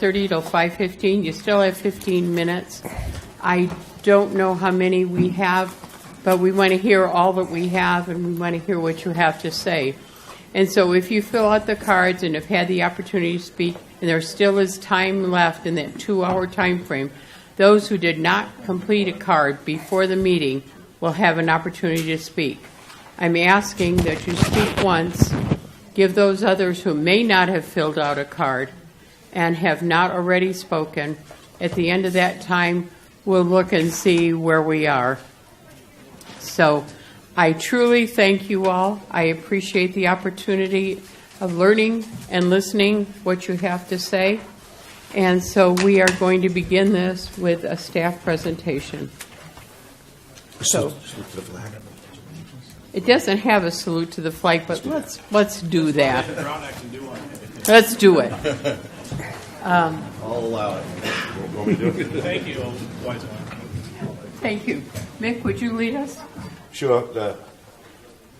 4:30 till 5:15. You still have 15 minutes. I don't know how many we have, but we want to hear all that we have, and we want to hear what you have to say. And so if you fill out the cards and have had the opportunity to speak, and there still is time left in that 2-hour time frame, those who did not complete a card before the meeting will have an opportunity to speak. I'm asking that you speak once, give those others who may not have filled out a card and have not already spoken. At the end of that time, we'll look and see where we are. So I truly thank you all. I appreciate the opportunity of learning and listening what you have to say. And so we are going to begin this with a staff presentation. So it doesn't have a salute to the flag, but let's do that. Let's do it. I'll allow it. Thank you, wise one. Thank you. Mick, would you lead us? Sure.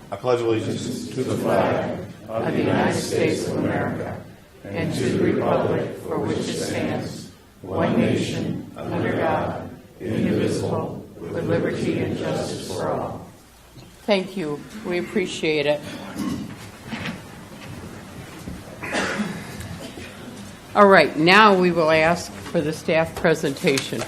I pledge allegiance to the flag of the United States of America and to the republic for which it stands, one nation, under God, indivisible, with liberty and justice for all. Thank you. We appreciate it. All right, now we will ask for the staff presentation.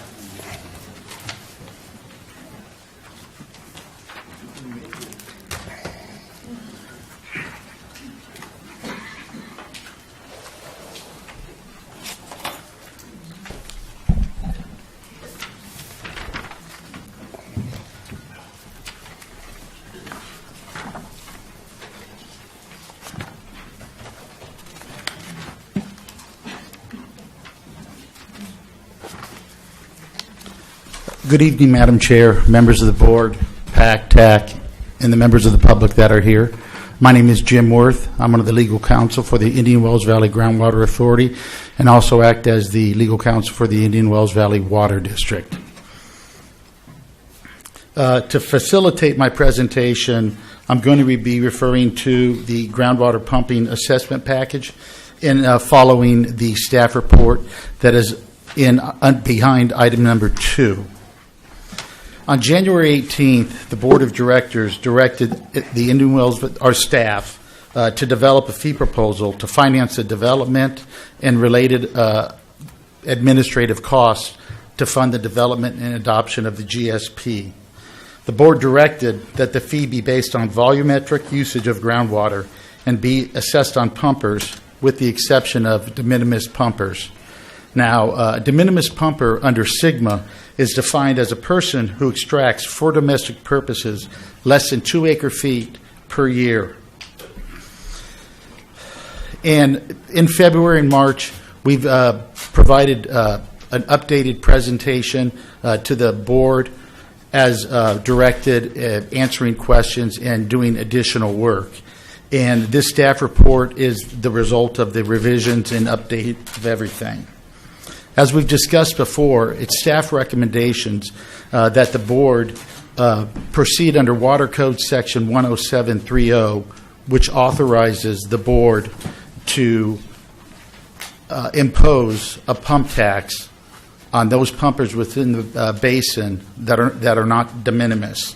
Good evening, Madam Chair, members of the board, PAC, TAC, and the members of the public that are here. My name is Jim Worth. I'm one of the legal counsel for the Indian Wells Valley Groundwater Authority and also act as the legal counsel for the Indian Wells Valley Water District. To facilitate my presentation, I'm going to be referring to the groundwater pumping assessment package and following the staff report that is behind item number 2. On January 18th, the Board of Directors directed the Indian Wells, our staff, to develop a fee proposal to finance the development and related administrative costs to fund the development and adoption of the GSP. The Board directed that the fee be based on volumetric usage of groundwater and be assessed on pumpers with the exception of de minimis pumpers. Now, a de minimis pumper under SGMA is defined as a person who extracts for domestic purposes less than 2 acre-feet per year. And in February and March, we've provided an updated presentation to the board as directed, answering questions and doing additional work. And this staff report is the result of the revisions and update of everything. As we've discussed before, it's staff recommendations that the board proceed under Water Code Section 10730, which authorizes the board to impose a pump tax on those pumpers within the basin that are not de minimis.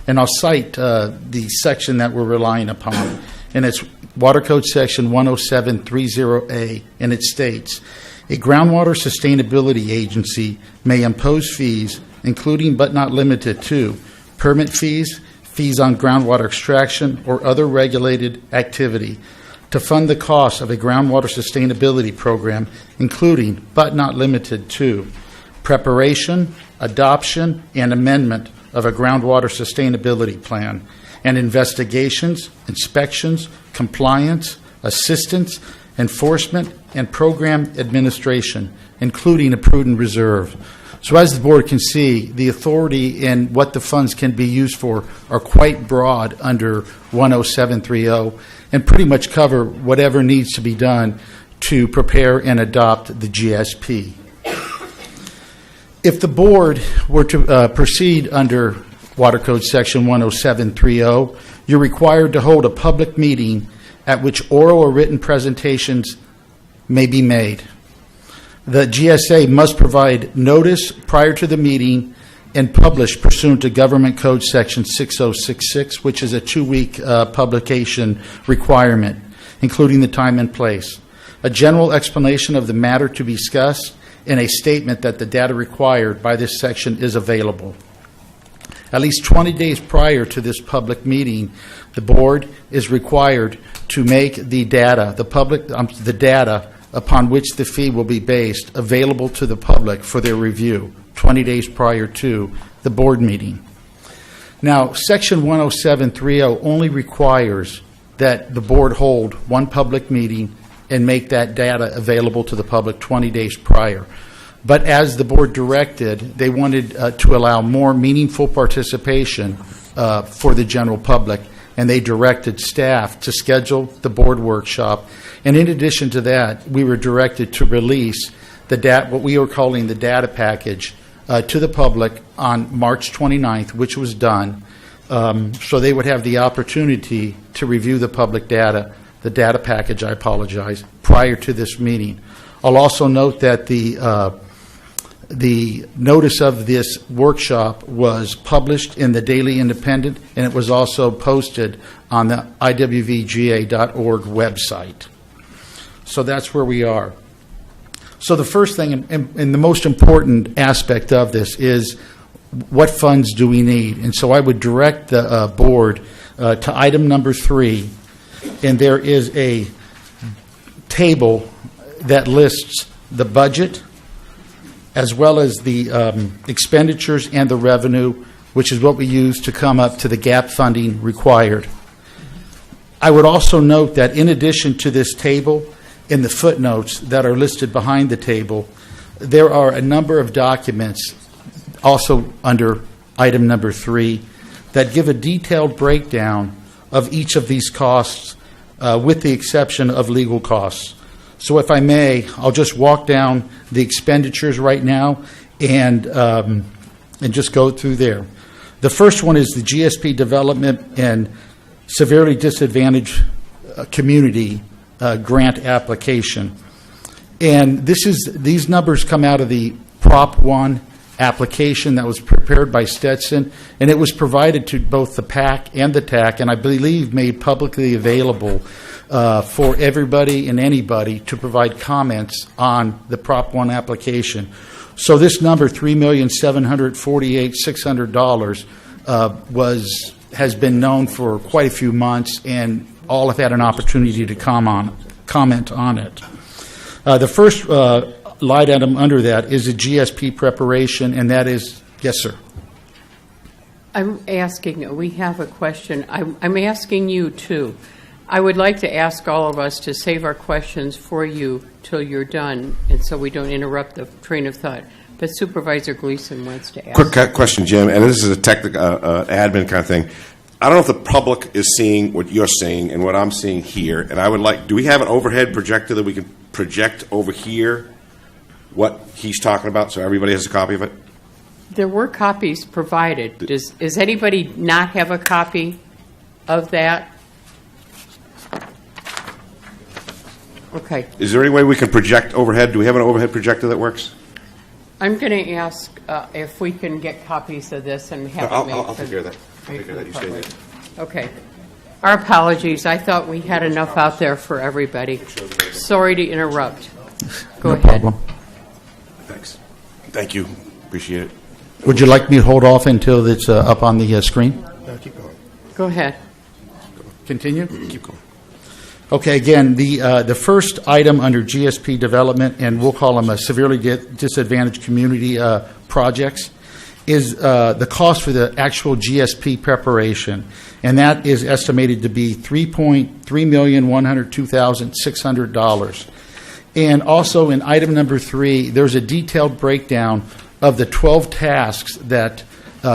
And I'll cite the section that we're relying upon, and it's Water Code Section 10730A, and it states, a groundwater sustainability agency may impose fees, including but not limited to permit fees, fees on groundwater extraction, or other regulated activity to fund the cost of a groundwater sustainability program, including but not limited to preparation, adoption, and amendment of a groundwater sustainability plan, and investigations, inspections, compliance, assistance, enforcement, and program administration, including a prudent reserve. So as the board can see, the authority and what the funds can be used for are quite broad under 10730 and pretty much cover whatever needs to be done to prepare and adopt the GSP. If the board were to proceed under Water Code Section 10730, you're required to hold a public meeting at which oral or written presentations may be made. The GSA must provide notice prior to the meeting and publish pursuant to Government Code Section 6066, which is a 2-week publication requirement, including the time and place. A general explanation of the matter to be discussed and a statement that the data required by this section is available. At least 20 days prior to this public meeting, the board is required to make the data, the data upon which the fee will be based, available to the public for their review 20 days prior to the board meeting. Now, Section 107.30 only requires that the board hold one public meeting and make that data available to the public 20 days prior. But as the board directed, they wanted to allow more meaningful participation for the general public, and they directed staff to schedule the board workshop. And in addition to that, we were directed to release what we are calling the data package to the public on March 29th, which was done, so they would have the opportunity to review the public data, the data package, I apologize, prior to this meeting. I'll also note that the notice of this workshop was published in the Daily Independent, and it was also posted on the IWVGA.org website. So that's where we are. So the first thing and the most important aspect of this is what funds do we need? And so I would direct the board to item number 3, and there is a table that lists the budget as well as the expenditures and the revenue, which is what we use to come up to the gap funding required. I would also note that in addition to this table, in the footnotes that are listed behind the table, there are a number of documents also under item number 3 that give a detailed breakdown of each of these costs, with the exception of legal costs. So if I may, I'll just walk down the expenditures right now and just go through there. The first one is the GSP Development and Severely Disadvantaged Community grant application. And these numbers come out of the Prop 1 application that was prepared by Stetson, and it was provided to both the PAC and the TAC, and I believe made publicly available for everybody and anybody to provide comments on the Prop 1 application. So this number, $3,748,600, has been known for quite a few months, and all have had an opportunity to comment on it. The first line item under that is a GSP preparation, and that is, yes, sir. We have a question. I'm asking you, too. I would like to ask all of us to save our questions for you till you're done, and so we don't interrupt the train of thought. But Supervisor Gleason wants to ask. Quick question, Jim, and this is a technical admin kind of thing. I don't know if the public is seeing what you're seeing and what I'm seeing here, and I would like, do we have an overhead projector that we can project over here what he's talking about so everybody has a copy of it? There were copies provided. Does anybody not have a copy of that? Okay. Is there any way we can project overhead? Do we have an overhead projector that works? I'm going to ask if we can get copies of this and have it made. I'll take care of that. I'll take care of that. You stay there. Okay. Our apologies. I thought we had enough out there for everybody. Sorry to interrupt. Go ahead. Problem. Thanks. Thank you. Appreciate it. Would you like me to hold off until it's up on the screen? No, keep going. Go ahead. Continue? Keep going. Okay, again, the first item under GSP development, and we'll call them a severely disadvantaged community projects, is the cost for the actual GSP preparation, and that is estimated to be $3,102,600. And also in item number 3, there's a detailed breakdown of the 12 tasks that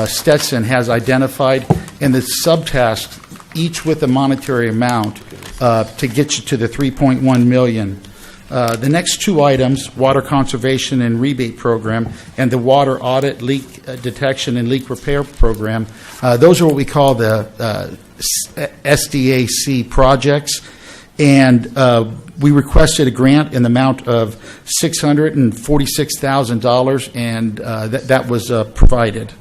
Stetson has identified, and the subtasks, each with a monetary amount, to get you to the $3.1 million. The next 2 items, water conservation and rebate program, and the water audit, leak detection, and leak repair program, those are what we call the SDAC projects. And we requested a grant in the amount of $646,000, and that was provided.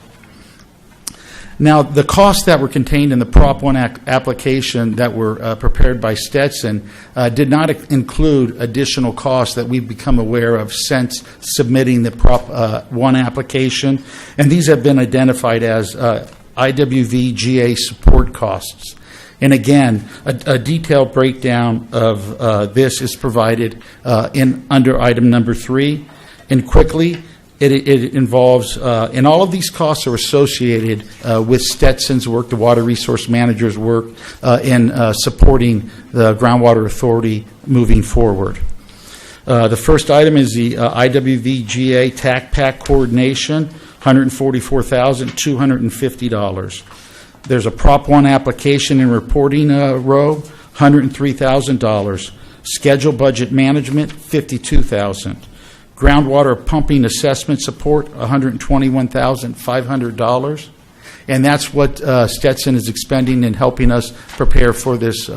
Now, the costs that were contained in the Prop 1 application that were prepared by Stetson did not include additional costs that we've become aware of since submitting the Prop 1 application, and these have been identified as IWV GA support costs. And again, a detailed breakdown of this is provided under item number 3. And quickly, it involves, and all of these costs are associated with Stetson's work, the Water Resource Manager's work in supporting the Groundwater Authority moving forward. The first item is the IWV GA TAC PAC coordination, $144,250. There's a Prop 1 application and reporting row, $103,000. Schedule budget management, $52,000. Groundwater pumping assessment support, $121,500. And that's what Stetson is expending in helping us prepare for this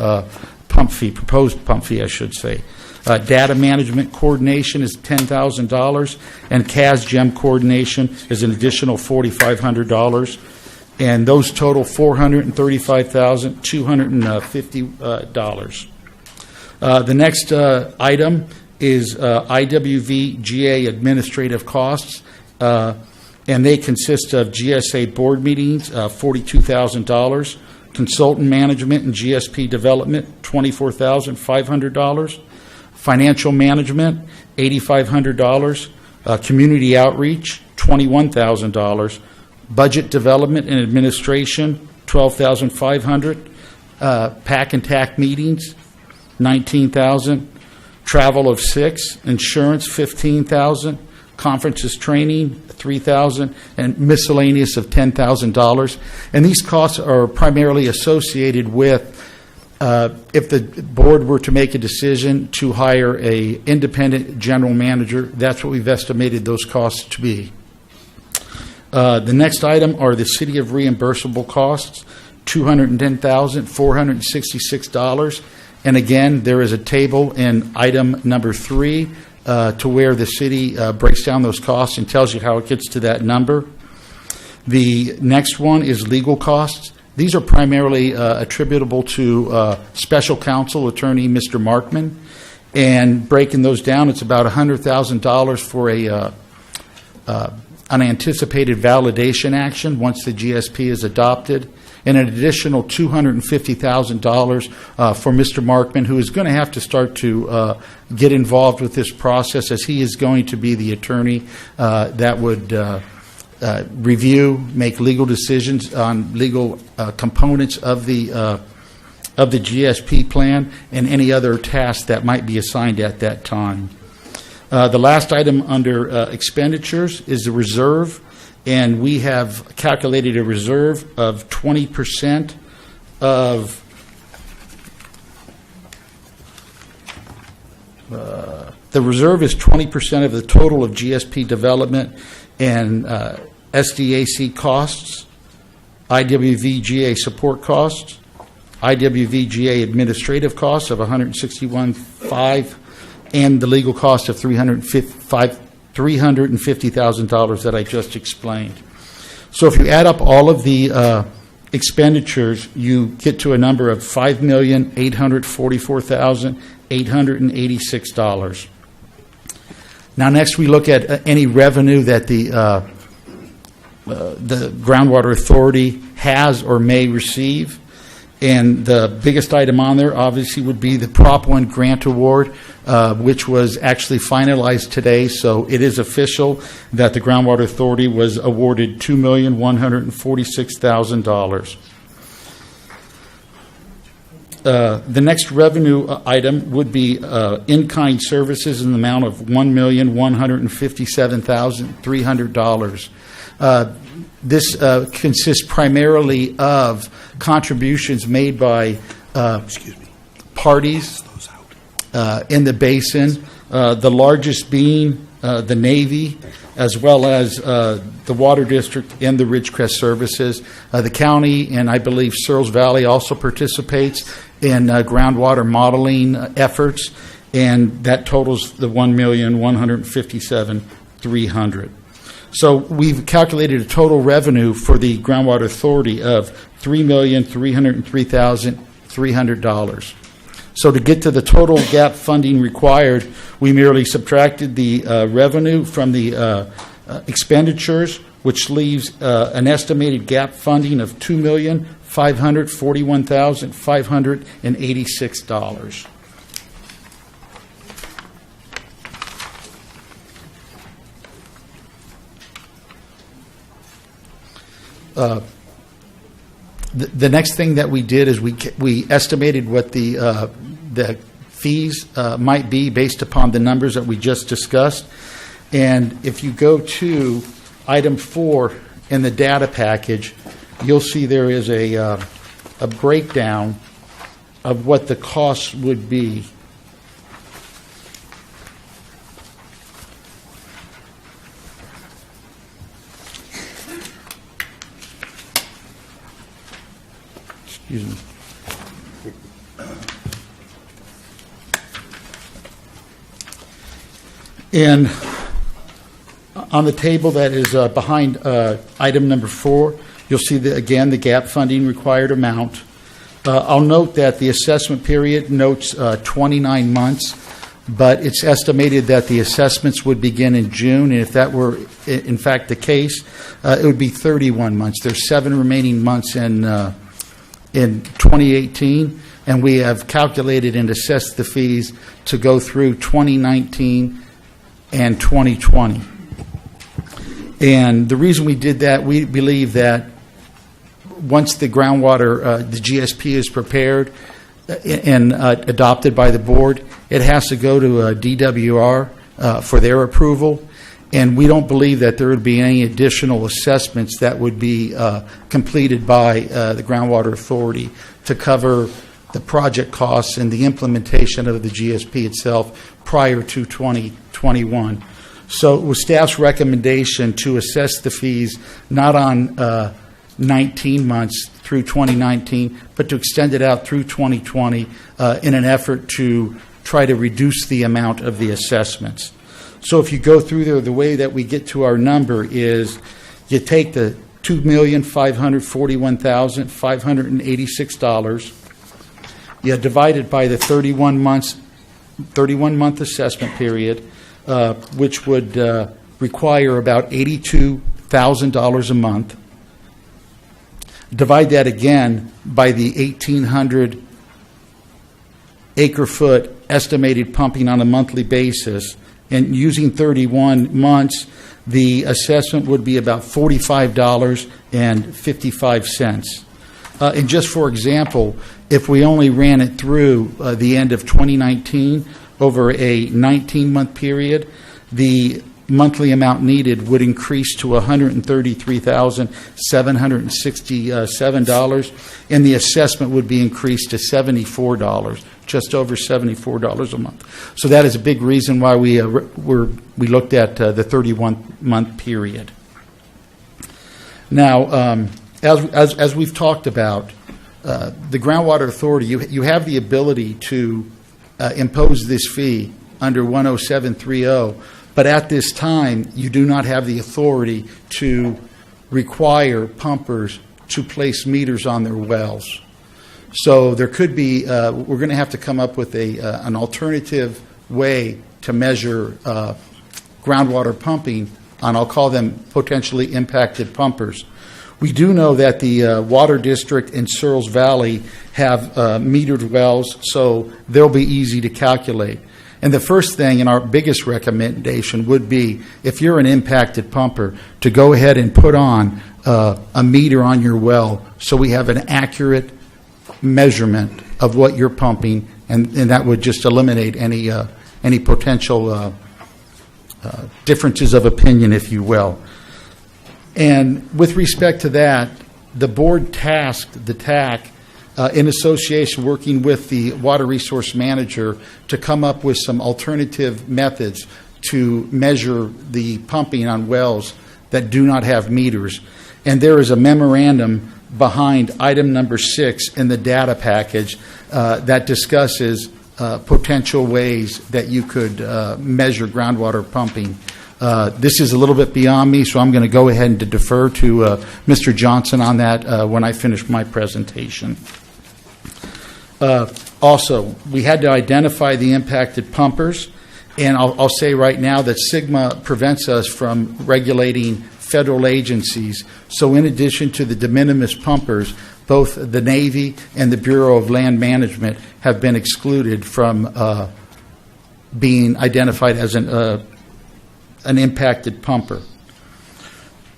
pump fee, proposed pump fee, I should say. Data management coordination is $10,000, and CAS-GEM coordination is an additional $4,500. And those total $435,250. The next item is IWV GA administrative costs, and they consist of GSA board meetings, $42,000, consultant management and GSP development, $24,500, financial management, $8,500, community outreach, $21,000, budget development and administration, $12,500, PAC and TAC meetings, $19,000, travel of $6,000, insurance $15,000, conferences training $3,000, and miscellaneous of $10,000. And these costs are primarily associated with if the board were to make a decision to hire an independent general manager. That's what we've estimated those costs to be. The next item are the city of reimbursable costs, $210,466. And again, there is a table in item number 3 to where the city breaks down those costs and tells you how it gets to that number. The next one is legal costs. These are primarily attributable to special counsel attorney Mr. Markman. And breaking those down, it's about $100,000 for an anticipated validation action once the GSP is adopted, and an additional $250,000 for Mr. Markman, who is going to have to start to get involved with this process, as he is going to be the attorney that would review, make legal decisions on legal components of the GSP plan and any other tasks that might be assigned at that time. The last item under expenditures is the reserve, and we have calculated a reserve of 20% of the reserve is 20% of the total of GSP development and SDAC costs, IWV GA support costs, IWV GA administrative costs of $161,500, and the legal cost of $350,000 that I just explained. So if you add up all of the expenditures, you get to a number of $5,844,886. Now, next we look at any revenue that the Groundwater Authority has or may receive. And the biggest item on there, obviously, would be the Prop 1 grant award, which was actually finalized today. So it is official that the Groundwater Authority was awarded $2,146,000. The next revenue item would be in-kind services in the amount of $1,157,300. This consists primarily of contributions made by parties in the basin, the largest being the Navy, as well as the Water District and the Ridgecrest Services. The county and I believe Searles Valley also participates in groundwater modeling efforts, and that totals the $1,157,300. So we've calculated a total revenue for the Groundwater Authority of $3,303,300. So to get to the total gap funding required, we merely subtracted the revenue from the expenditures, which leaves an estimated gap funding of $2,541,586. The next thing that we did is we estimated what the fees might be based upon the numbers that we just discussed. And if you go to item 4 in the data package, you'll see there is a breakdown of what the costs would be. Excuse me. And on the table that is behind item number 4, you'll see again the gap funding required amount. I'll note that the assessment period notes 29 months, but it's estimated that the assessments would begin in June, and if that were in fact the case, it would be 31 months. There's 7 remaining months in 2018, and we have calculated and assessed the fees to go through 2019 and 2020. And the reason we did that, we believe that once the groundwater, the GSP is prepared and adopted by the board, it has to go to DWR for their approval. And we don't believe that there would be any additional assessments that would be completed by the Groundwater Authority to cover the project costs and the implementation of the GSP itself prior to 2021. So it was staff's recommendation to assess the fees not on 19 months through 2019, but to extend it out through 2020 in an effort to try to reduce the amount of the assessments. So if you go through there, the way that we get to our number is you take the $2,541,586, you divide it by the 31-month assessment period, which would require about $82,000 a month. Divide that again by the 1,800 acre-foot estimated pumping on a monthly basis, and using 31 months, the assessment would be about $45.55. And just for example, if we only ran it through the end of 2019 over a 19-month period, the monthly amount needed would increase to $133,767, and the assessment would be increased to $74, just over $74 a month. So that is a big reason why we looked at the 31-month period. Now, as we've talked about, the Groundwater Authority, you have the ability to impose this fee under 10730, but at this time, you do not have the authority to require pumpers to place meters on their wells. So there could be, we're going to have to come up with an alternative way to measure groundwater pumping on, I'll call them potentially impacted pumpers. We do know that the Water District in Searles Valley have metered wells, so they'll be easy to calculate. And the first thing and our biggest recommendation would be, if you're an impacted pumper, to go ahead and put on a meter on your well so we have an accurate measurement of what you're pumping, and that would just eliminate any potential differences of opinion, if you will. And with respect to that, the board tasked the TAC in association working with the water resource manager to come up with some alternative methods to measure the pumping on wells that do not have meters. And there is a memorandum behind item number 6 in the data package that discusses potential ways that you could measure groundwater pumping. This is a little bit beyond me, so I'm going to go ahead and defer to Mr. Johnson on that when I finish my presentation. Also, we had to identify the impacted pumpers, and I'll say right now that SGMA prevents us from regulating federal agencies. So in addition to the de minimis pumpers, both the Navy and the Bureau of Land Management have been excluded from being identified as an impacted pumper.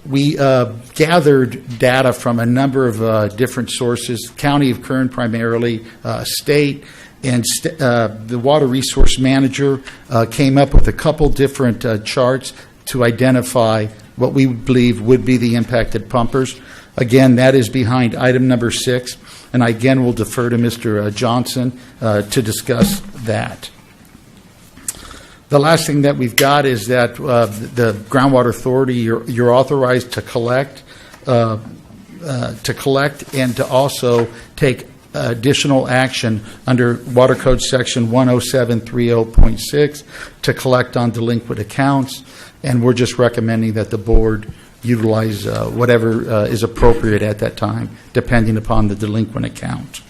We gathered data from a number of different sources, County of Kern primarily, state, and the Water Resource Manager came up with a couple different charts to identify what we believe would be the impacted pumpers. Again, that is behind item number 6, and I again will defer to Mr. Johnson to discuss that. The last thing that we've got is that the Groundwater Authority, you're authorized to collect and to also take additional action under Water Code Section 10730.6 to collect on delinquent accounts, and we're just recommending that the board utilize whatever is appropriate at that time, depending upon the delinquent account.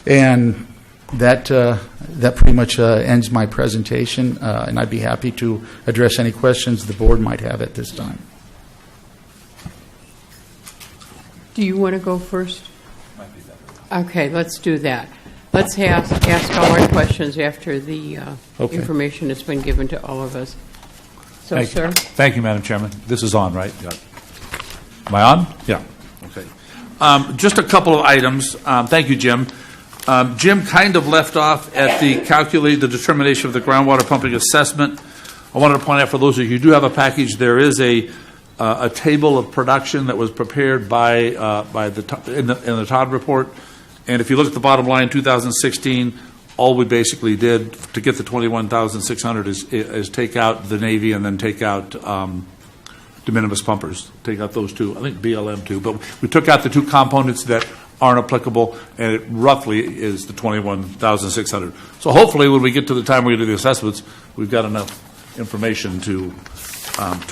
And that pretty much ends my presentation, and I'd be happy to address any questions the board might have at this time. Do you want to go first? Okay, let's do that. Let's ask all our questions after the information has been given to all of us. So, sir? Thank you, Madam Chairman. This is on, right? Yeah. Am I on? Yeah. Okay. Just a couple of items. Thank you, Jim. Jim kind of left off at the determination of the groundwater pumping assessment. I wanted to point out for those of you who do have a package, there is a table of production that was prepared by in the Todd report. And if you look at the bottom line, 2016, all we basically did to get the 21,600 is take out the Navy and then take out de minimis pumpers. Take out those two. I think BLM too. But we took out the two components that aren't applicable, and it roughly is the 21,600. So hopefully when we get to the time we do the assessments, we've got enough information to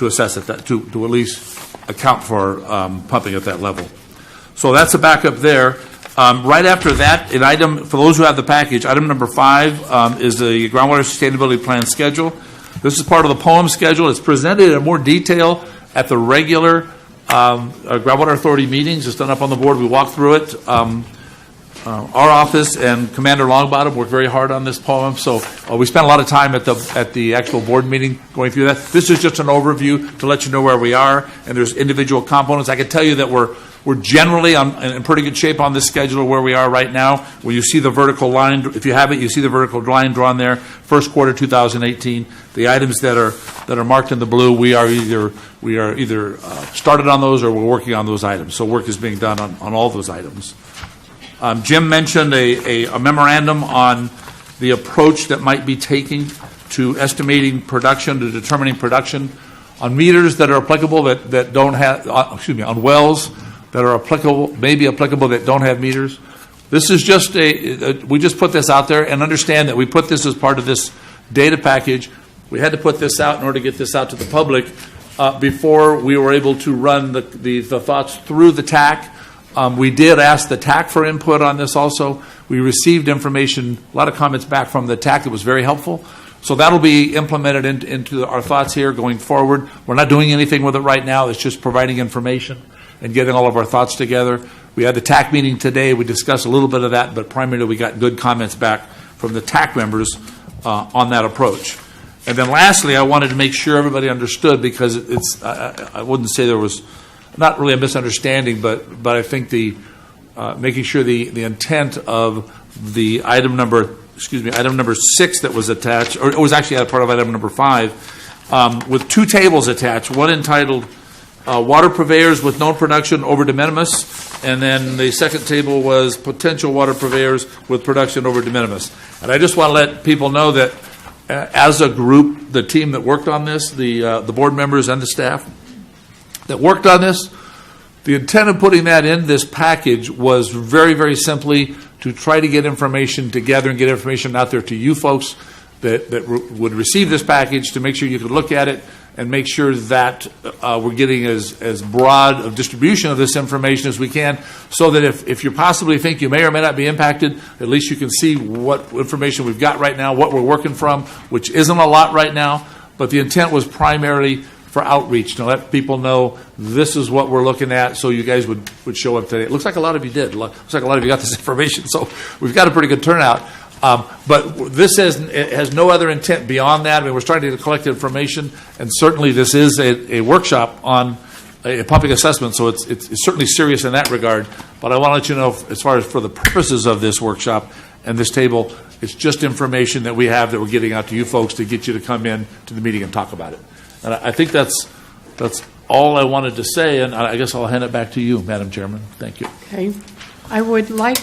assess it, to at least account for pumping at that level. So that's a backup there. Right after that, for those who have the package, item number 5 is the Groundwater Sustainability Plan schedule. This is part of the POEM schedule. It's presented in more detail at the regular Groundwater Authority meetings. It's done up on the board. We walked through it. Our office and Commander Longbottom worked very hard on this POEM, so we spent a lot of time at the actual board meeting going through that. This is just an overview to let you know where we are, and there's individual components. I can tell you that we're generally in pretty good shape on this schedule where we are right now. When you see the vertical line, if you have it, you see the vertical line drawn there. First quarter 2018. The items that are marked in the blue, we are either started on those or we're working on those items. So work is being done on all those items. Jim mentioned a memorandum on the approach that might be taking to estimating production, to determining production on meters that are applicable that don't have, on wells that are applicable, maybe applicable that don't have meters. This is just we just put this out there, and understand that we put this as part of this data package. We had to put this out in order to get this out to the public before we were able to run the thoughts through the TAC. We did ask the TAC for input on this also. We received information, a lot of comments back from the TAC that was very helpful. So that'll be implemented into our thoughts here going forward. We're not doing anything with it right now. It's just providing information and getting all of our thoughts together. We had the TAC meeting today. We discussed a little bit of that, but primarily we got good comments back from the TAC members on that approach. And then lastly, I wanted to make sure everybody understood, because it's I wouldn't say there was not really a misunderstanding, but I think making sure the intent of the item number 6 that was attached, or it was actually a part of item number 5, with two tables attached, one entitled water purveyors with known production over de minimis, and then the second table was potential water purveyors with production over de minimis. And I just want to let people know that as a group, the team that worked on this, the board members and the staff that worked on this, the intent of putting that in this package was very, very simply to try to get information together and get information out there to you folks that would receive this package, to make sure you could look at it and make sure that we're getting as broad of distribution of this information as we can, so that if you possibly think you may or may not be impacted, at least you can see what information we've got right now, what we're working from, which isn't a lot right now, but the intent was primarily for outreach, to let people know this is what we're looking at, so you guys would show up today. It looks like a lot of you did. It looks like a lot of you got this information, so we've got a pretty good turnout. But this has no other intent beyond that. I mean, we're starting to collect information, and certainly this is a workshop on a pumping assessment, so it's certainly serious in that regard. But I want to let you know, as far as for the purposes of this workshop and this table, it's just information that we have that we're getting out to you folks to get you to come in to the meeting and talk about it. And I think that's all I wanted to say, and I guess I'll hand it back to you, Madam Chairman. Thank you. Okay. I would like,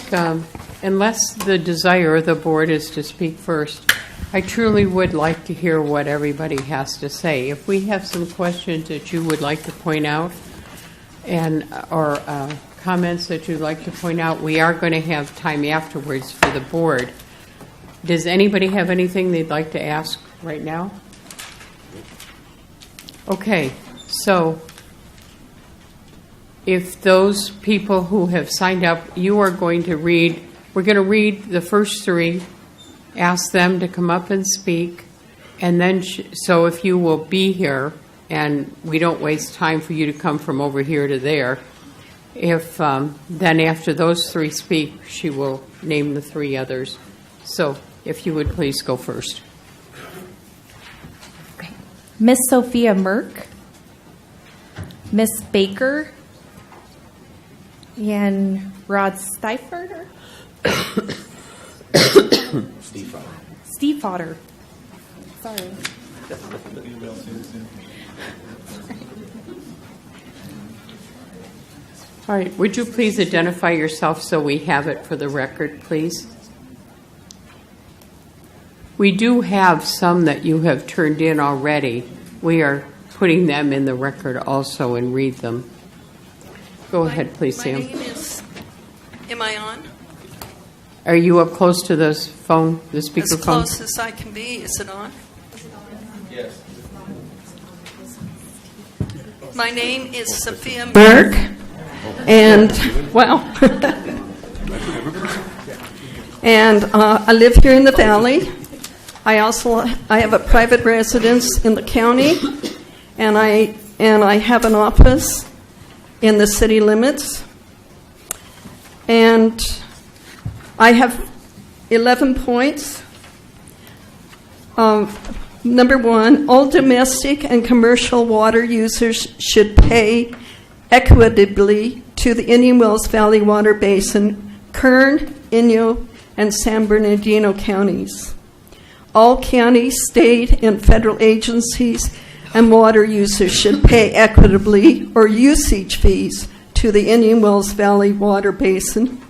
unless the desire of the board is to speak first, I truly would like to hear what everybody has to say. If we have some questions that you would like to point out, or comments that you'd like to point out, we are going to have time afterwards for the board. Does anybody have anything they'd like to ask right now? Okay, so if those people who have signed up, we're going to read the first three, ask them to come up and speak, and then, so if you will be here, and we don't waste time for you to come from over here to there, if then after those three speak, she will name the three others. So if you would please go first. Miss Sophia Merck, Miss Baker, and Rod Stiefvater? Stiefvater. Sorry. All right, would you please identify yourself so we have it for the record, please? We do have some that you have turned in already. We are putting them in the record also and read them. Go ahead, please, Sam. My name is, am I on? Are you up close to the phone, the speakerphone? As close as I can be. Is it on? Yes. My name is Sophia Berg, and, well, and I live here in the Valley. I have a private residence in the county, and I have an office in the city limits. And I have 11 points. Number one, all domestic and commercial water users should pay equitably to the Indian Wells Valley Water Basin, Kern, Inyo, and San Bernardino counties. All county, state, and federal agencies and water users should pay equitably or usage fees to the Indian Wells Valley Water Basin.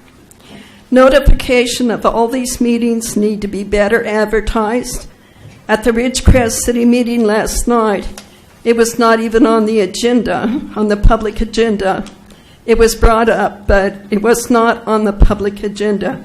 Notification of all these meetings need to be better advertised. At the Ridgecrest City meeting last night, it was not even on the agenda, on the public agenda. It was brought up, but it was not on the public agenda.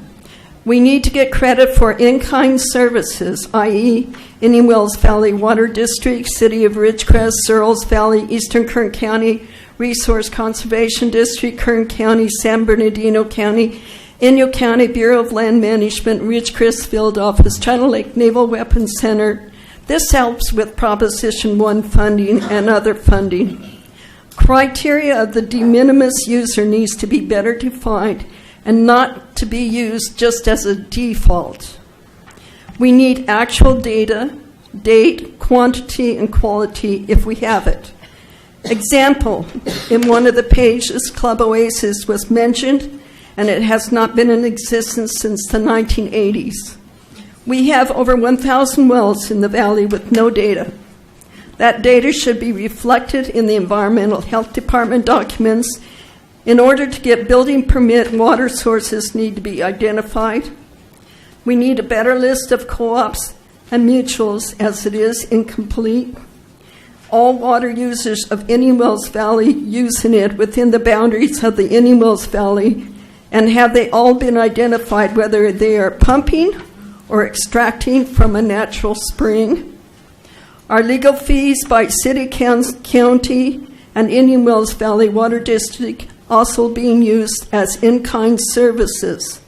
We need to get credit for in-kind services, i.e. Indian Wells Valley Water District, City of Ridgecrest, Searles Valley, Eastern Kern County, Resource Conservation District, Kern County, San Bernardino County, Inyo County Bureau of Land Management, Ridgecrest Field Office, Channel Lake Naval Weapons Center. This helps with Proposition 1 funding and other funding. Criteria of the de minimis user needs to be better defined and not to be used just as a default. We need actual data, date, quantity, and quality if we have it. Example, in one of the pages, Club Oasis was mentioned, and it has not been in existence since the 1980s. We have over 1,000 wells in the valley with no data. That data should be reflected in the Environmental Health Department documents. In order to get building permit, water sources need to be identified. We need a better list of co-ops and mutuals as it is incomplete. All water users of Indian Wells Valley using it within the boundaries of the Indian Wells Valley, and have they all been identified whether they are pumping or extracting from a natural spring? Are legal fees by city, county, and Indian Wells Valley Water District also being used as in-kind services?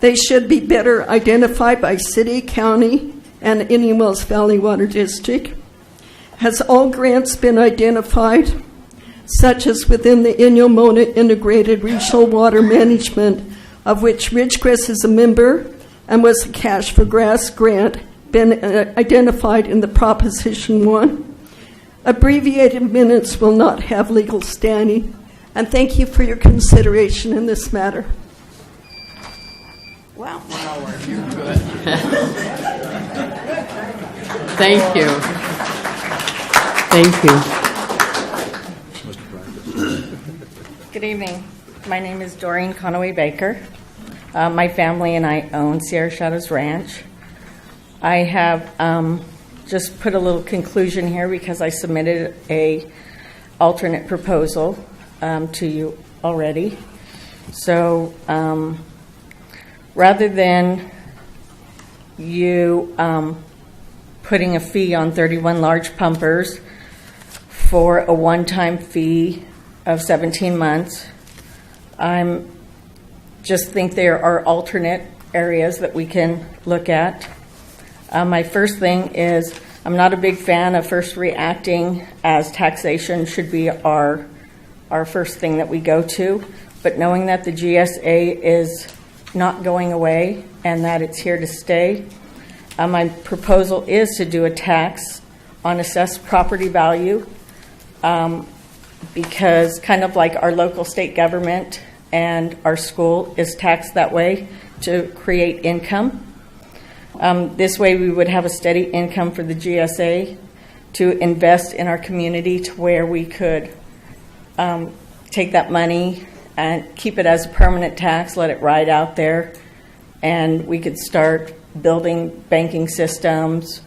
They should be better identified by city, county, and Indian Wells Valley Water District. Has all grants been identified, such as within the Inyo-Mona Integrated Regional Water Management, of which Ridgecrest is a member, and was a Cash for Grass grant, been identified in the Proposition 1? Abbreviated minutes will not have legal standing, and thank you for your consideration in this matter. Wow. You're good. Thank you. Thank you. Good evening. My name is Doreen Conaway Baker. My family and I own Sierra Shadows Ranch. I have just put a little conclusion here because I submitted a alternate proposal to you already. So rather than you putting a fee on 31 large pumpers for a one-time fee of 17 months, I'm just think there are alternate areas that we can look at. My first thing is I'm not a big fan of first reacting as taxation should be our first thing that we go to, but knowing that the GSA is not going away and that it's here to stay, my proposal is to do a tax on assessed property value, because kind of like our local state government and our school is taxed that way to create income. This way we would have a steady income for the GSA to invest in our community to where we could take that money and keep it as a permanent tax, let it ride out there, and we could start building banking systems,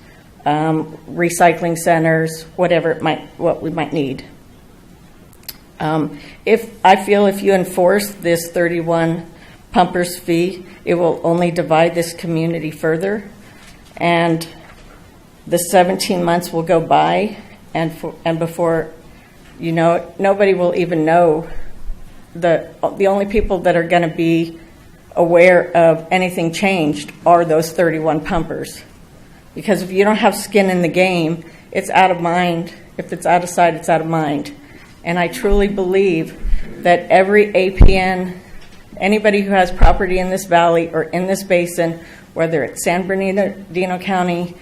recycling centers, whatever what we might need. If you enforce this 31 pumpers fee, it will only divide this community further, and the 17 months will go by, and before you know it, nobody will even know. The only people that are going to be aware of anything changed are those 31 pumpers, because if you don't have skin in the game, it's out of mind. If it's out of sight, it's out of mind. And I truly believe that every APN, anybody who has property in this valley or in this basin, whether it's San Bernardino County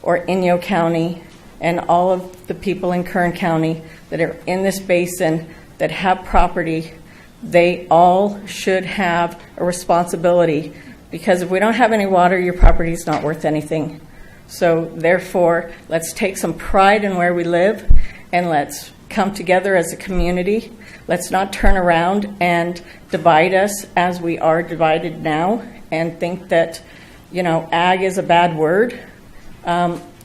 or Inyo County, and all of the people in Kern County that are in this basin that have property, they all should have a responsibility, because if we don't have any water, your property is not worth anything. So therefore, let's take some pride in where we live, and let's come together as a community. Let's not turn around and divide us as we are divided now and think that, ag is a bad word.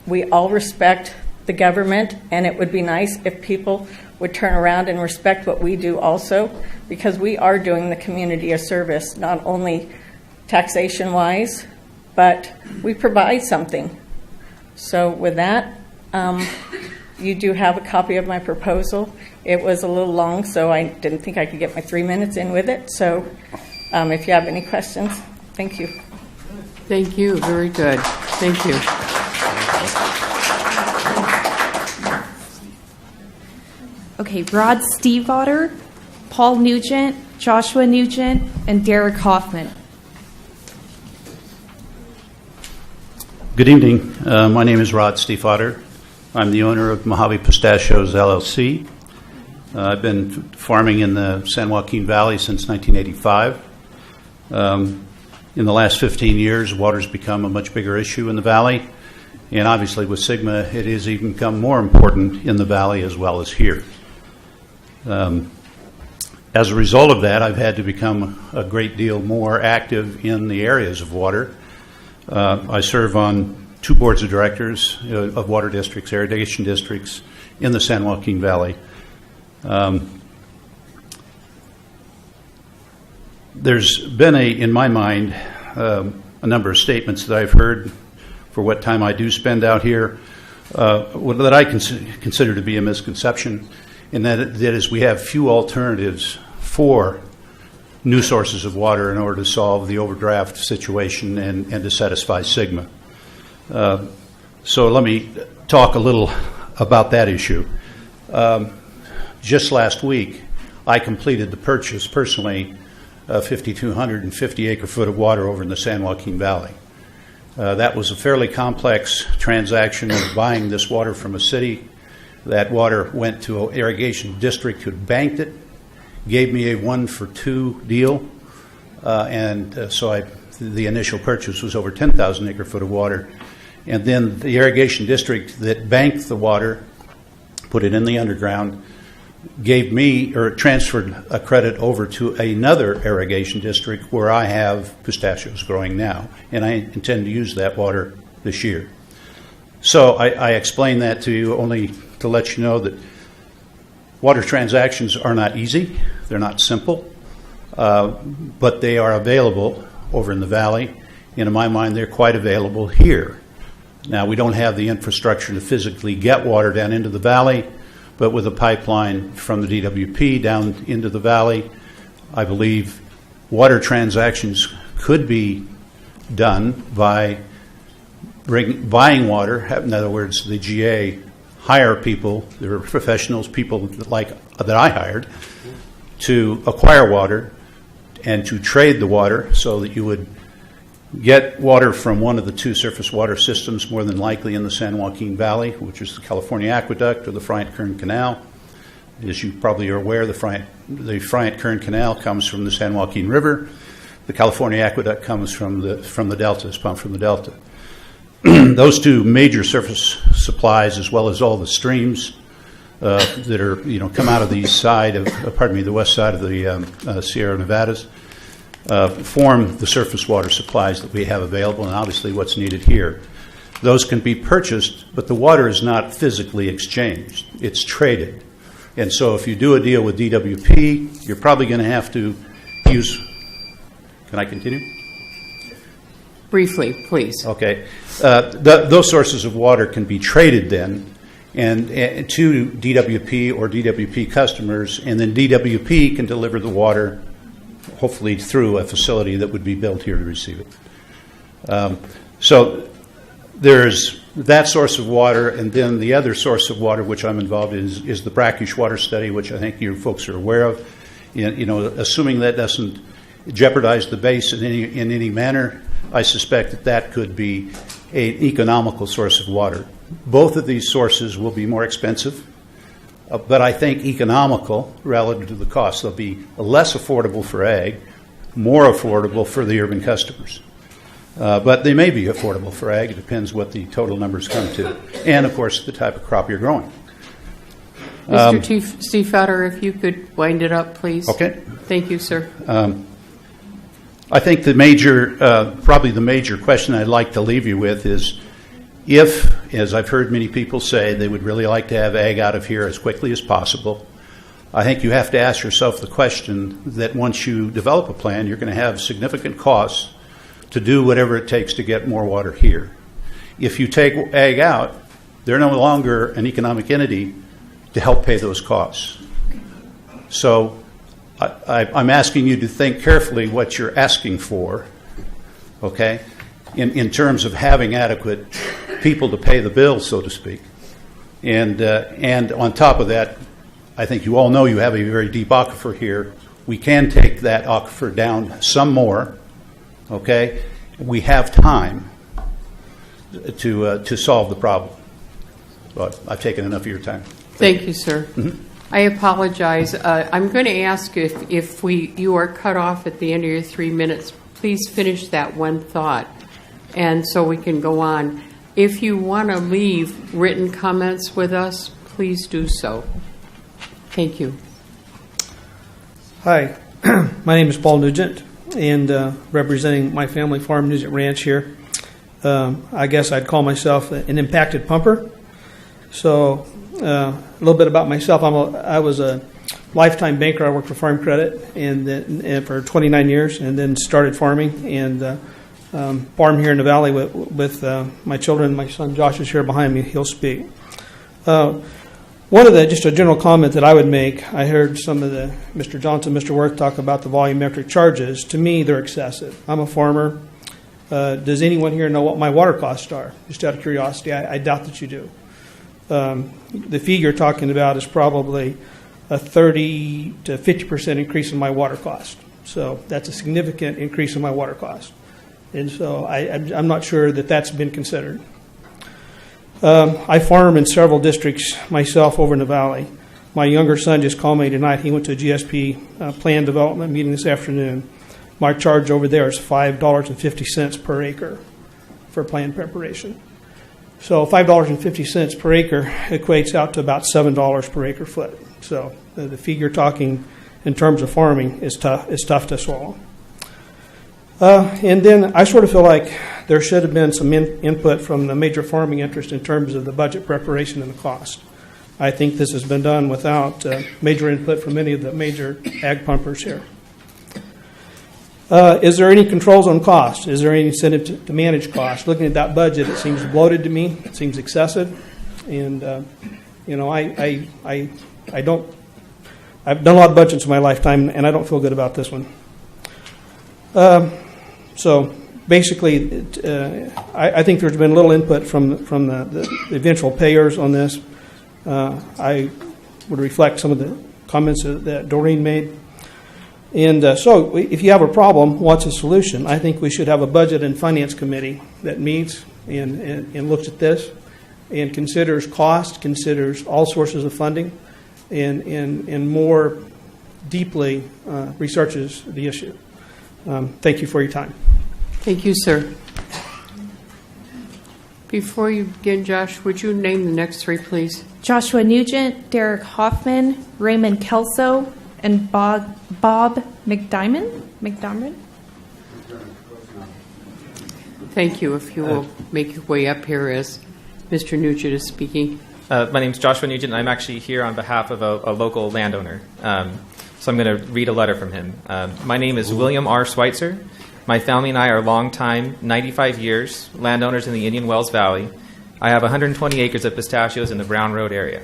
We all respect the government, and it would be nice if people would turn around and respect what we do also, because we are doing the community a service, not only taxation-wise, but we provide something. So with that, you do have a copy of my proposal. It was a little long, so I didn't think I could get my 3 minutes in with it. So if you have any questions, thank you. Thank you. Very good. Thank you. Okay, Rod Stevewater, Paul Nugent, Joshua Nugent, and Derek Hoffman. Good evening. My name is Rod Stevewater. I'm the owner of Mojave Pistachios, LLC. I've been farming in the San Joaquin Valley since 1985. In the last 15 years, water's become a much bigger issue in the valley. And obviously with Sigma, it has even become more important in the valley as well as here. As a result of that, I've had to become a great deal more active in the areas of water. I serve on 2 boards of directors of water districts, irrigation districts in the San Joaquin Valley. There's been in my mind, a number of statements that I've heard for what time I do spend out here that I consider to be a misconception, and that is we have few alternatives for new sources of water in order to solve the overdraft situation and to satisfy SGMA. So let me talk a little about that issue. Just last week, I completed the purchase personally of 5,250 acre-foot of water over in the San Joaquin Valley. That was a fairly complex transaction of buying this water from a city. That water went to an irrigation district who banked it, gave me a 1-for-2 deal, so the initial purchase was over 10,000 acre-foot of water. And then the irrigation district that banked the water, put it in the underground, gave me, or transferred a credit over to another irrigation district where I have pistachios growing now, and I intend to use that water this year. So I explain that to you only to let you know that water transactions are not easy, they're not simple, but they are available over in the valley, and in my mind they're quite available here. Now, we don't have the infrastructure to physically get water down into the valley, but with a pipeline from the DWP down into the valley, I believe water transactions could be done by buying water. In other words, the GA hire people, there are professionals, people that I hired, to acquire water and to trade the water so that you would get water from one of the 2 surface water systems, more than likely in the San Joaquin Valley, which is the California Aqueduct or the Friant-Kern Canal. As you probably are aware, the Friant-Kern Canal comes from the San Joaquin River. The California Aqueduct comes from the Delta, is pumped from the Delta. Those 2 major surface supplies, as well as all the streams that are come out of the west side of the Sierra Nevadas, form the surface water supplies that we have available, and obviously what's needed here. Those can be purchased, but the water is not physically exchanged. It's traded. And so if you do a deal with DWP, you're probably going to have to use... Can I continue? Briefly, please. Okay. Those sources of water can be traded then and to DWP or DWP customers, and then DWP can deliver the water hopefully through a facility that would be built here to receive it. So there's that source of water, and then the other source of water which I'm involved in is the brackish water study, which I think you folks are aware of. Assuming that doesn't jeopardize the base in any manner, I suspect that could be an economical source of water. Both of these sources will be more expensive, but I think economical relative to the cost. They'll be less affordable for ag, more affordable for the urban customers. But they may be affordable for ag. It depends what the total numbers come to. And, of course, the type of crop you're growing. Mr. Stiefvater, if you could wind it up, please. Okay. Thank you, sir. I think probably the major question I'd like to leave you with is if, as I've heard many people say, they would really like to have ag out of here as quickly as possible, I think you have to ask yourself the question that once you develop a plan, you're going to have significant costs to do whatever it takes to get more water here. If you take ag out, they're no longer an economic entity to help pay those costs. So I'm asking you to think carefully what you're asking for, okay, in terms of having adequate people to pay the bill, so to speak. And on top of that, I think you all know you have a very deep aquifer here. We can take that aquifer down some more, okay? We have time to solve the problem. But I've taken enough of your time. Thank you, sir. Mm-hmm. I apologize. I'm going to ask if you are cut off at the end of your 3 minutes, please finish that one thought, and so we can go on. If you want to leave written comments with us, please do so. Thank you. Hi, my name is Paul Nugent, and representing my family farm, Nugent Ranch here. I guess I'd call myself an impacted pumper. So a little bit about myself. I was a lifetime banker. I worked for Farm Credit and for 29 years, and then started farming and farm here in the valley with my children. My son Josh is here behind me. He'll speak. Just a general comment that I would make, I heard some of Mr. Johnson, Mr. Worth talk about the volumetric charges. To me, they're excessive. I'm a farmer. Does anyone here know what my water costs are? Just out of curiosity, I doubt that you do. The fee you're talking about is probably a 30 to 50% increase in my water cost. So that's a significant increase in my water cost. And so I'm not sure that that's been considered. I farm in several districts myself over in the valley. My younger son just called me tonight. He went to a GSP plan development meeting this afternoon. My charge over there is $5.50 per acre for plan preparation. So $5.50 per acre equates out to about $7 per acre foot. So the fee you're talking in terms of farming is tough to swallow. And then I sort of feel like there should have been some input from the major farming interest in terms of the budget preparation and the cost. I think this has been done without major input from any of the major ag pumpers here. Is there any controls on cost? Is there any incentive to manage cost? Looking at that budget, it seems bloated to me. It seems excessive. And, I've done a lot of budgets in my lifetime, and I don't feel good about this one. So basically, I think there's been little input from the eventual payers on this. I would reflect some of the comments that Doreen made. And so if you have a problem, what's the solution? I think we should have a budget and finance committee that meets and looks at this and considers cost, considers all sources of funding, and more deeply researches the issue. Thank you for your time. Thank you, sir. Before you begin, Josh, would you name the next three, please? Joshua Nugent, Derek Hoffman, Raymond Kelso, and Bob McDiarmid. Thank you. If you will make your way up here as Mr. Nugent is speaking. My name is Joshua Nugent, and I'm actually here on behalf of a local landowner. So I'm going to read a letter from him. My name is William R. Schweitzer. My family and I are longtime, 95 years, landowners in the Indian Wells Valley. I have 120 acres of pistachios in the Brown Road area.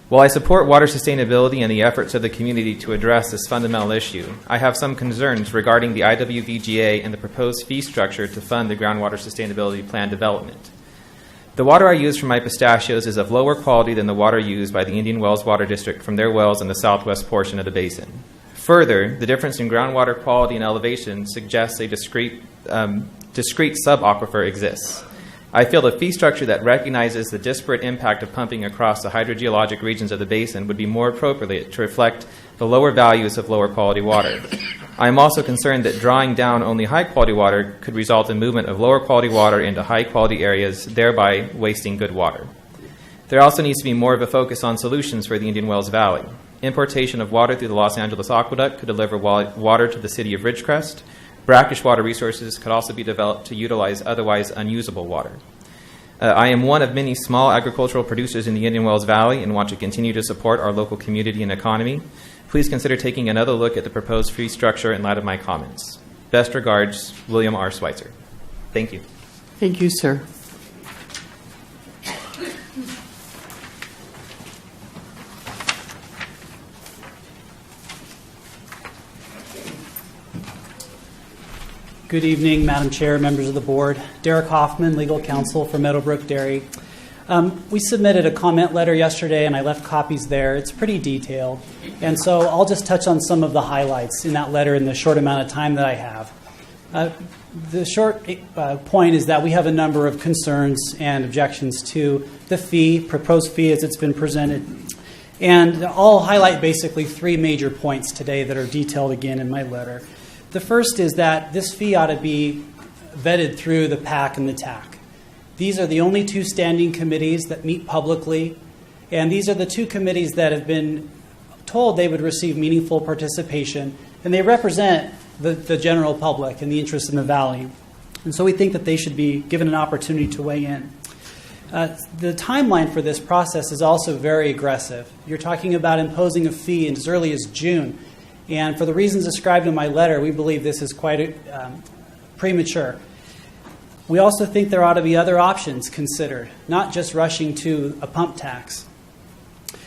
While I support water sustainability and the efforts of the community to address this fundamental issue, I have some concerns regarding the IWV GA and the proposed fee structure to fund the groundwater sustainability plan development. The water I use for my pistachios is of lower quality than the water used by the Indian Wells Water District from their wells in the southwest portion of the basin. Further, the difference in groundwater quality and elevation suggests a discrete sub-aquifer exists. I feel the fee structure that recognizes the disparate impact of pumping across the hydrogeologic regions of the basin would be more appropriate to reflect the lower values of lower quality water. I am also concerned that drawing down only high quality water could result in movement of lower quality water into high quality areas, thereby wasting good water. There also needs to be more of a focus on solutions for the Indian Wells Valley. Importation of water through the Los Angeles Aqueduct could deliver water to the city of Ridgecrest. Brackish water resources could also be developed to utilize otherwise unusable water. I am one of many small agricultural producers in the Indian Wells Valley and want to continue to support our local community and economy. Please consider taking another look at the proposed fee structure in light of my comments. Best regards, William R. Schweitzer. Thank you. Thank you, sir. Good evening, Madam Chair, members of the board. Derek Hoffman, legal counsel for Meadowbrook Dairy. We submitted a comment letter yesterday, and I left copies there. It's pretty detailed. And so I'll just touch on some of the highlights in that letter in the short amount of time that I have. The short point is that we have a number of concerns and objections to the fee, proposed fee as it's been presented. And I'll highlight basically three major points today that are detailed again in my letter. The first is that this fee ought to be vetted through the PAC and the TAC. These are the only two standing committees that meet publicly, and these are the two committees that have been told they would receive meaningful participation, and they represent the general public and the interests in the valley. And so we think that they should be given an opportunity to weigh in. The timeline for this process is also very aggressive. You're talking about imposing a fee as early as June. And for the reasons described in my letter, we believe this is quite premature. We also think there ought to be other options considered, not just rushing to a pump tax.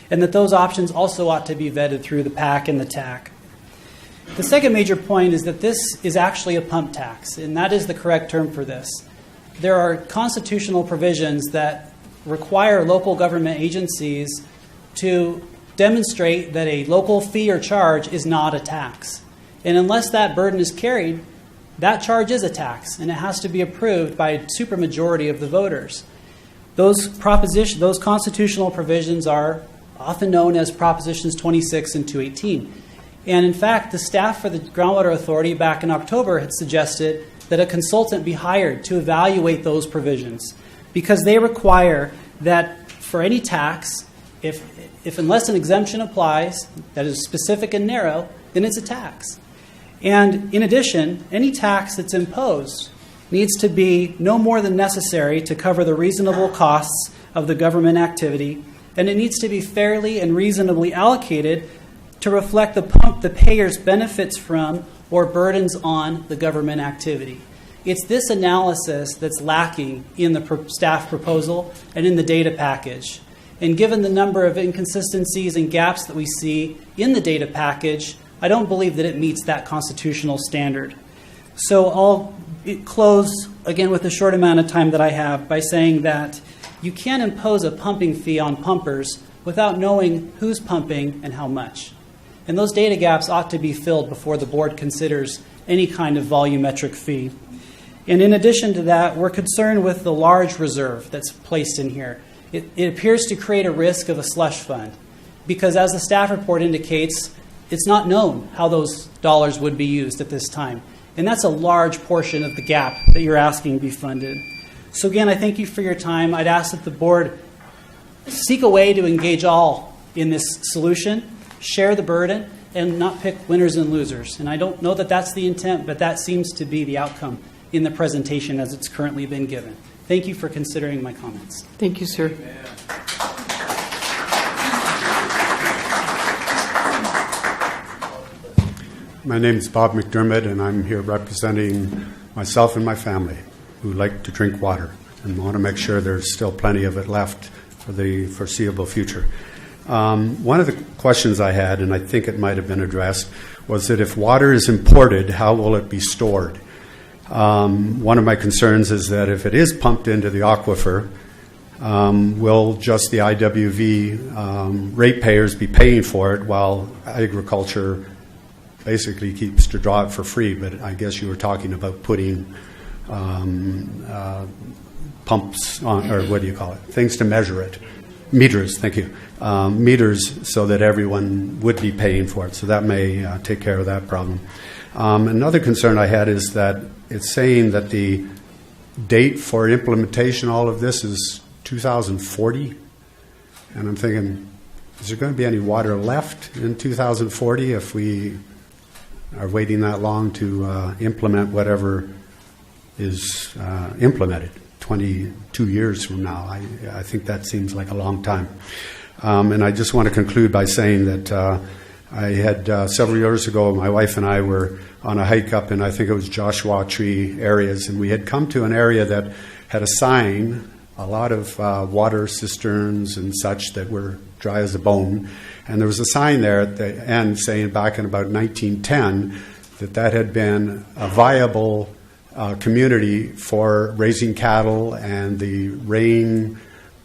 And that those options also ought to be vetted through the PAC and the TAC. The second major point is that this is actually a pump tax, and that is the correct term for this. There are constitutional provisions that require local government agencies to demonstrate that a local fee or charge is not a tax. And unless that burden is carried, that charge is a tax, and it has to be approved by a supermajority of the voters. Those constitutional provisions are often known as Propositions 26 and 218. And in fact, the staff for the Groundwater Authority back in October had suggested that a consultant be hired to evaluate those provisions, because they require that for any tax, if unless an exemption applies that is specific and narrow, then it's a tax. And in addition, any tax that's imposed needs to be no more than necessary to cover the reasonable costs of the government activity, and it needs to be fairly and reasonably allocated to reflect the payer's benefits from or burdens on the government activity. It's this analysis that's lacking in the staff proposal and in the data package. And given the number of inconsistencies and gaps that we see in the data package, I don't believe that it meets that constitutional standard. So I'll close, again, with the short amount of time that I have by saying that you can't impose a pumping fee on pumpers without knowing who's pumping and how much. And those data gaps ought to be filled before the board considers any kind of volumetric fee. And in addition to that, we're concerned with the large reserve that's placed in here. It appears to create a risk of a slush fund, because as the staff report indicates, it's not known how those dollars would be used at this time. And that's a large portion of the gap that you're asking be funded. So again, I thank you for your time. I'd ask that the board seek a way to engage all in this solution, share the burden, and not pick winners and losers. And I don't know that that's the intent, but that seems to be the outcome in the presentation as it's currently been given. Thank you for considering my comments. Thank you, sir. My name is Bob McDermott, and I'm here representing myself and my family who like to drink water and want to make sure there's still plenty of it left for the foreseeable future. One of the questions I had, and I think it might have been addressed, was that if water is imported, how will it be stored? One of my concerns is that if it is pumped into the aquifer, will just the IWV ratepayers be paying for it while agriculture basically keeps to draw it for free? But I guess you were talking about putting pumps on, or what do you call it? Things to measure it. Meters, thank you. Meters so that everyone would be paying for it. So that may take care of that problem. Another concern I had is that it's saying that the date for implementation of all of this is 2040. And I'm thinking, is there going to be any water left in 2040 if we are waiting that long to implement whatever is implemented? 22 years from now. I think that seems like a long time. And I just want to conclude by saying that I had several years ago, my wife and I were on a hike up in, I think it was Joshua Tree areas, and we had come to an area that had a sign, a lot of water cisterns and such that were dry as a bone. And there was a sign there at the end saying back in about 1910 that had been a viable community for raising cattle, and the rain,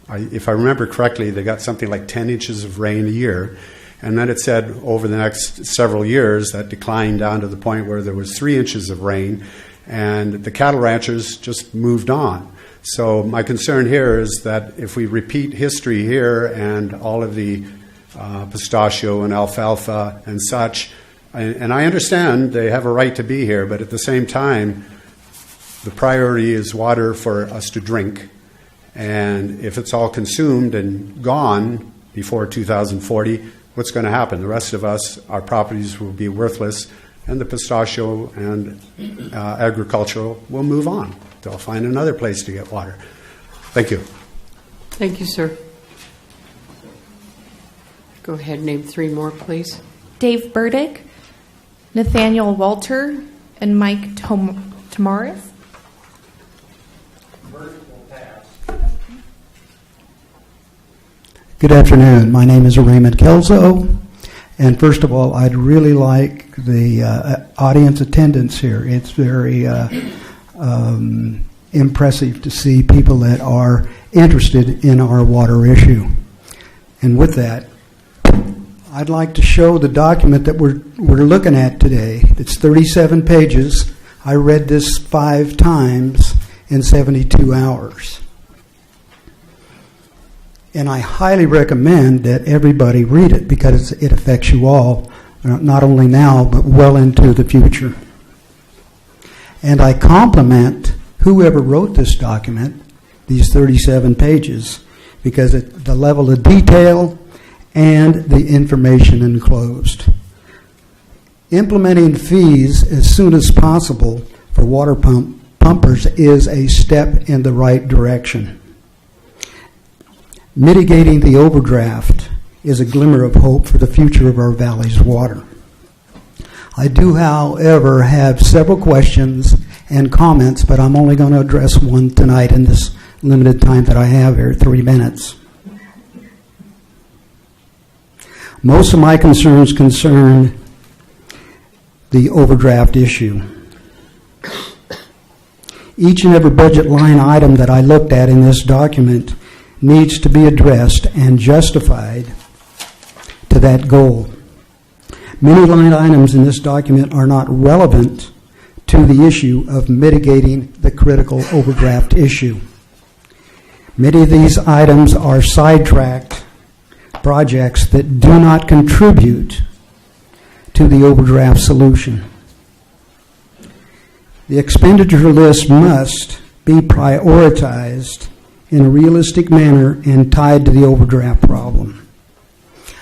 if I remember correctly, they got something like 10 inches of rain a year. And then it said over the next several years that declined down to the point where there was 3 inches of rain, and the cattle ranchers just moved on. So my concern here is that if we repeat history here and all of the pistachio and alfalfa and such, and I understand they have a right to be here, but at the same time, the priority is water for us to drink. And if it's all consumed and gone before 2040, what's going to happen? The rest of us, our properties will be worthless, and the pistachio and agricultural will move on. They'll find another place to get water. Thank you. Thank you, sir. Go ahead, name 3 more, please. Dave Burdick, Nathaniel Walter, and Mike Tamaris. Good afternoon. My name is Raymond Kelso. And first of all, I'd really like the audience attendance here. It's very impressive to see people that are interested in our water issue. And with that, I'd like to show the document that we're looking at today. It's 37 pages. I read this 5 times in 72 hours. And I highly recommend that everybody read it because it affects you all, not only now, but well into the future. And I compliment whoever wrote this document, these 37 pages, because the level of detail and the information enclosed. Implementing fees as soon as possible for water pumpers is a step in the right direction. Mitigating the overdraft is a glimmer of hope for the future of our valley's water. I do, however, have several questions and comments, but I'm only going to address one tonight in this limited time that I have here, 3 minutes. Most of my concerns concern the overdraft issue. Each and every budget line item that I looked at in this document needs to be addressed and justified to that goal. Many line items in this document are not relevant to the issue of mitigating the critical overdraft issue. Many of these items are sidetracked projects that do not contribute to the overdraft solution. The expenditure list must be prioritized in a realistic manner and tied to the overdraft problem.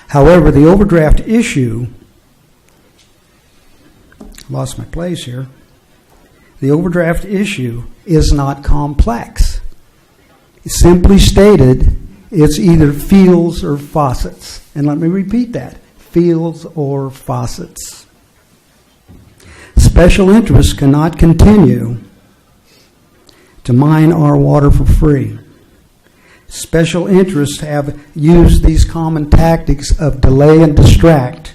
However, the overdraft issue, lost my place here, the overdraft issue is not complex. Simply stated, it's either fields or faucets. And let me repeat that, fields or faucets. Special interests cannot continue to mine our water for free. Special interests have used these common tactics of delay and distract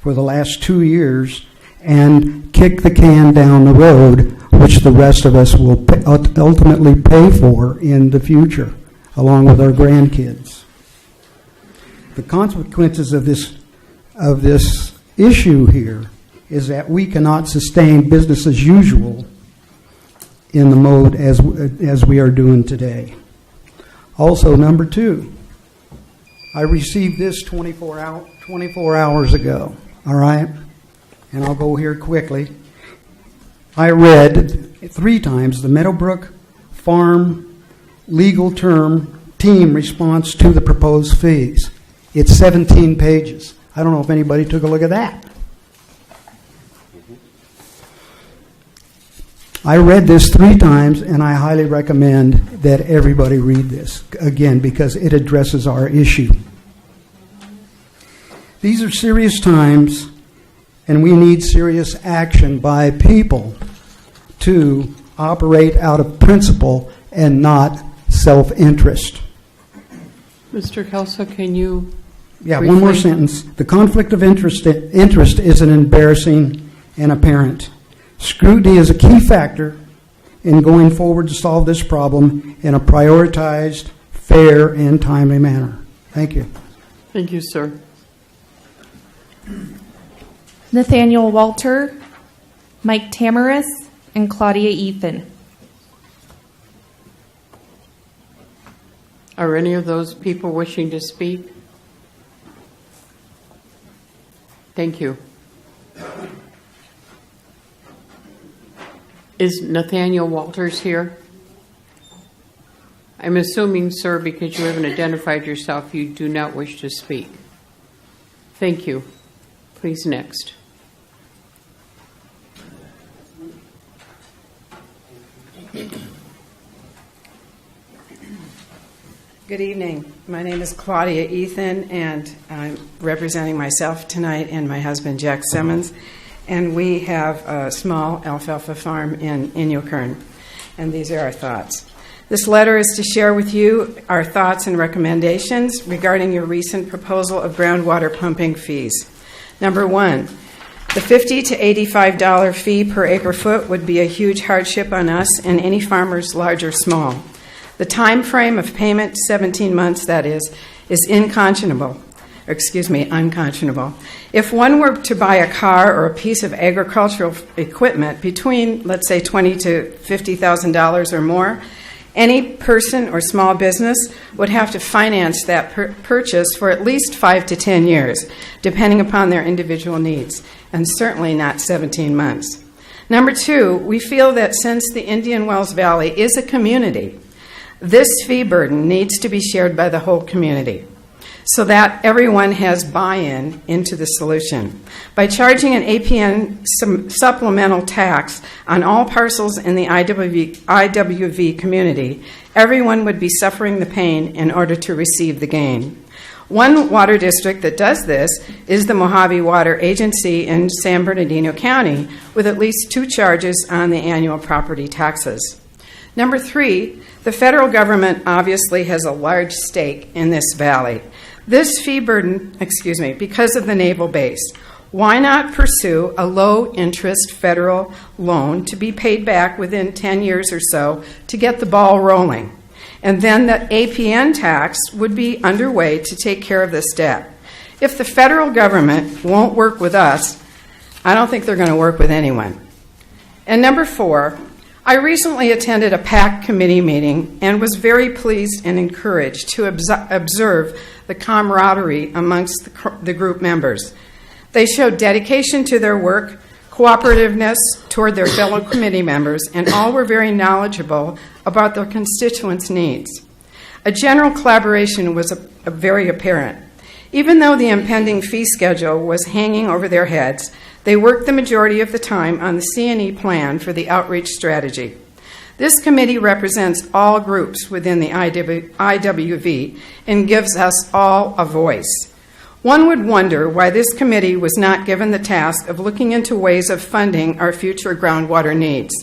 for the last 2 years and kick the can down the road, which the rest of us will ultimately pay for in the future, along with our grandkids. The consequences of this issue here is that we cannot sustain business as usual in the mode as we are doing today. Also, number 2, I received this 24 hours ago, all right? And I'll go here quickly. I read 3 times the Meadowbrook Farm legal team response to the proposed fees. It's 17 pages. I don't know if anybody took a look at that. I read this 3 times, and I highly recommend that everybody read this, again, because it addresses our issue. These are serious times, and we need serious action by people to operate out of principle and not self-interest. Mr. Kelso, can you... Yeah, one more sentence. The conflict of interest isn't embarrassing and apparent. Scrutiny is a key factor in going forward to solve this problem in a prioritized, fair, and timely manner. Thank you. Thank you, sir. Nathaniel Walter, Mike Tamaris, and Claudia Ethan. Are any of those people wishing to speak? Thank you. Is Nathaniel Walters here? I'm assuming, sir, because you haven't identified yourself, you do not wish to speak. Thank you. Please, next. Good evening. My name is Claudia Ethan, and I'm representing myself tonight and my husband, Jack Simmons. And we have a small alfalfa farm in Inyokern. And these are our thoughts. This letter is to share with you our thoughts and recommendations regarding your recent proposal of groundwater pumping fees. Number one, the $50 to $85 fee per acre foot would be a huge hardship on us and any farmers, large or small. The time frame of payment, 17 months that is unconscionable. If one were to buy a car or a piece of agricultural equipment between, let's say, $20,000 to $50,000 or more, any person or small business would have to finance that purchase for at least 5 to 10 years, depending upon their individual needs, and certainly not 17 months. Number two, we feel that since the Indian Wells Valley is a community, this fee burden needs to be shared by the whole community so that everyone has buy-in into the solution. By charging an APN supplemental tax on all parcels in the IWV community, everyone would be suffering the pain in order to receive the gain. One water district that does this is the Mojave Water Agency in San Bernardino County, with at least 2 charges on the annual property taxes. Number three, the federal government obviously has a large stake in this valley. This fee burden, because of the naval base, why not pursue a low-interest federal loan to be paid back within 10 years or so to get the ball rolling? And then the APN tax would be underway to take care of this debt. If the federal government won't work with us, I don't think they're going to work with anyone. And number four, I recently attended a PAC committee meeting and was very pleased and encouraged to observe the camaraderie amongst the group members. They showed dedication to their work, cooperativeness toward their fellow committee members, and all were very knowledgeable about their constituents' needs. A general collaboration was very apparent. Even though the impending fee schedule was hanging over their heads, they worked the majority of the time on the C&E plan for the outreach strategy. This committee represents all groups within the IWV and gives us all a voice. One would wonder why this committee was not given the task of looking into ways of funding our future groundwater needs.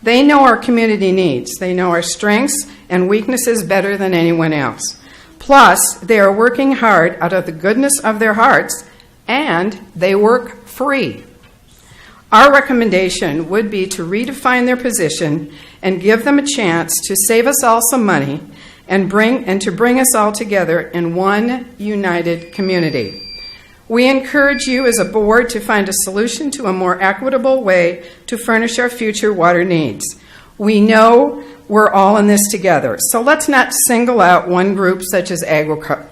They know our community needs. They know our strengths and weaknesses better than anyone else. Plus, they are working hard out of the goodness of their hearts, and they work free. Our recommendation would be to redefine their position and give them a chance to save us all some money and to bring us all together in one united community. We encourage you as a board to find a solution to a more equitable way to furnish our future water needs. We know we're all in this together, so let's not single out one group such as agriculture.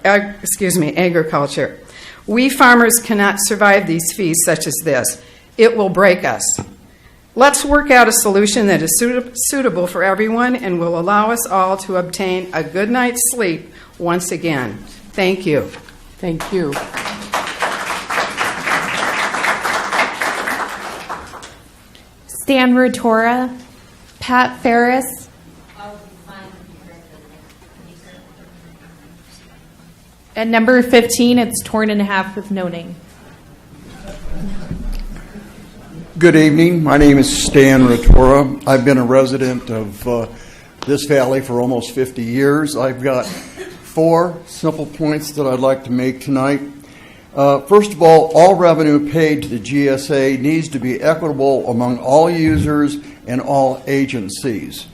We farmers cannot survive these fees such as this. It will break us. Let's work out a solution that is suitable for everyone and will allow us all to obtain a good night's sleep once again. Thank you. Thank you. Stan Rotora, Pat Ferris. At number 15, it's torn in half with no name. Good evening. My name is Stan Rotora. I've been a resident of this valley for almost 50 years. I've got 4 simple points that I'd like to make tonight. First of all revenue paid to the GSA needs to be equitable among all users and all agencies.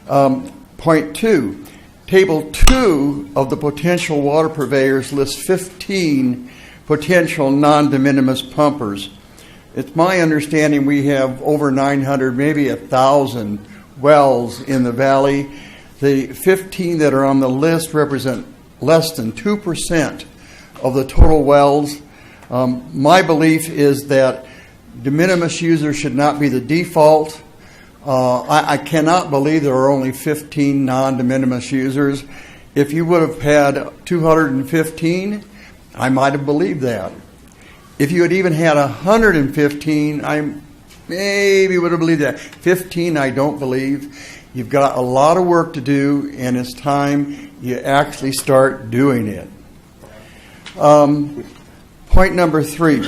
Point 2, Table 2 of the potential water purveyors lists 15 potential non-de minimis pumpers. It's my understanding we have over 900, maybe 1,000 wells in the valley. The 15 that are on the list represent less than 2% of the total wells. My belief is that de minimis users should not be the default. I cannot believe there are only 15 non-de minimis users. If you would have had 215, I might have believed that. If you had even had 115, I maybe would have believed that. 15, I don't believe. You've got a lot of work to do, and it's time you actually start doing it. Point number 3.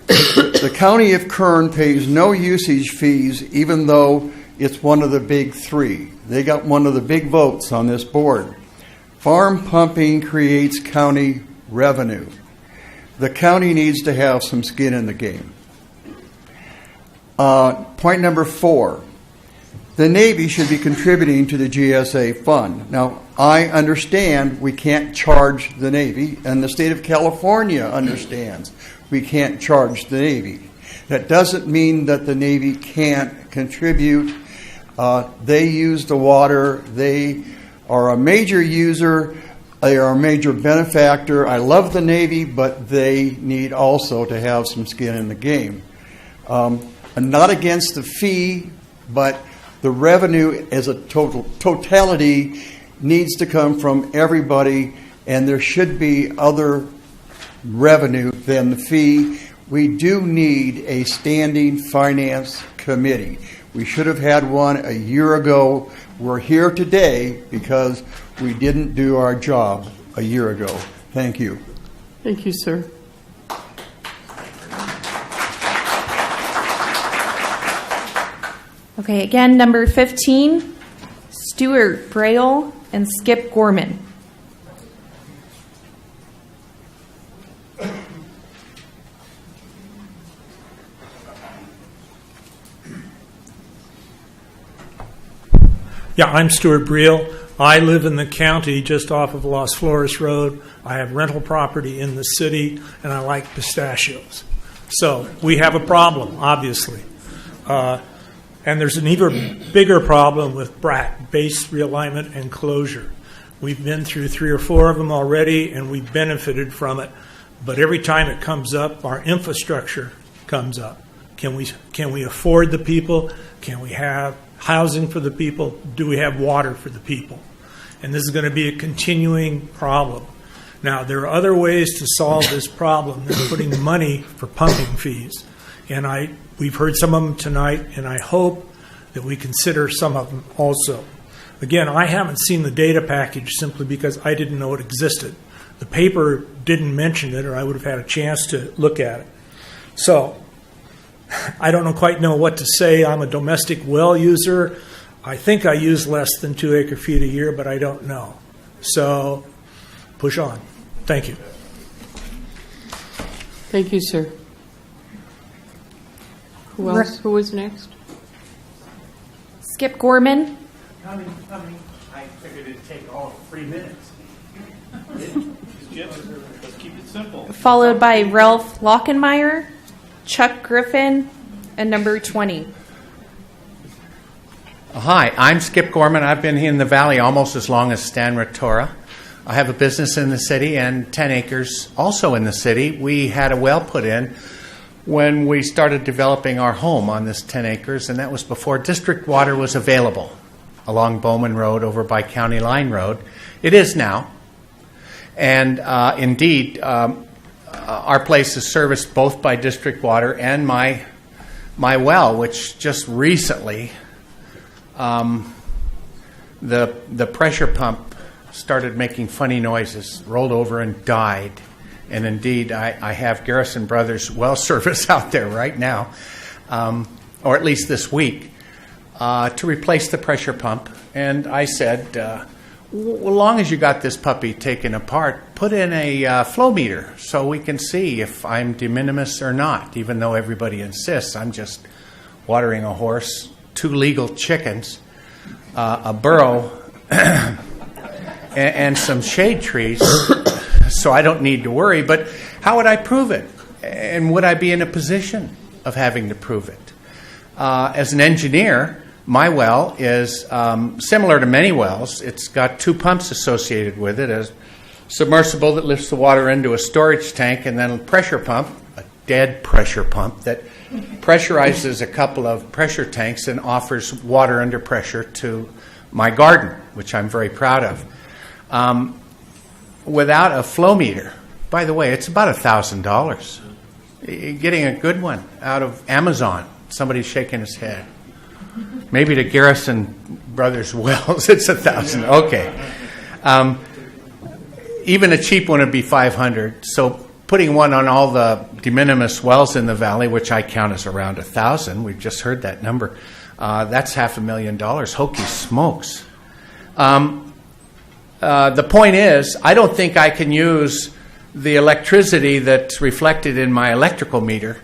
The County of Kern pays no usage fees, even though it's one of the big 3. They got one of the big votes on this board. Farm pumping creates county revenue. The county needs to have some skin in the game. Point number 4. The Navy should be contributing to the GSA fund. Now, I understand we can't charge the Navy, and the state of California understands we can't charge the Navy. That doesn't mean that the Navy can't contribute. They use the water. They are a major user. They are a major benefactor. I love the Navy, but they need also to have some skin in the game. I'm not against the fee, but the revenue as a totality needs to come from everybody, and there should be other revenue than the fee. We do need a standing finance committee. We should have had one a year ago. We're here today because we didn't do our job a year ago. Thank you. Thank you, sir. Okay, again, number 15, Stuart Braille and Skip Gorman. Yeah, I'm Stuart Breel. I live in the county just off of Las Flores Road. I have rental property in the city, and I like pistachios. So we have a problem, obviously. And there's an even bigger problem with BRAC, base realignment and closure. We've been through 3 or 4 of them already, and we've benefited from it. But every time it comes up, our infrastructure comes up. Can we afford the people? Can we have housing for the people? Do we have water for the people? And this is going to be a continuing problem. Now, there are other ways to solve this problem than putting money for pumping fees. And we've heard some of them tonight, and I hope that we consider some of them also. Again, I haven't seen the data package simply because I didn't know it existed. The paper didn't mention it, or I would have had a chance to look at it. So, I don't quite know what to say. I'm a domestic well user. I think I use less than 2 acre-feet a year, but I don't know. So, push on. Thank you. Thank you, sir. Who else? Who was next? Skip Gorman. Coming. I figured it'd take all 3 minutes. Let's keep it simple. Followed by Ralph Lockenmeyer, Chuck Griffin, and number 20. Hi, I'm Skip Gorman. I've been here in the valley almost as long as Stan Ratora. I have a business in the city and 10 acres also in the city. We had a well put in when we started developing our home on this 10 acres, and that was before district water was available along Bowman Road over by County Line Road. It is now. And indeed, our place is serviced both by district water and my well, which just recently, the pressure pump started making funny noises, rolled over and died. And indeed, I have Garrison Brothers well service out there right now, or at least this week, to replace the pressure pump. And I said, as long as you got this puppy taken apart, put in a flow meter so we can see if I'm de minimis or not, even though everybody insists I'm just watering a horse, 2 legal chickens, a burro, and some shade trees, so I don't need to worry. But how would I prove it? And would I be in a position of having to prove it? As an engineer, my well is similar to many wells. It's got 2 pumps associated with it, a submersible that lifts the water into a storage tank, and then a pressure pump, a dead pressure pump, that pressurizes a couple of pressure tanks and offers water under pressure to my garden, which I'm very proud of. Without a flow meter, by the way, it's about $1,000. Getting a good one out of Amazon. Somebody's shaking his head. Maybe to Garrison Brothers Wells, it's 1,000. Okay. Even a cheap one would be 500. So putting one on all the de minimis wells in the valley, which I count as around 1,000, we've just heard that number, that's $500,000. Hokey smokes. The point is, I don't think I can use the electricity that's reflected in my electrical meter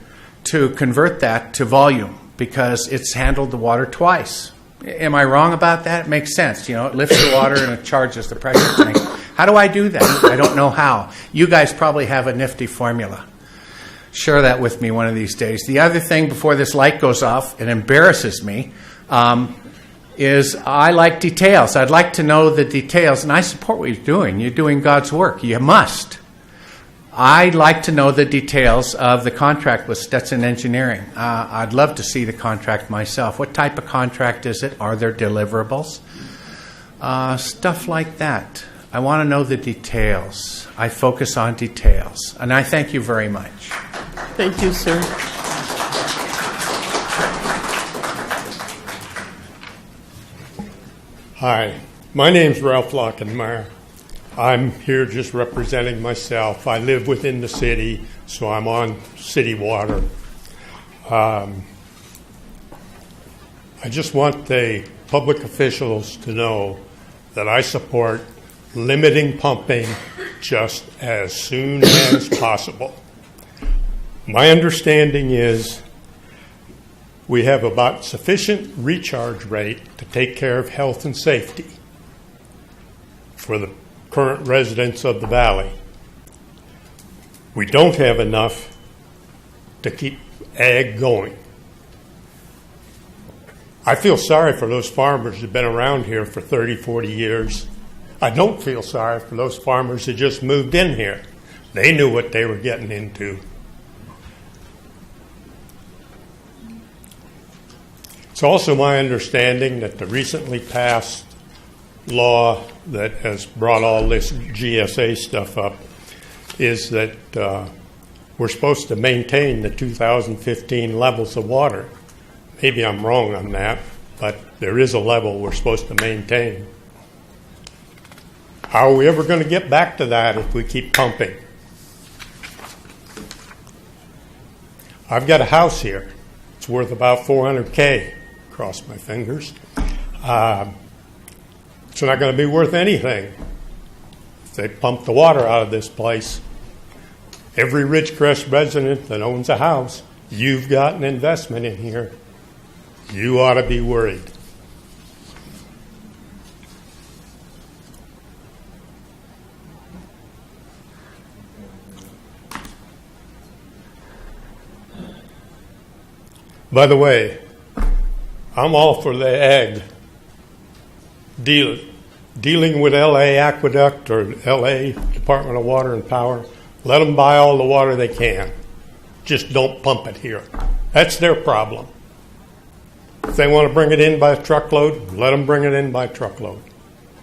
to convert that to volume because it's handled the water twice. Am I wrong about that? It makes sense. You know, it lifts the water and it charges the pressure tank. How do I do that? I don't know how. You guys probably have a nifty formula. Share that with me one of these days. The other thing before this light goes off, it embarrasses me, is I like details. I'd like to know the details, and I support what you're doing. You're doing God's work. You must. I'd like to know the details of the contract with Stetson Engineering. I'd love to see the contract myself. What type of contract is it? Are there deliverables? Stuff like that. I want to know the details. I focus on details. And I thank you very much. Thank you, sir. Hi, my name's Ralph Lockenmeyer. I'm here just representing myself. I live within the city, so I'm on city water. I just want the public officials to know that I support limiting pumping just as soon as possible. My understanding is we have about sufficient recharge rate to take care of health and safety for the current residents of the valley. We don't have enough to keep ag going. I feel sorry for those farmers who've been around here for 30, 40 years. I don't feel sorry for those farmers who just moved in here. They knew what they were getting into. It's also my understanding that the recently passed law that has brought all this GSA stuff up is that we're supposed to maintain the 2015 levels of water. Maybe I'm wrong on that, but there is a level we're supposed to maintain. How are we ever going to get back to that if we keep pumping? I've got a house here. It's worth about $400K. Cross my fingers. It's not going to be worth anything if they pump the water out of this place. Every Ridgecrest resident that owns a house, you've got an investment in here. You ought to be worried. By the way, I'm all for the ag dealing with LA Aqueduct or LA Department of Water and Power. Let them buy all the water they can. Just don't pump it here. That's their problem. If they want to bring it in by truckload, let them bring it in by truckload.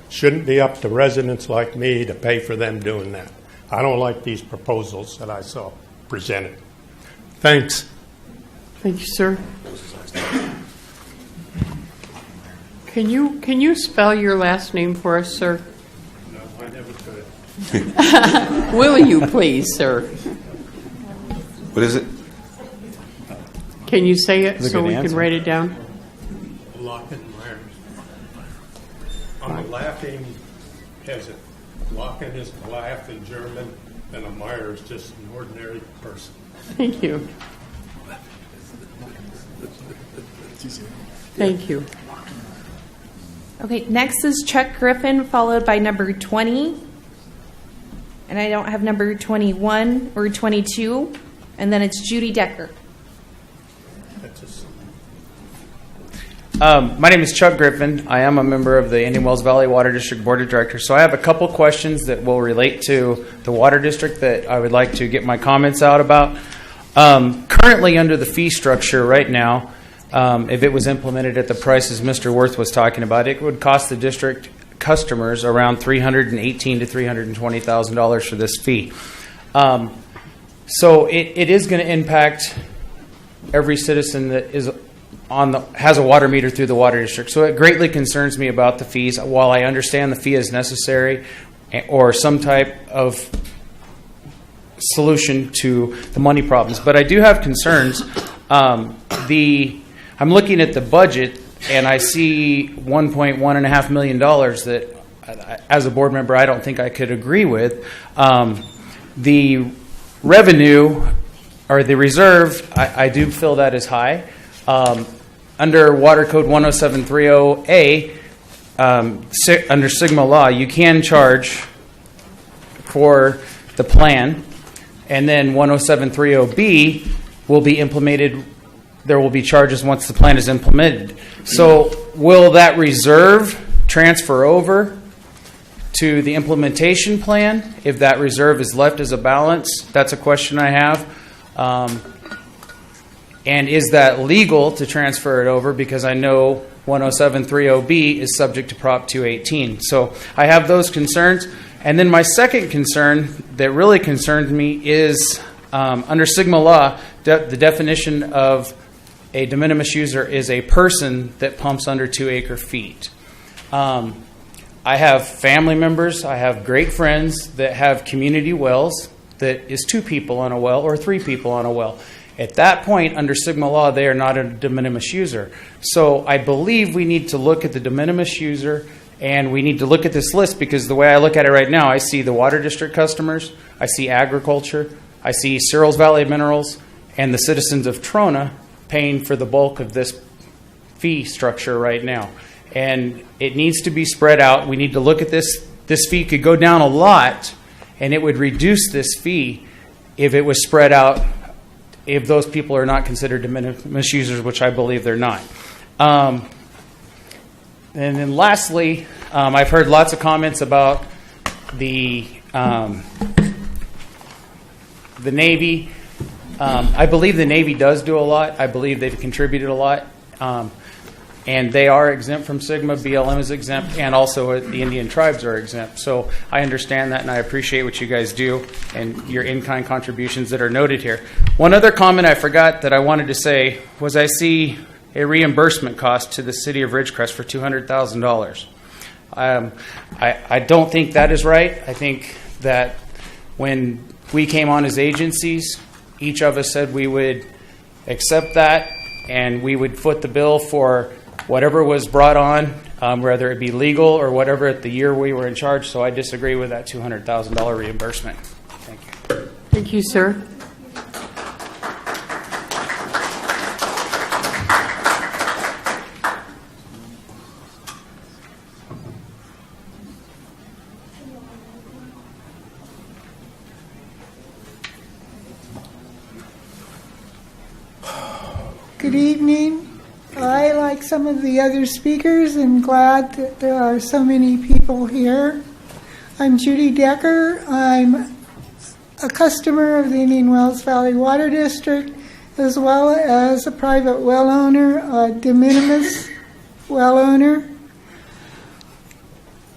Shouldn't be up to residents like me to pay for them doing that. I don't like these proposals that I saw presented. Thanks. Thank you, sir. Can you spell your last name for us, sir? No, I never could. Will you please, sir? What is it? Can you say it so we can write it down? Lockenmeyer. I'm a laughing peasant. Locken is to laugh in German, and a Meyer is just an ordinary person. Thank you. Thank you. Okay, next is Chuck Griffin, followed by number 20. And I don't have number 21 or 22. And then it's Judy Decker. My name is Chuck Griffin. I am a member of the Indian Wells Valley Water District Board of Directors. So I have a couple questions that will relate to the water district that I would like to get my comments out about. Currently under the fee structure right now, if it was implemented at the prices Mr. Worth was talking about, it would cost the district customers around $318,000 to $320,000 for this fee. So it is going to impact every citizen that is has a water meter through the water district. So it greatly concerns me about the fees. While I understand the fee is necessary or some type of solution to the money problems, but I do have concerns. I'm looking at the budget and I see $1.1.5 million that, as a board member, I don't think I could agree with. The revenue or the reserve, I do feel that is high. Under Water Code 10730A, under Sigma law, you can charge for the plan, and then 10730B will be implemented. There will be charges once the plan is implemented. So will that reserve transfer over to the implementation plan if that reserve is left as a balance? That's a question I have. And is that legal to transfer it over? Because I know 10730B is subject to Prop 218. So I have those concerns. And then my second concern that really concerns me is under Sigma law, the definition of a de minimis user is a person that pumps under 2 acre-feet. I have family members, I have great friends that have community wells that is 2 people on a well or 3 people on a well. At that point, under Sigma law, they are not a de minimis user. So I believe we need to look at the de minimis user, and we need to look at this list, because the way I look at it right now, I see the water district customers, I see agriculture, I see Searles Valley Minerals, and the citizens of Trona paying for the bulk of this fee structure right now. And it needs to be spread out. We need to look at this. This fee could go down a lot, and it would reduce this fee if it was spread out, if those people are not considered de minimis users, which I believe they're not. And then lastly, I've heard lots of comments about the Navy. I believe the Navy does do a lot. I believe they've contributed a lot. And they are exempt from Sigma. BLM is exempt, and also the Indian tribes are exempt. So I understand that, and I appreciate what you guys do and your in-kind contributions that are noted here. One other comment I forgot that I wanted to say was I see a reimbursement cost to the city of Ridgecrest for $200,000. I don't think that is right. I think that when we came on as agencies, each of us said we would accept that and we would foot the bill for whatever was brought on, whether it be legal or whatever at the year we were in charge. So I disagree with that $200,000 reimbursement. Thank you. Thank you, sir. Good evening. I, like some of the other speakers, am glad that there are so many people here. I'm Judy Decker. I'm a customer of the Indian Wells Valley Water District, as well as a private well owner, a de minimis well owner.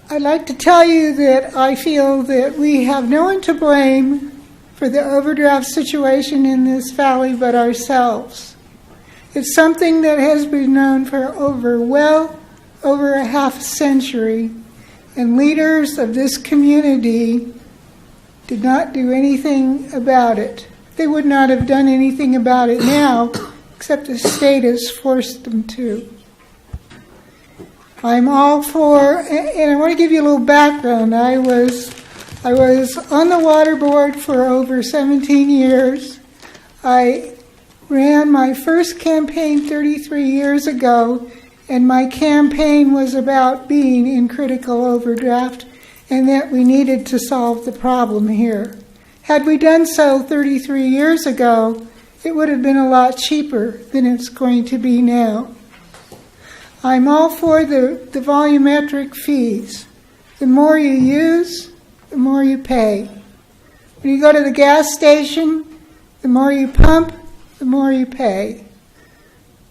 I'd like to tell you that I feel that we have no one to blame for the overdraft situation in this valley but ourselves. It's something that has been known for over a half century, and leaders of this community did not do anything about it. They would not have done anything about it now, except the state has forced them to. I'm all for, and I want to give you a little background. I was on the water board for over 17 years. I ran my first campaign 33 years ago, and my campaign was about being in critical overdraft and that we needed to solve the problem here. Had we done so 33 years ago, it would have been a lot cheaper than it's going to be now. I'm all for the volumetric fees. The more you use, the more you pay. When you go to the gas station, the more you pump, the more you pay.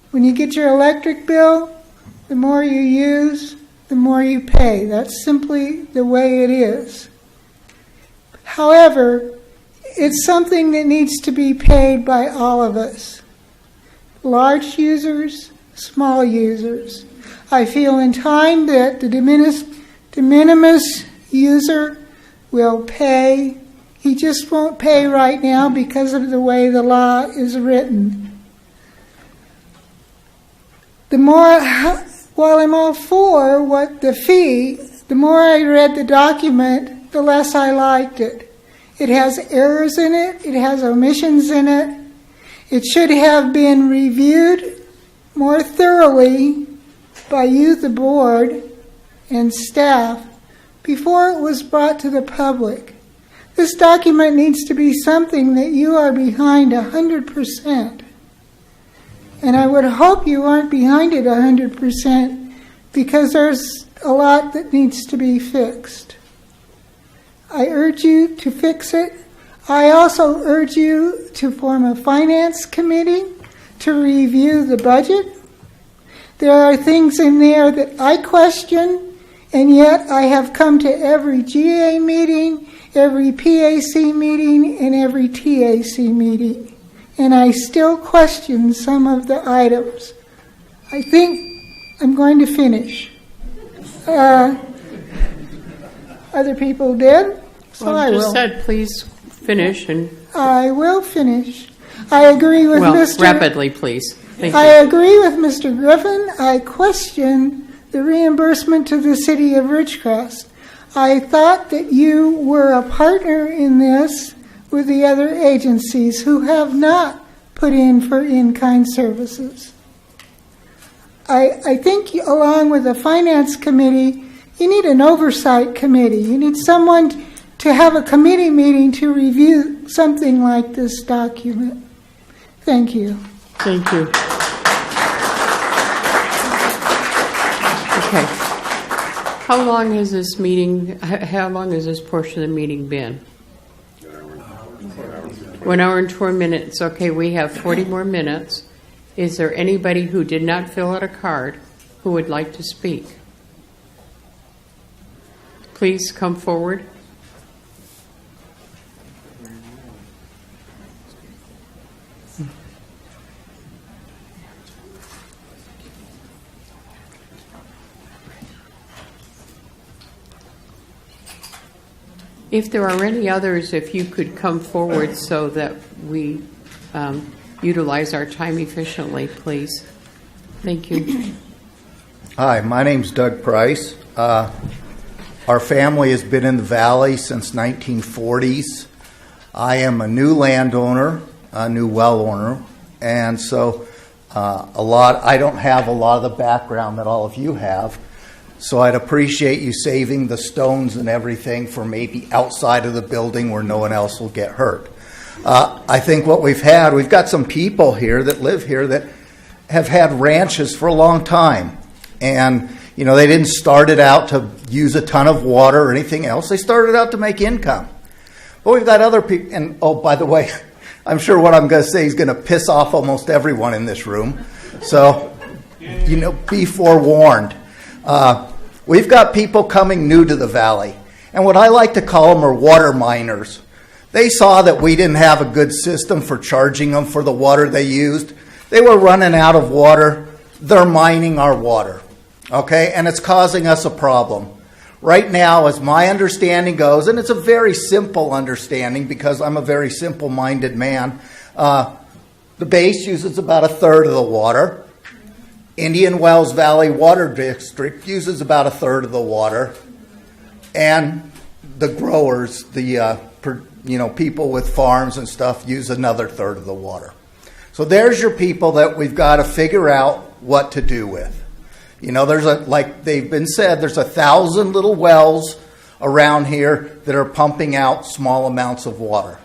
When you get your electric bill, the more you use, the more you pay. That's simply the way it is. However, it's something that needs to be paid by all of us. Large users, small users. I feel in time that the de minimis user will pay. He just won't pay right now because of the way the law is written. While I'm all for the fee, the more I read the document, the less I liked it. It has errors in it. It has omissions in it. It should have been reviewed more thoroughly by you, the board, and staff before it was brought to the public. This document needs to be something that you are behind 100%. And I would hope you aren't behind it 100% because there's a lot that needs to be fixed. I urge you to fix it. I also urge you to form a finance committee to review the budget. There are things in there that I question, and yet I have come to every GA meeting, every PAC meeting, and every TAC meeting, and I still question some of the items. I think I'm going to finish. Other people did, so Well, I I will. just said, please finish and, I will finish. I agree with well, Mr. rapidly, please. Thank I you. agree with Mr. Griffin. I question the reimbursement to the city of Ridgecrest. I thought that you were a partner in this with the other agencies who have not put in for in-kind services. I think along with the finance committee, you need an oversight committee. You need someone to have a committee meeting to review something like this document. Thank you. Thank you. Okay. How long has this meeting, how long has this portion of the meeting been? 1 hour and 4 minutes. Okay, we have 40 more minutes. Is there anybody who did not fill out a card who would like to speak? Please come forward. If there are any others, if you could come forward so that we utilize our time efficiently, please. Thank you. Hi, my name's Doug Price. Our family has been in the valley since 1940s. I am a new landowner, a new well owner, and so I don't have a lot of the background that all of you have. So I'd appreciate you saving the stones and everything for maybe outside of the building where no one else will get hurt. I think what we've got some people here that live here that have had ranches for a long time. And, they didn't start it out to use a ton of water or anything else. They started out to make income. But we've got other people, and oh, by the way, I'm sure what I'm going to say is going to piss off almost everyone in this room. So, be forewarned. We've got people coming new to the valley, and what I like to call them are water miners. They saw that we didn't have a good system for charging them for the water they used. They were running out of water. They're mining our water, okay? And it's causing us a problem. Right now, as my understanding goes, and it's a very simple understanding because I'm a very simple-minded man, the base uses about a third of the water. Indian Wells Valley Water District uses about a third of the water, and the growers, the people with farms and stuff, use another third of the water. So there's your people that we've got to figure out what to do with. Like they've been said, there's 1,000 little wells around here that are pumping out small amounts of water.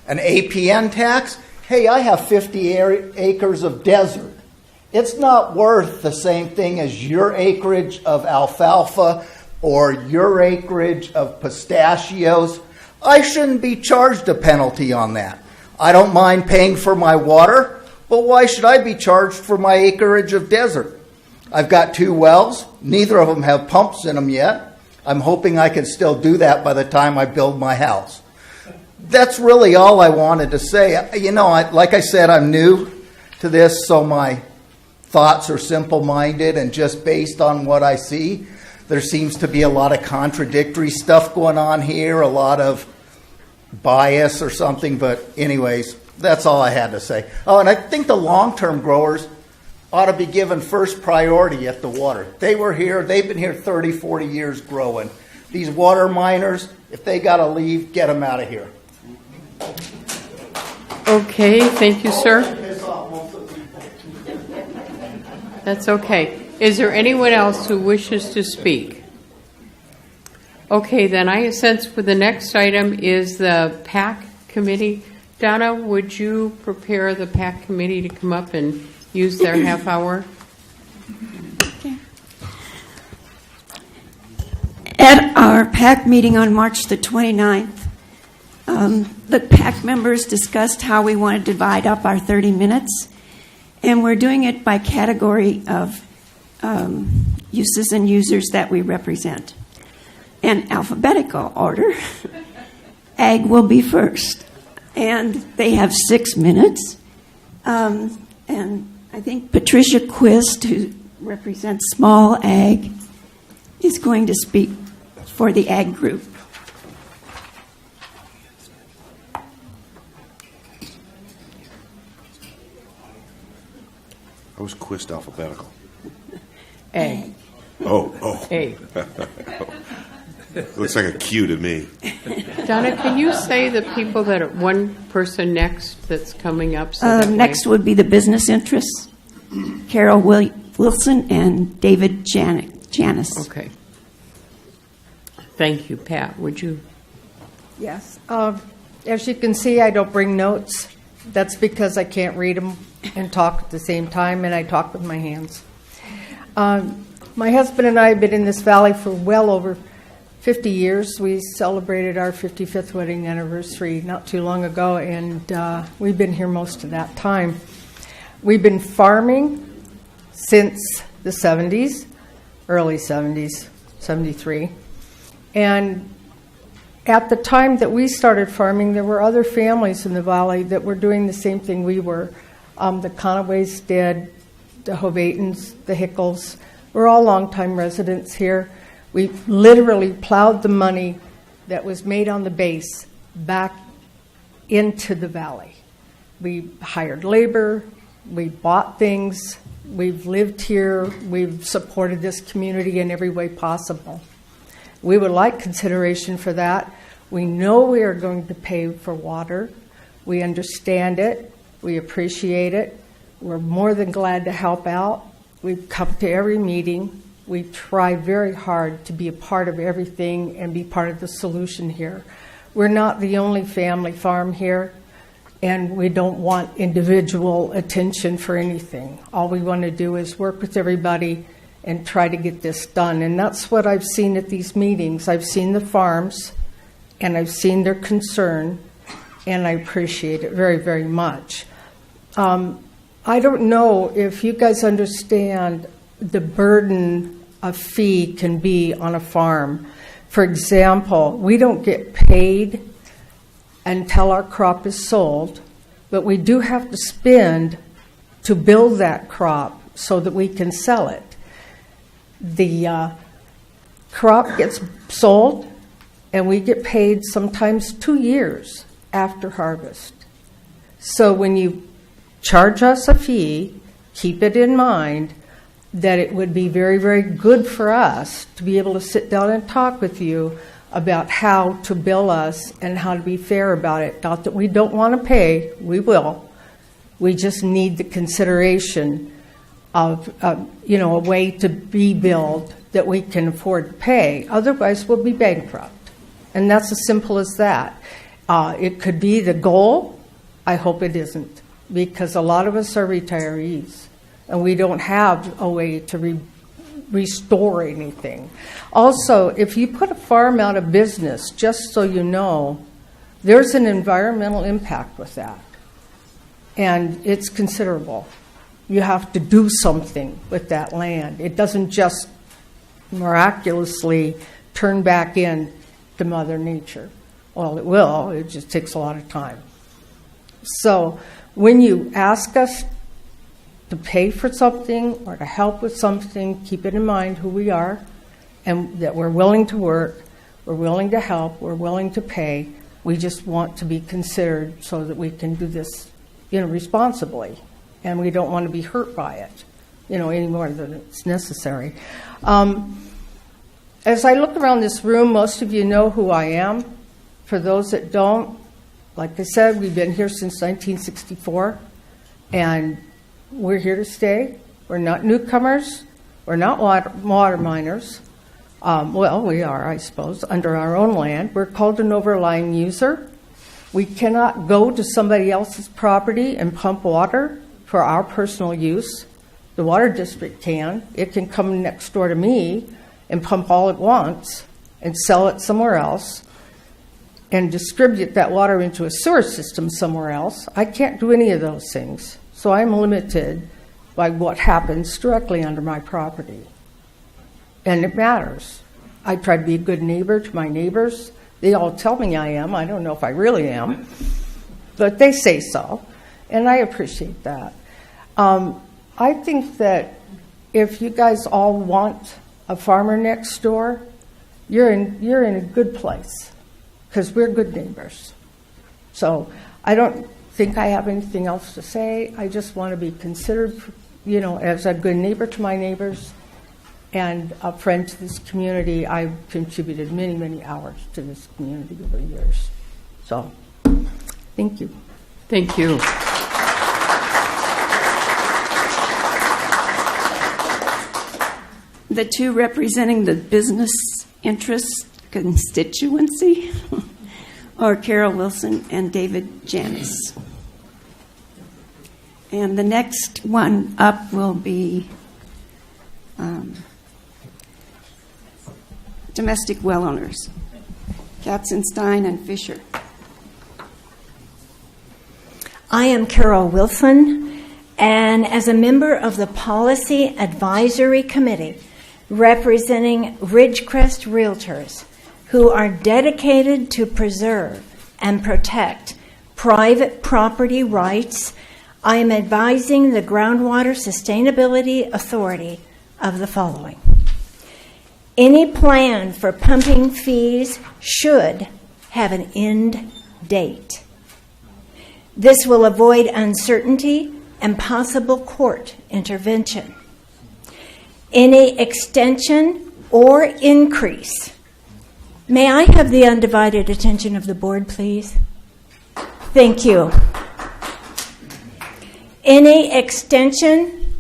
An APN tax? Hey, I have 50 acres of desert. It's not worth the same thing as your acreage of alfalfa or your acreage of pistachios. I shouldn't be charged a penalty on that. I don't mind paying for my water, but why should I be charged for my acreage of desert? I've got 2 wells. Neither of them have pumps in them yet. I'm hoping I can still do that by the time I build my house. That's really all I wanted to say. Like I said, I'm new to this, so my thoughts are simple-minded, and just based on what I see, there seems to be a lot of contradictory stuff going on here, a lot of bias or something, but anyways, that's all I had to say. Oh, and I think the long-term growers ought to be given first priority at the water. They were here, they've been here 30, 40 years growing. These water miners, if they got to leave, get them out of here. Okay, thank you, sir. That's okay. Is there anyone else who wishes to speak? Okay, then I sense for the next item is the PAC committee. Donna, would you prepare the PAC committee to come up and use their half hour? At our PAC meeting on March the 29th, the PAC members discussed how we want to divide up our 30 minutes, and we're doing it by category of uses and users that we represent. In alphabetical order, ag will be first, and they have 6 minutes. And I think Patricia Quist, who represents small ag, is going to speak for the ag group. I was Quist alphabetical. A. Oh. A. Looks like a Q to me. Donna, can you say the people that are one person next that's coming up? Next would be the business interests, Carol Wilson and David Janis. Okay. Thank you. Pat, would you? Yes. As you can see, I don't bring notes. That's because I can't read them and talk at the same time, and I talk with my hands. My husband and I have been in this valley for well over 50 years. We celebrated our 55th wedding anniversary not too long ago, and we've been here most of that time. We've been farming since the 70s, early 70s, 73. And at the time that we started farming, there were other families in the valley that were doing the same thing we were. The Conaways did, the Hovatons, the Hickles. We're all longtime residents here. We literally plowed the money that was made on the base back into the valley. We hired labor, we bought things, we've lived here, we've supported this community in every way possible. We would like consideration for that. We know we are going to pay for water. We understand it. We appreciate it. We're more than glad to help out. We've come to every meeting. We try very hard to be a part of everything and be part of the solution here. We're not the only family farm here, and we don't want individual attention for anything. All we want to do is work with everybody and try to get this done. And that's what I've seen at these meetings. I've seen the farms, and I've seen their concern, and I appreciate it very, very much. I don't know if you guys understand the burden a fee can be on a farm. For example, we don't get paid until our crop is sold, but we do have to spend to build that crop so that we can sell it. The crop gets sold, and we get paid sometimes 2 years after harvest. So when you charge us a fee, keep it in mind that it would be very, very good for us to be able to sit down and talk with you about how to bill us and how to be fair about it. Not that we don't want to pay, we will. We just need the consideration of a way to be billed that we can afford to pay. Otherwise, we'll be bankrupt. And that's as simple as that. It could be the goal. I hope it isn't, because a lot of us are retirees, and we don't have a way to restore anything. Also, if you put a farm out of business, just so you know, there's an environmental impact with that, and it's considerable. You have to do something with that land. It doesn't just miraculously turn back in to Mother Nature. Well, it will. It just takes a lot of time. So when you ask us to pay for something or to help with something, keep it in mind who we are and that we're willing to work, we're willing to help, we're willing to pay. We just want to be considered so that we can do this, responsibly. And we don't want to be hurt by it, any more than it's necessary. As I look around this room, most of you know who I am. For those that don't, like I said, we've been here since 1964, and we're here to stay. We're not newcomers. We're not water miners. Well, we are, I suppose, under our own land. We're called an overlying user. We cannot go to somebody else's property and pump water for our personal use. The water district can. It can come next door to me and pump all it wants and sell it somewhere else and distribute that water into a sewer system somewhere else. I can't do any of those things. So I'm limited by what happens directly under my property. And it matters. I try to be a good neighbor to my neighbors. They all tell me I am. I don't know if I really am, but they say so, and I appreciate that. I think that if you guys all want a farmer next door, you're in a good place because we're good neighbors. So I don't think I have anything else to say. I just want to be considered, as a good neighbor to my neighbors and a friend to this community. I've contributed many, many hours to this community over the years. So, thank you. Thank you. The two representing the business interest constituency are Carol Wilson and David Janis. And the next one up will be domestic well owners, Katzenstein and Fisher. I am Carol Wilson, and as a member of the Policy Advisory Committee representing Ridgecrest Realtors, who are dedicated to preserve and protect private property rights, I am advising the Groundwater Sustainability Authority of the following. Any plan for pumping fees should have an end date. This will avoid uncertainty and possible court intervention. Any extension or increase. May I have the undivided attention of the board, please? Thank you. Any extension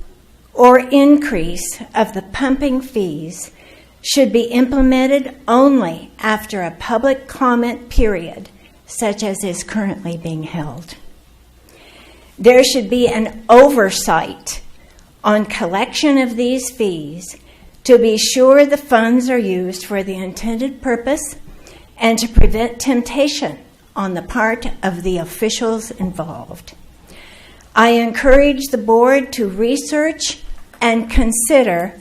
or increase of the pumping fees should be implemented only after a public comment period, such as is currently being held. There should be an oversight on collection of these fees to be sure the funds are used for the intended purpose and to prevent temptation on the part of the officials involved. I encourage the board to research and consider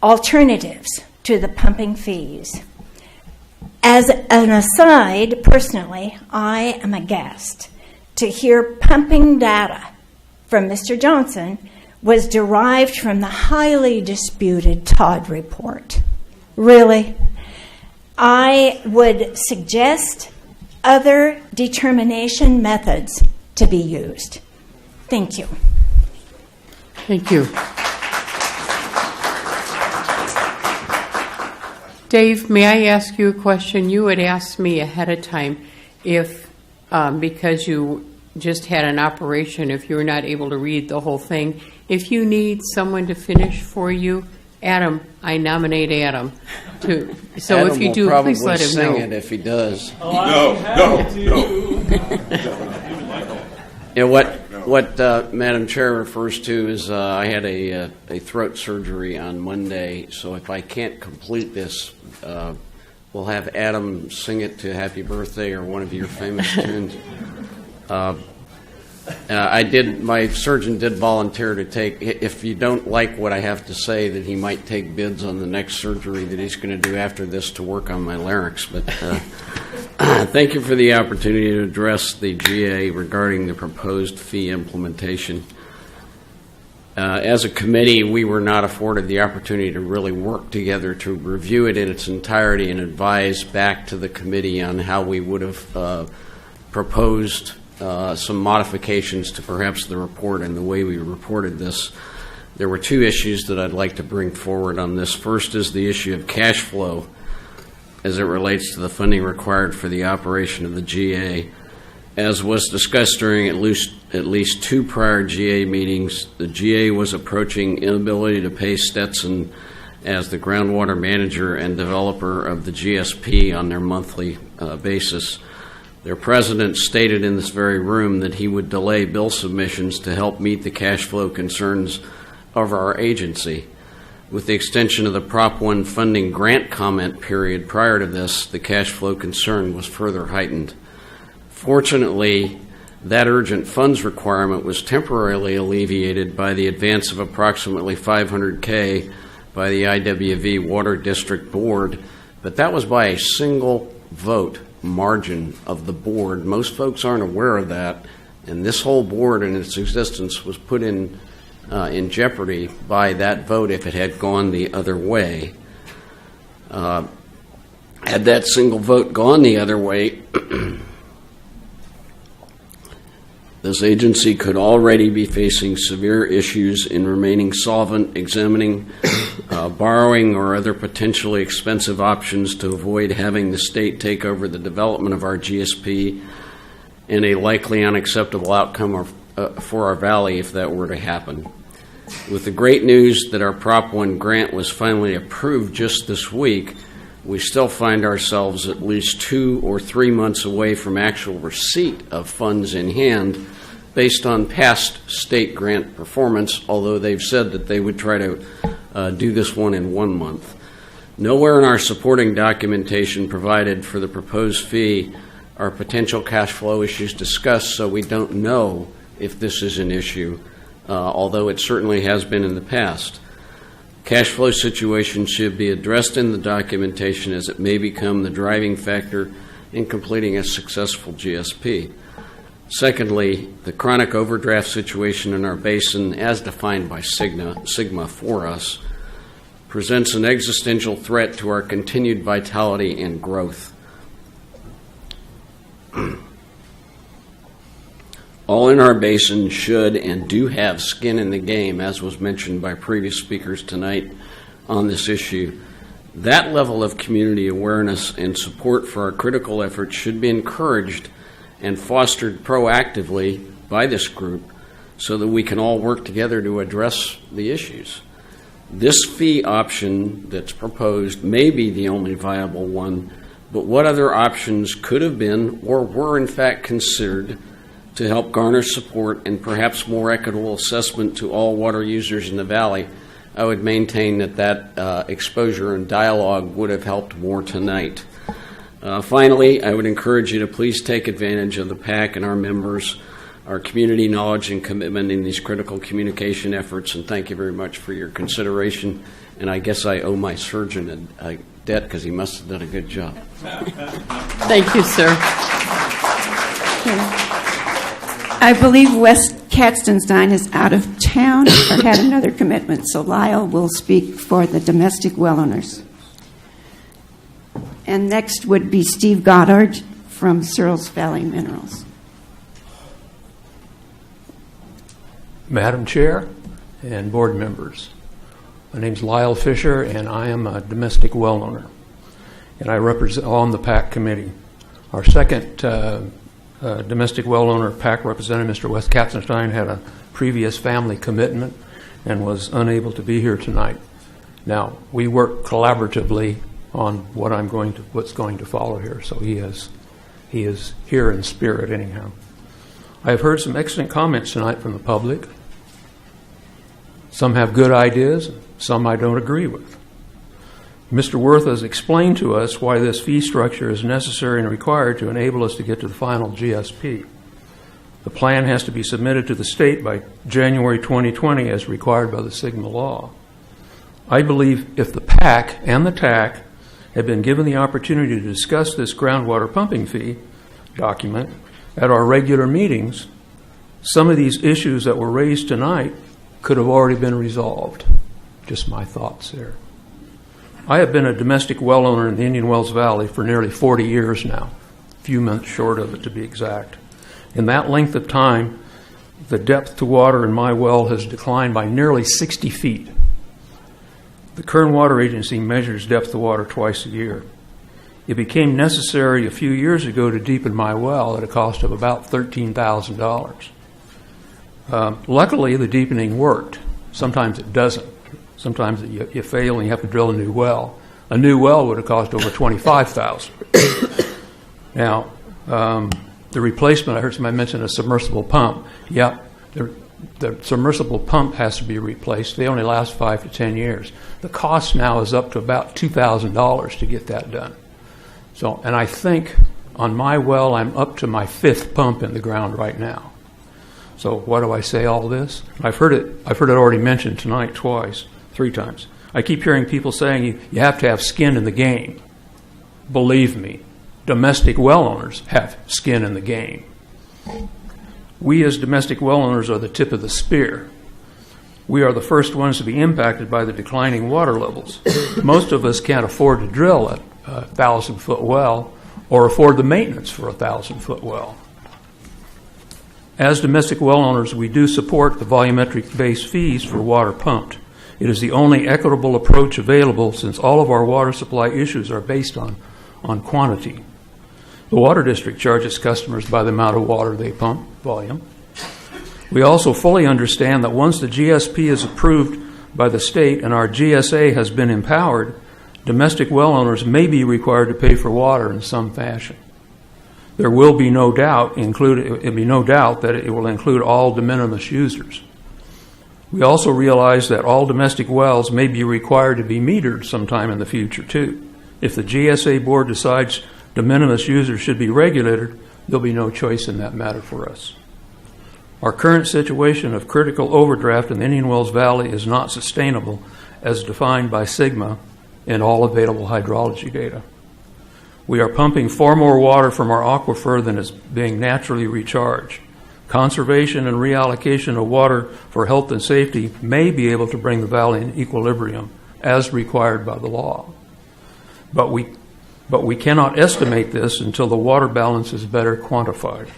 alternatives to the pumping fees. As an aside, personally, I am aghast to hear pumping data from Mr. Johnson was derived from the highly disputed Todd report. Really? I would suggest other determination methods to be used. Thank you. Thank you. Dave, may I ask you a question? You had asked me ahead of time if, because you just had an operation, if you were not able to read the whole thing, if you need someone to finish for you, Adam, I nominate Adam. So Adam if you will do, probably please let him sing know. it if he does. No. Yeah, what Madam Chair refers to is I had a throat surgery on Monday, so if I can't complete this, we'll have Adam sing it to Happy Birthday or one of your famous tunes. My surgeon did volunteer to take, if you don't like what I have to say, that he might take bids on the next surgery that he's going to do after this to work on my larynx. But thank you for the opportunity to address the GA regarding the proposed fee implementation. As a committee, we were not afforded the opportunity to really work together to review it in its entirety and advise back to the committee on how we would have proposed some modifications to perhaps the report and the way we reported this. There were two issues that I'd like to bring forward on this. First is the issue of cash flow as it relates to the funding required for the operation of the GA. As was discussed during at least two prior GA meetings, the GA was approaching inability to pay Stetson as the groundwater manager and developer of the GSP on their monthly basis. Their president stated in this very room that he would delay bill submissions to help meet the cash flow concerns of our agency. With the extension of the Prop 1 funding grant comment period prior to this, the cash flow concern was further heightened. Fortunately, that urgent funds requirement was temporarily alleviated by the advance of approximately $500K by the IWV Water District Board, but that was by a single vote margin of the board. Most folks aren't aware of that, and this whole board and its existence was put in jeopardy by that vote if it had gone the other way. Had that single vote gone the other way, this agency could already be facing severe issues in remaining solvent, examining borrowing or other potentially expensive options to avoid having the state take over the development of our GSP, and a likely unacceptable outcome for our valley if that were to happen. With the great news that our Prop 1 grant was finally approved just this week, we still find ourselves at least 2 or 3 months away from actual receipt of funds in hand based on past state grant performance, although they've said that they would try to do this one in 1 month. Nowhere in our supporting documentation provided for the proposed fee are potential cash flow issues discussed, so we don't know if this is an issue, although it certainly has been in the past. Cash flow situation should be addressed in the documentation as it may become the driving factor in completing a successful GSP. Secondly, the chronic overdraft situation in our basin, as defined by Sigma for us, presents an existential threat to our continued vitality and growth. All in our basin should and do have skin in the game, as was mentioned by previous speakers tonight on this issue. That level of community awareness and support for our critical efforts should be encouraged and fostered proactively by this group so that we can all work together to address the issues. This fee option that's proposed may be the only viable one, but what other options could have been or were in fact considered to help garner support and perhaps more equitable assessment to all water users in the valley? I would maintain that exposure and dialogue would have helped more tonight. Finally, I would encourage you to please take advantage of the PAC and our members, our community knowledge and commitment in these critical communication efforts, and thank you very much for your consideration. And I guess I owe my surgeon a debt because he must have done a good job. Thank you, sir. I believe Wes Katzenstein is out of town or had another commitment, so Lyle will speak for the domestic well owners. And next would be Steve Goddard from Searles Valley Minerals. Madam Chair and board members, my name is Lyle Fisher, and I am a domestic well owner, and I represent on the PAC committee. Our second domestic well owner PAC representative, Mr. Wes Katzenstein, had a previous family commitment and was unable to be here tonight. Now, we work collaboratively on what's going to follow here, so he is here in spirit anyhow. I have heard some excellent comments tonight from the public. Some have good ideas, some I don't agree with. Mr. Worth has explained to us why this fee structure is necessary and required to enable us to get to the final GSP. The plan has to be submitted to the state by January 2020 as required by the Sigma law. I believe if the PAC and the TAC had been given the opportunity to discuss this groundwater pumping fee document at our regular meetings, some of these issues that were raised tonight could have already been resolved. Just my thoughts there. I have been a domestic well owner in the Indian Wells Valley for nearly 40 years now, a few months short of it to be exact. In that length of time, the depth to water in my well has declined by nearly 60 feet. The Kern Water Agency measures depth to water twice a year. It became necessary a few years ago to deepen my well at a cost of about $13,000. Luckily, the deepening worked. Sometimes it doesn't. Sometimes you fail and you have to drill a new well. A new well would have cost over $25,000. Now, the replacement, I heard somebody mention a submersible pump. Yep, the submersible pump has to be replaced. They only last 5 to 10 years. The cost now is up to about $2,000 to get that done. So, and I think on my well, I'm up to my 5th pump in the ground right now. So why do I say all this? I've heard it already mentioned tonight twice, 3 times. I keep hearing people saying you have to have skin in the game. Believe me, domestic well owners have skin in the game. We as domestic well owners are the tip of the spear. We are the first ones to be impacted by the declining water levels. Most of us can't afford to drill a 1,000-foot well or afford the maintenance for a 1,000-foot well. As domestic well owners, we do support the volumetric-based fees for water pumped. It is the only equitable approach available since all of our water supply issues are based on quantity. The Water District charges customers by the amount of water they pump, volume. We also fully understand that once the GSP is approved by the state and our GSA has been empowered, domestic well owners may be required to pay for water in some fashion. There will be no doubt that it will include all de minimis users. We also realize that all domestic wells may be required to be metered sometime in the future too. If the GSA board decides de minimis users should be regulated, there'll be no choice in that matter for us. Our current situation of critical overdraft in the Indian Wells Valley is not sustainable as defined by Sigma and all available hydrology data. We are pumping far more water from our aquifer than is being naturally recharged. Conservation and reallocation of water for health and safety may be able to bring the valley in equilibrium as required by the law. But we cannot estimate this until the water balance is better quantified.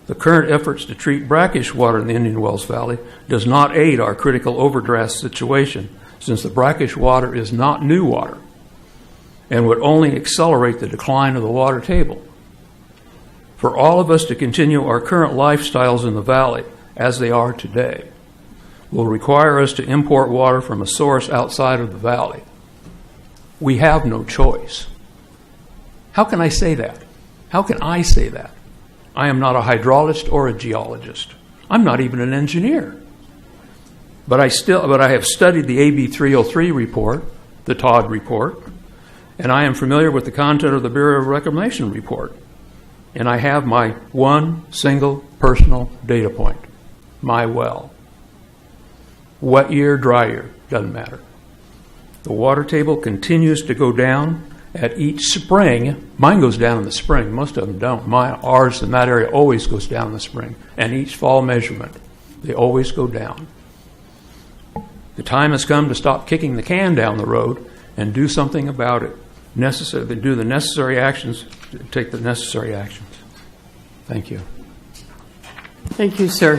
The current efforts to treat brackish water in the Indian Wells Valley does not aid our critical overdraft situation, since the brackish water is not new water and would only accelerate the decline of the water table. For all of us to continue our current lifestyles in the valley as they are today will require us to import water from a source outside of the valley. We have no choice. How can I say that? How can I say that? I am not a hydrologist or a geologist. I'm not even an engineer. But I have studied the AB 303 report, the Todd report, and I am familiar with the content of the Bureau of Reclamation report. And I have my one single personal data point, my well. Wet year, dry year, doesn't matter. The water table continues to go down at each spring. Mine goes down in the spring. Most of them don't. Ours in that area always goes down in the spring. And each fall measurement, they always go down. The time has come to stop kicking the can down the road and do something about it. Do the necessary actions, take the necessary actions. Thank you. Thank you, sir.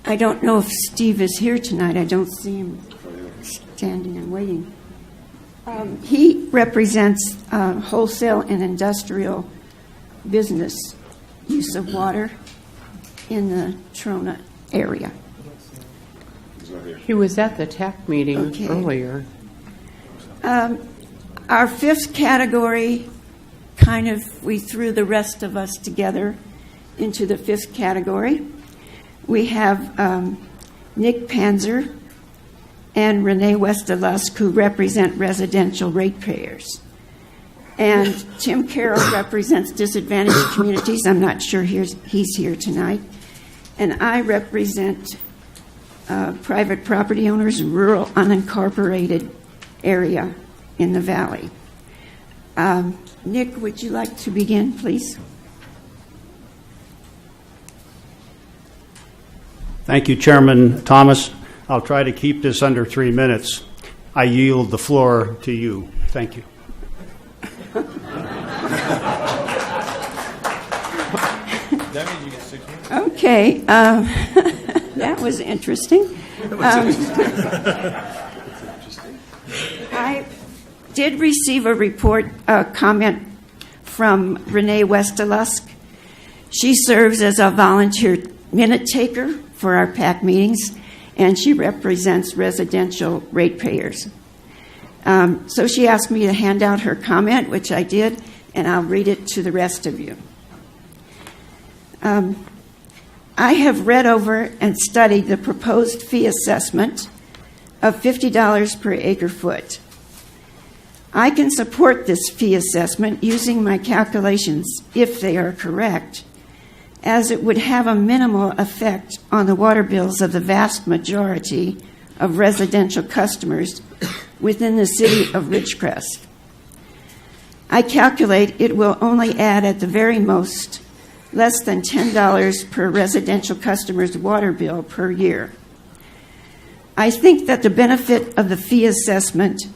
I don't know if Steve is here tonight. I don't see him standing and waiting. He represents wholesale and industrial business use of water in the Trona area. He was at the TAC meeting earlier. Our 5th category, we threw the rest of us together into the 5th category. We have Nick Panzer and Renee Westelusk, who represent residential ratepayers. And Tim Carroll represents disadvantaged communities. I'm not sure he's here tonight. And I represent private property owners in rural unincorporated area in the valley. Nick, would you like to begin, please? Thank you, Chairman Thomas. I'll try to keep this under 3 minutes. I yield the floor to you. Thank you. Okay, that was interesting. I did receive a comment from Renee Westelusk. She serves as a volunteer minute taker for our PAC meetings, and she represents residential ratepayers. So she asked me to hand out her comment, which I did, and I'll read it to the rest of you. I have read over and studied the proposed fee assessment of $50 per acre foot. I can support this fee assessment using my calculations, if they are correct, as it would have a minimal effect on the water bills of the vast majority of residential customers within the city of Ridgecrest. I calculate it will only add at the very most less than $10 per residential customer's water bill per year. I think that the benefit of the fee assessment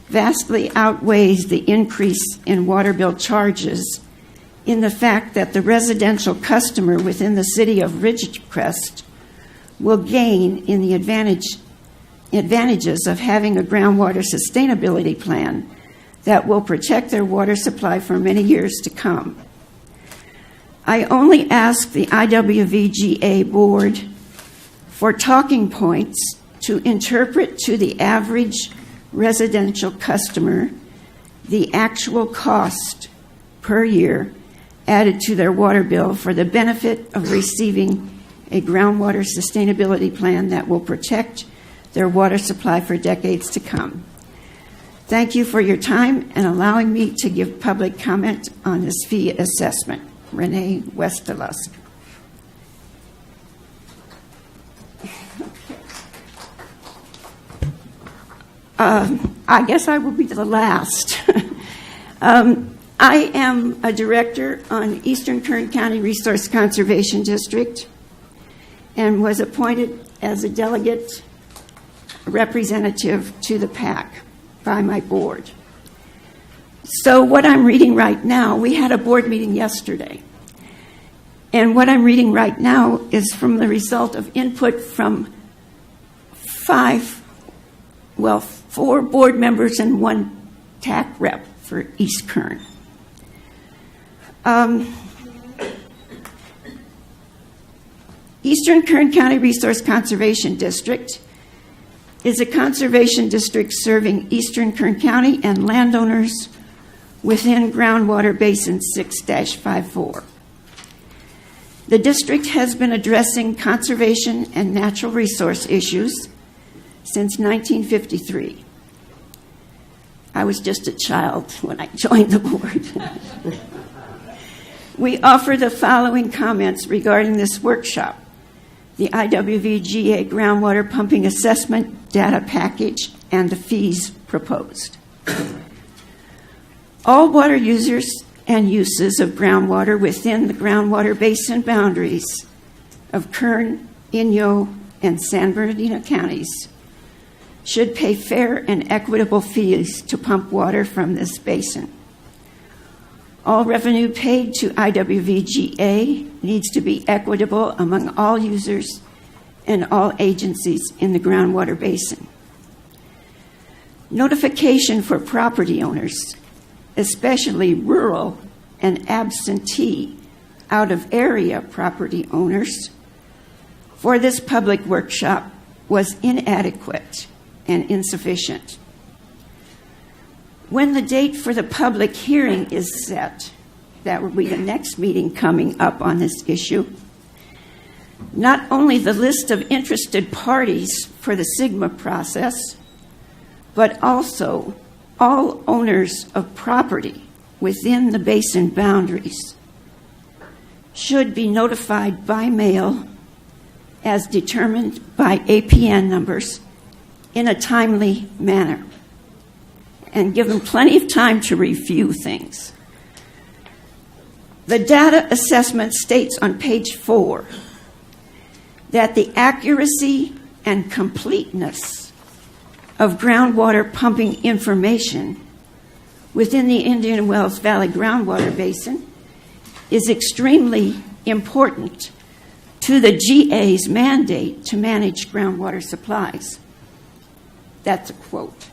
vastly outweighs the increase in water bill charges in the fact that the residential customer within the city of Ridgecrest will gain in the advantages of having a groundwater sustainability plan that will protect their water supply for many years to come. I only ask the IWV GA board for talking points to interpret to the average residential customer the actual cost per year added to their water bill for the benefit of receiving a groundwater sustainability plan that will protect their water supply for decades to come. Thank you for your time and allowing me to give public comment on this fee assessment. Renee Westelusk. I guess I will be the last. I am a director on Eastern Kern County Resource Conservation District and was appointed as a delegate representative to the PAC by my board. So what I'm reading right now, we had a board meeting yesterday, and what I'm reading right now is from the result of input from 4 board members and 1 TAC rep for East Kern. Eastern Kern County Resource Conservation District is a conservation district serving Eastern Kern County and landowners within Groundwater Basin 6-54. The district has been addressing conservation and natural resource issues since 1953. I was just a child when I joined the board. We offer the following comments regarding this workshop: the IWV GA groundwater pumping assessment data package and the fees proposed. All water users and uses of groundwater within the groundwater basin boundaries of Kern, Inyo, and San Bernardino counties should pay fair and equitable fees to pump water from this basin. All revenue paid to IWV GA needs to be equitable among all users and all agencies in the groundwater basin. Notification for property owners, especially rural and absentee out-of-area property owners, for this public workshop was inadequate and insufficient. When the date for the public hearing is set, that will be the next meeting coming up on this issue, not only the list of interested parties for the SIGMA process, but also all owners of property within the basin boundaries should be notified by mail as determined by APN numbers in a timely manner and given plenty of time to review things. The data assessment states on page 4 that the accuracy and completeness of groundwater pumping information within the Indian Wells Valley groundwater basin is extremely important to the GA's mandate to manage groundwater supplies. That's a quote.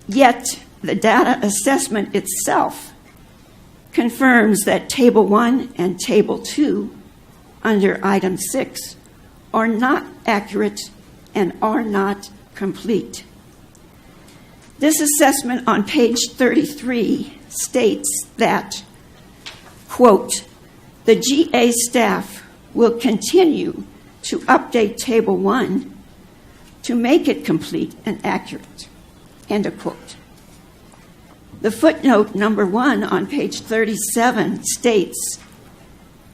Yet, the data assessment itself confirms that Table 1 and Table 2 under Item 6 are not accurate and are not complete. This assessment on page 33 states that, quote, the GA staff will continue to update Table 1 to make it complete and accurate, end of quote. The footnote number 1 on page 37 states,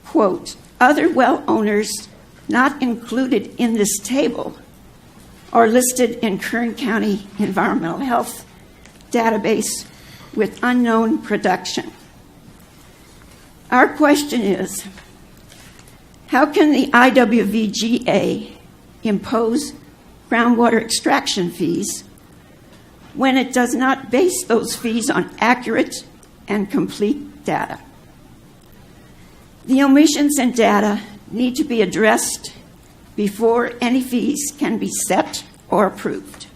quote, other well owners not included in this table are listed in Kern County Environmental Health Database with unknown production. Our question is, how can the IWV GA impose groundwater extraction fees when it does not base those fees on accurate and complete data? The omissions in data need to be addressed before any fees can be set or approved.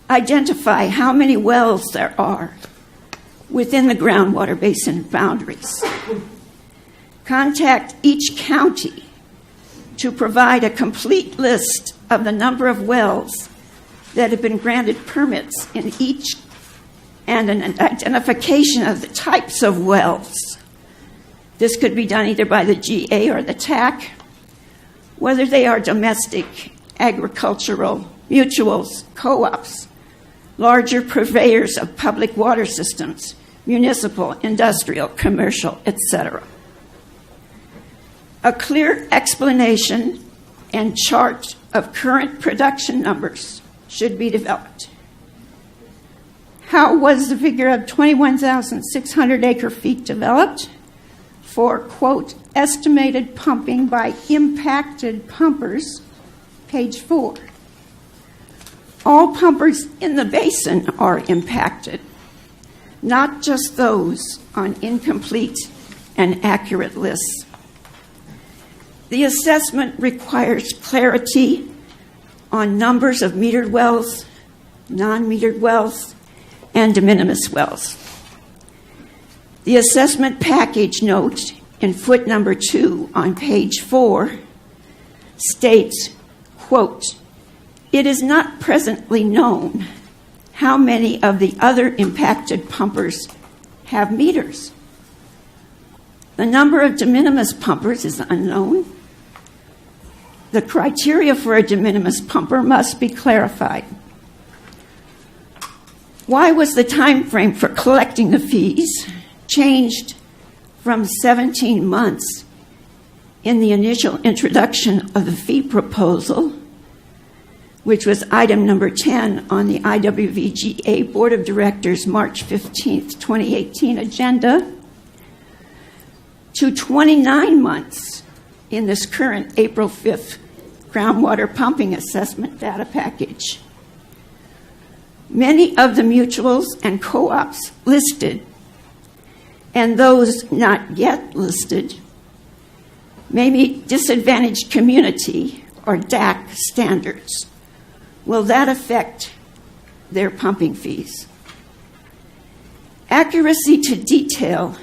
Identify how many wells there are within the groundwater basin boundaries. Contact each county to provide a complete list of the number of wells that have been granted permits in each and an identification of the types of wells. This could be done either by the GA or the TAC, whether they are domestic, agricultural, mutuals, co-ops, larger purveyors of public water systems, municipal, industrial, commercial, etc. A clear explanation and chart of current production numbers should be developed. How was the figure of 21,600 acre-feet developed? For, quote, estimated pumping by impacted pumpers, page 4. All pumpers in the basin are impacted, not just those on incomplete and accurate lists. The assessment requires clarity on numbers of metered wells, non-metered wells, and de minimis wells. The assessment package note in foot number 2 on page 4 states, quote, it is not presently known how many of the other impacted pumpers have meters. The number of de minimis pumpers is unknown. The criteria for a de minimis pumper must be clarified. Why was the time frame for collecting the fees changed from 17 months in the initial introduction of the fee proposal, which was item number 10 on the IWV GA Board of Directors March 15, 2018 agenda, to 29 months in this current April 5th groundwater pumping assessment data package? Many of the mutuals and co-ops listed, and those not yet listed, may meet disadvantaged community or DAC standards. Will that affect their pumping fees? Accuracy to detail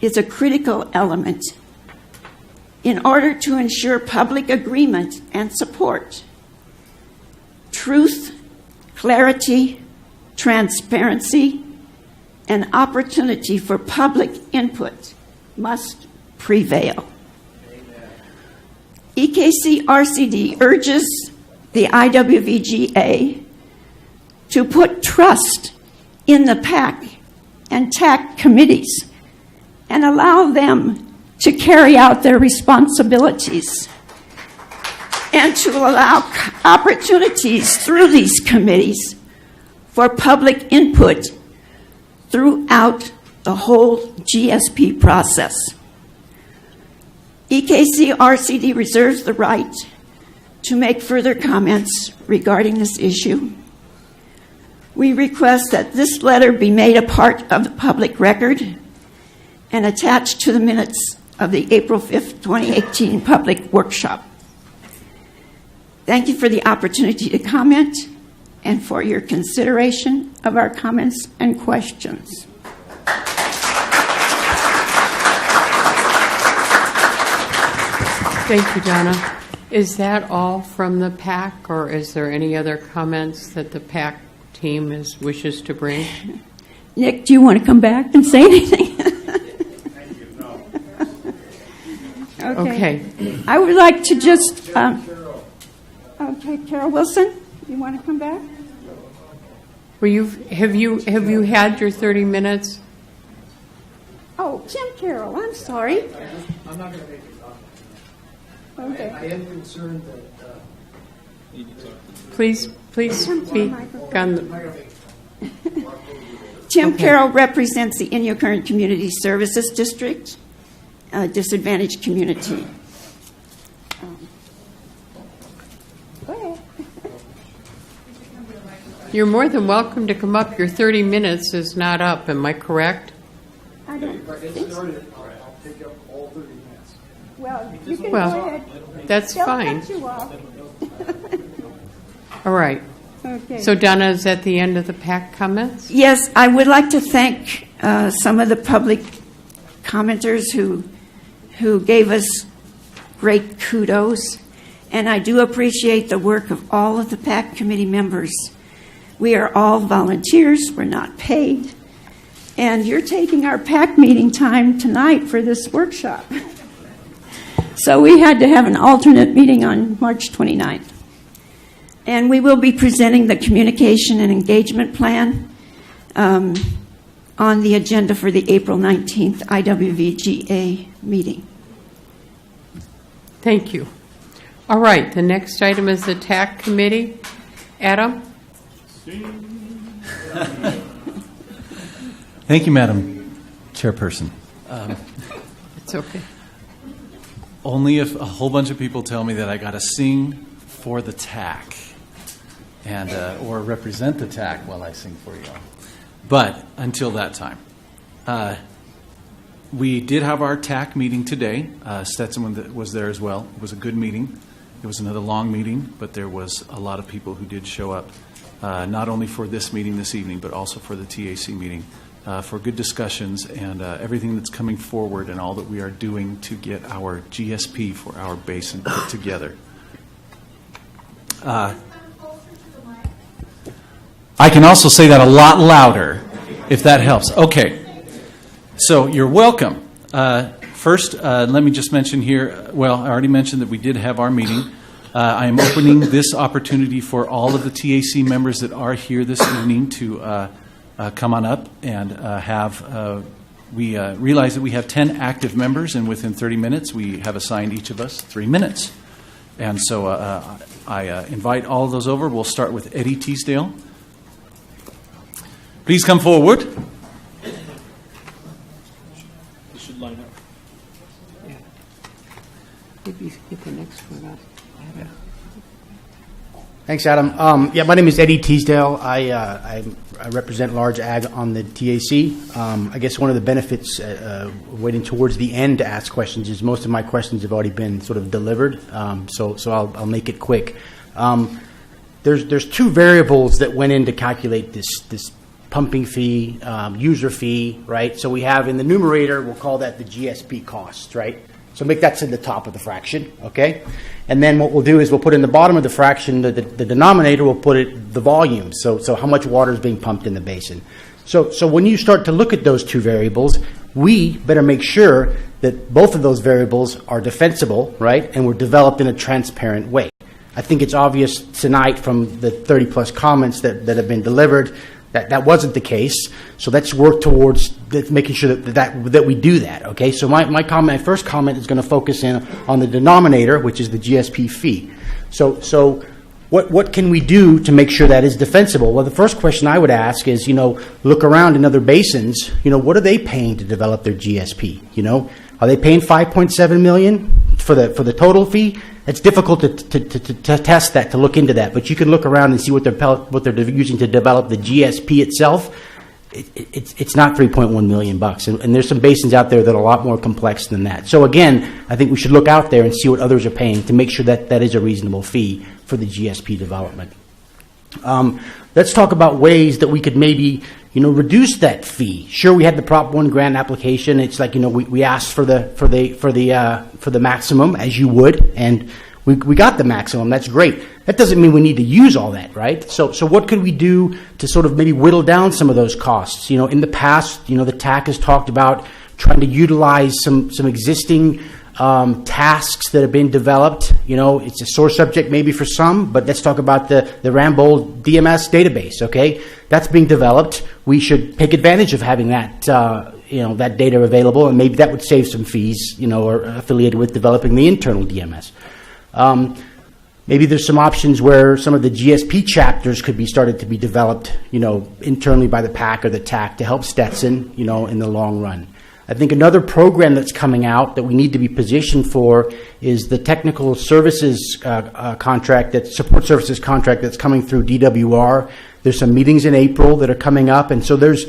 is a critical element in order to ensure public agreement and support. Truth, clarity, transparency, and opportunity for public input must prevail. EKC RCD urges the IWVGA to put trust in the PAC and TAC committees and allow them to carry out their responsibilities and to allow opportunities through these committees for public input throughout the whole GSP process. EKC RCD reserves the right to make further comments regarding this issue. We request that this letter be made a part of the public record and attached to the minutes of the April 5th, 2018 public workshop. Thank you for the opportunity to comment and for your consideration of our comments and questions. Thank you, Donna. Is that all from the PAC, or is there any other comments that the PAC team wishes to bring? Nick, do you want to come back and say anything? Okay. I would like to just. Okay, Carol Wilson, you want to come back? Well, have you had your 30 minutes? Oh, Jim Carroll, I'm sorry. I'm not going to make it. Okay. I am concerned that. Please speak on the. Tim Carroll represents the Inyokern Community Services District, a disadvantaged community. Go ahead. You're more than welcome to come up. Your 30 minutes is not up. Am I correct? I don't think so. All right, I'll take up all 30 minutes. Well, you can Well, go ahead. that's They'll fine. cut you off. All right. Okay. So Donna, is at the end of the PAC comments? Yes, I would like to thank some of the public commenters who gave us great kudos, and I do appreciate the work of all of the PAC committee members. We are all volunteers, we're not paid, and you're taking our PAC meeting time tonight for this workshop. So we had to have an alternate meeting on March 29th. And we will be presenting the communication and engagement plan on the agenda for the April 19th IWV GSA meeting. Thank you. All right, the next item is the TAC committee. Adam? Thank you, Madam Chairperson. It's okay. Only if a whole bunch of people tell me that I got to sing for the TAC and or represent the TAC while I sing for you all. But until that time, we did have our TAC meeting today. Stetson was there as well. It was a good meeting. It was another long meeting, but there was a lot of people who did show up, not only for this meeting this evening, but also for the TAC meeting, for good discussions and everything that's coming forward and all that we are doing to get our GSP for our basin put together. I can also say that a lot louder, if that helps. Okay. So you're welcome. First, let me just mention here, well, I already mentioned that we did have our meeting. I am opening this opportunity for all of the TAC members that are here this evening to come on up and we realize that we have 10 active members, and within 30 minutes, we have assigned each of us 3 minutes. And so I invite all of those over. We'll start with Eddie Teasdale. Please come forward. You should line up. Yeah. Maybe you should get the next one up. Thanks, Adam. Yeah, my name is Eddie Teasdale. I represent large ag on the TAC. I guess one of the benefits waiting towards the end to ask questions is most of my questions have already been sort of delivered, so I'll make it quick. There's 2 variables that went in to calculate this pumping fee, user fee, right? So we have in the numerator, we'll call that the GSP cost, right? So make that's in the top of the fraction, okay? And then what we'll do is we'll put in the bottom of the fraction, the denominator, we'll put it the volume, so how much water is being pumped in the basin. So when you start to look at those 2 variables, we better make sure that both of those variables are defensible, right? And were developed in a transparent way. I think it's obvious tonight from the 30-plus comments that have been delivered that wasn't the case. So let's work towards making sure that we do that, okay? So my first comment is going to focus in on the denominator, which is the GSP fee. So what can we do to make sure that is defensible? Well, the first question I would ask is, look around in other basins, what are they paying to develop their GSP? Are they paying $5.7 million? for the total fee, it's difficult to test that, to look into that. But you can look around and see what they're using to develop the GSP itself. It's not $3.1 million, and there's some basins out there that are a lot more complex than that. So again, I think we should look out there and see what others are paying to make sure that that is a reasonable fee for the GSP development. Let's talk about ways that we could maybe, reduce that fee. Sure, we had the Prop 1 grant application. It's like, we asked for the maximum, as you would, and we got the maximum. That's great. That doesn't mean we need to use all that, right? So what could we do to sort of maybe whittle down some of those costs? In the past, the TAC has talked about trying to utilize some existing tasks that have been developed. It's a sore subject maybe for some, but let's talk about the Ramboll DMS database, okay? That's being developed. We should take advantage of having that, that data available, and maybe that would save some fees, or affiliated with developing the internal DMS. Maybe there's some options where some of the GSP chapters could be started to be developed, internally by the PAC or the TAC to help Stetson, in the long run. I think another program that's coming out that we need to be positioned for is the technical services contract, that support services contract that's coming through DWR. There's some meetings in April that are coming up, and so there's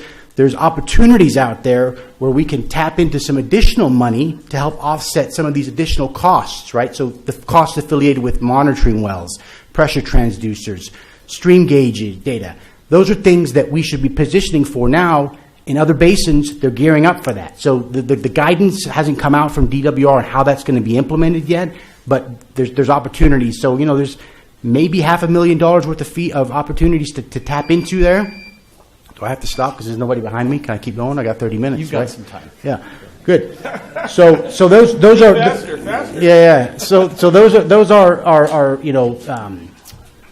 opportunities out there where we can tap into some additional money to help offset some of these additional costs, right? So the costs affiliated with monitoring wells, pressure transducers, stream gauge data. Those are things that we should be positioning for now. In other basins, they're gearing up for that. So the guidance hasn't come out from DWR on how that's going to be implemented yet, but there's opportunities. So, there's maybe $500,000 worth of opportunities to tap into there. Do I have to stop because there's nobody behind me? Can I keep going? I got 30 minutes. You've got some time. Yeah, good. So those are faster. Yeah. So those are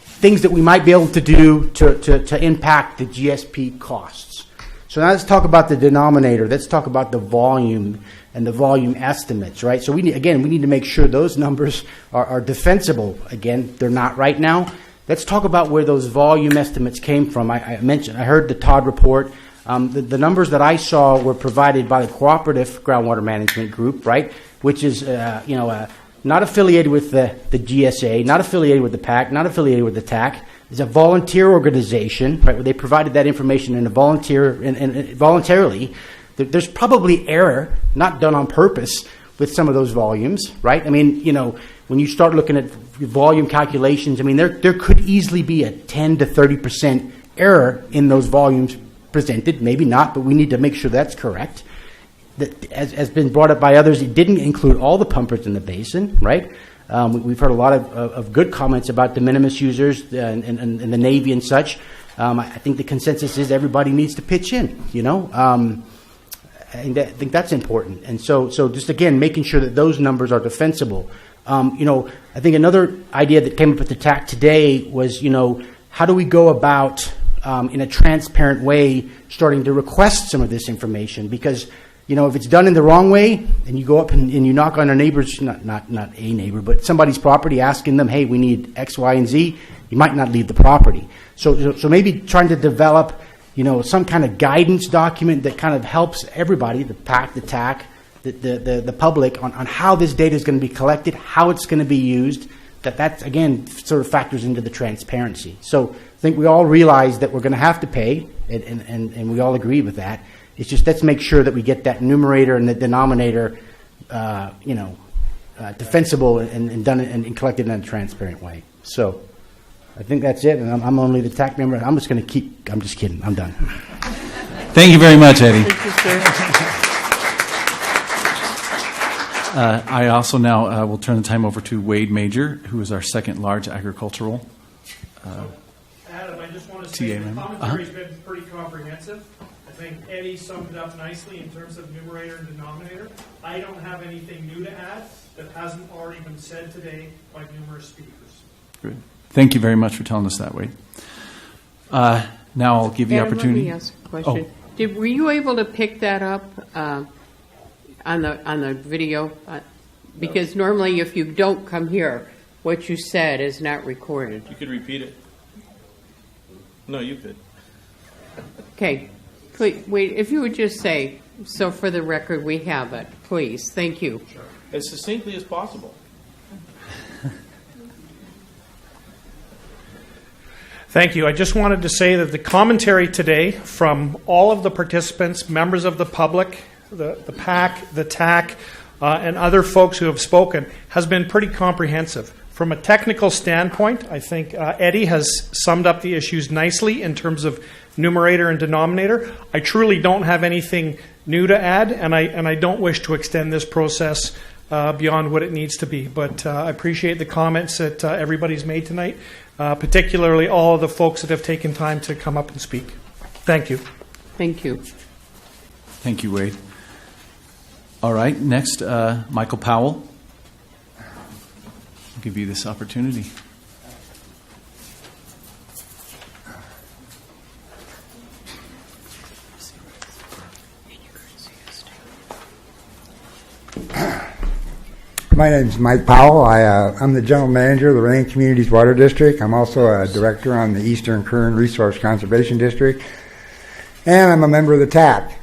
things that we might be able to do to impact the GSP costs. So now let's talk about the denominator. Let's talk about the volume and the volume estimates, right? So we need to make sure those numbers are defensible. Again, they're not right now. Let's talk about where those volume estimates came from. I heard the Todd report. The numbers that I saw were provided by the Cooperative Groundwater Management Group, right? Which is, not affiliated with the GSA, not affiliated with the PAC, not affiliated with the TAC. It's a volunteer organization, right? Where they provided that information in a voluntarily. There's probably error, not done on purpose, with some of those volumes, right? I mean, when you start looking at volume calculations, I mean, there could easily be a 10 to 30% error in those volumes presented. Maybe not, but we need to make sure that's correct. That, as been brought up by others, it didn't include all the pumpers in the basin, right? We've heard a lot of good comments about de minimis users and the Navy and such. I think the consensus is everybody needs to pitch in, and I think that's important. And so just again, making sure that those numbers are defensible. I think another idea that came up at the TAC today was, how do we go about in a transparent way starting to request some of this information? Because if it's done in the wrong way, and you go up and you knock on a neighbor's, not a neighbor, but somebody's property, asking them, hey, we need X, Y, and Z, you might not leave the property. So maybe trying to develop, some kind of guidance document that kind of helps everybody, the PAC, the TAC, the public, on how this data is going to be collected, how it's going to be used, that again, sort of factors into the transparency. So I think we all realize that we're going to have to pay, and we all agree with that. It's just let's make sure that we get that numerator and the denominator, defensible and done and collected in a transparent way. So I think that's it. And I'm only the TAC member. I'm just kidding. I'm done. Thank you very much, Eddie. Thank you, sir. I also now will turn the time over to Wade Major, who is our second large agricultural Adam, I just want to say TA the member. commentary's been pretty comprehensive. I think Eddie summed it up nicely in terms of numerator and denominator. I don't have anything new to add that hasn't already been said today by numerous speakers. Good. Thank you very much for telling us that, Wade. Now I'll give the Adam, opportunity. Let me ask a question. Were you able to pick that up on the video? Because normally, if you don't come here, what you said is not recorded. You could repeat it. No, you could. Okay. Wait, if you would just say, So for the record, we have it. Please, thank you. As succinctly as possible. Thank you. I just wanted to say that the commentary today from all of the participants, members of the public, the PAC, the TAC, and other folks who have spoken has been pretty comprehensive. From a technical standpoint, I think Eddie has summed up the issues nicely in terms of numerator and denominator. I truly don't have anything new to add, and I don't wish to extend this process beyond what it needs to be. But I appreciate the comments that everybody's made tonight, particularly all of the folks that have taken time to come up and speak. Thank you. Thank you. Thank you, Wade. All right, next, Michael Powell. I'll give you this opportunity. My name is Mike Powell. I'm the general manager of the Lorraine Communities Water District. I'm also a director on the Eastern Kern Resource Conservation District, and I'm a member of the TAC.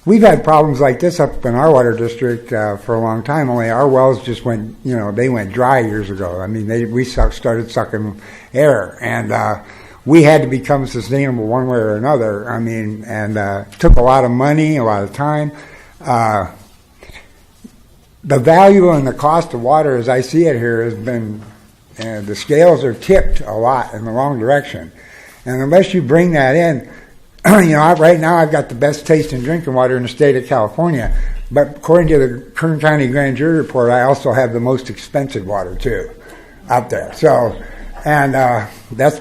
We've had problems like this up in our water district for a long time, only our wells just went, they went dry years ago. I mean, we started sucking air, and we had to become sustainable one way or another. I mean, and it took a lot of money, a lot of time. The value and the cost of water, as I see it here, has been, the scales are tipped a lot in the wrong direction. And unless you bring that in, right now I've got the best tasting drinking water in the state of California, but according to the Kern County Grand Jury report, I also have the most expensive water too, out there. So, and that's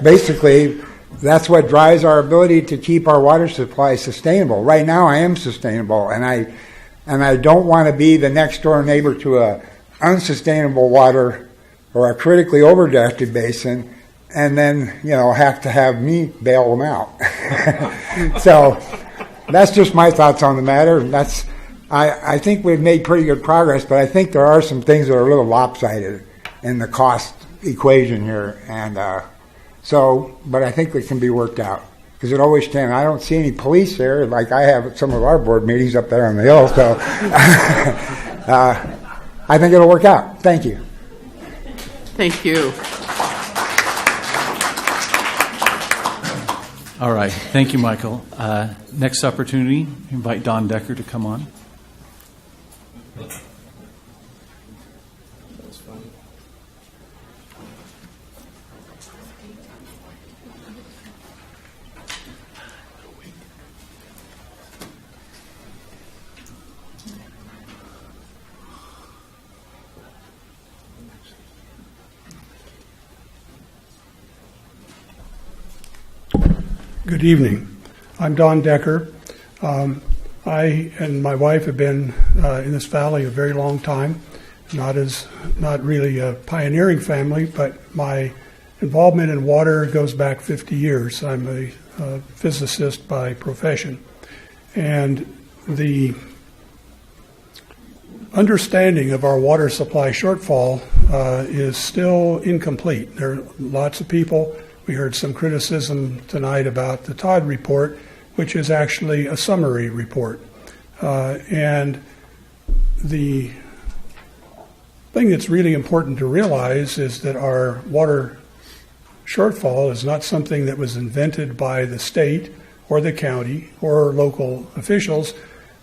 what drives our ability to keep our water supply sustainable. Right now I am sustainable, and I don't want to be the next door neighbor to a unsustainable water or a critically overdrafted basin, and then, have to have me bail them out. So that's just my thoughts on the matter. I think we've made pretty good progress, but I think there are some things that are a little lopsided in the cost equation here. And but I think it can be worked out, because it always can. I don't see any police there like I have at some of our board meetings up there on the hill. So I think it'll work out. Thank you. Thank you. All right. Thank you, Michael. Next opportunity, invite Don Decker to come on. Good evening. I'm Don Decker. I and my wife have been in this valley a very long time. Not really a pioneering family, but my involvement in water goes back 50 years. I'm a physicist by profession, and the understanding of our water supply shortfall is still incomplete. There are lots of people. We heard some criticism tonight about the Todd report, which is actually a summary report. And the thing that's really important to realize is that our water shortfall is not something that was invented by the state or the county or local officials.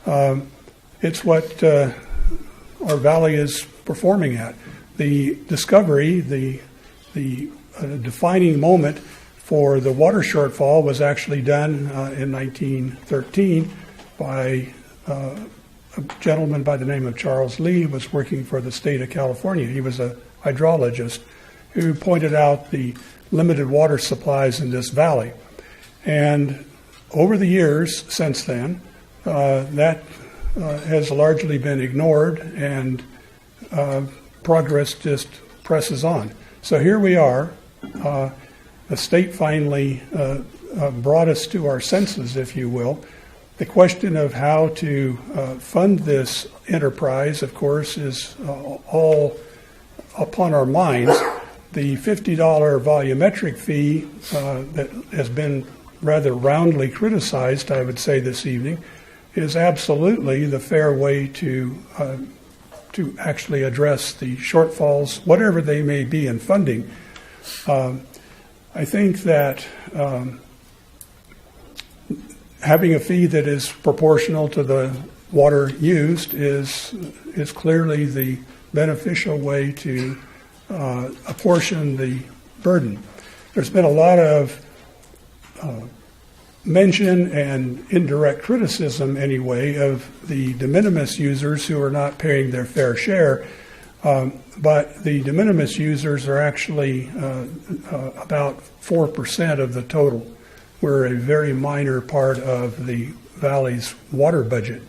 It's what our valley is performing at. The discovery, the defining moment for the water shortfall was actually done in 1913 by a gentleman by the name of Charles Lee, who was working for the state of California. He was a hydrologist who pointed out the limited water supplies in this valley. And over the years since then, that has largely been ignored, and progress just presses on. So here we are. The state finally brought us to our senses, if you will. The question of how to fund this enterprise, of course, is all upon our minds. The $50 volumetric fee that has been rather roundly criticized, I would say, this evening, is absolutely the fair way to actually address the shortfalls, whatever they may be in funding. I think that having a fee that is proportional to the water used is clearly the beneficial way to apportion the burden. There's been a lot of mention and indirect criticism, anyway, of the de minimis users who are not paying their fair share. But the de minimis users are actually about 4% of the total. We're a very minor part of the valley's water budget.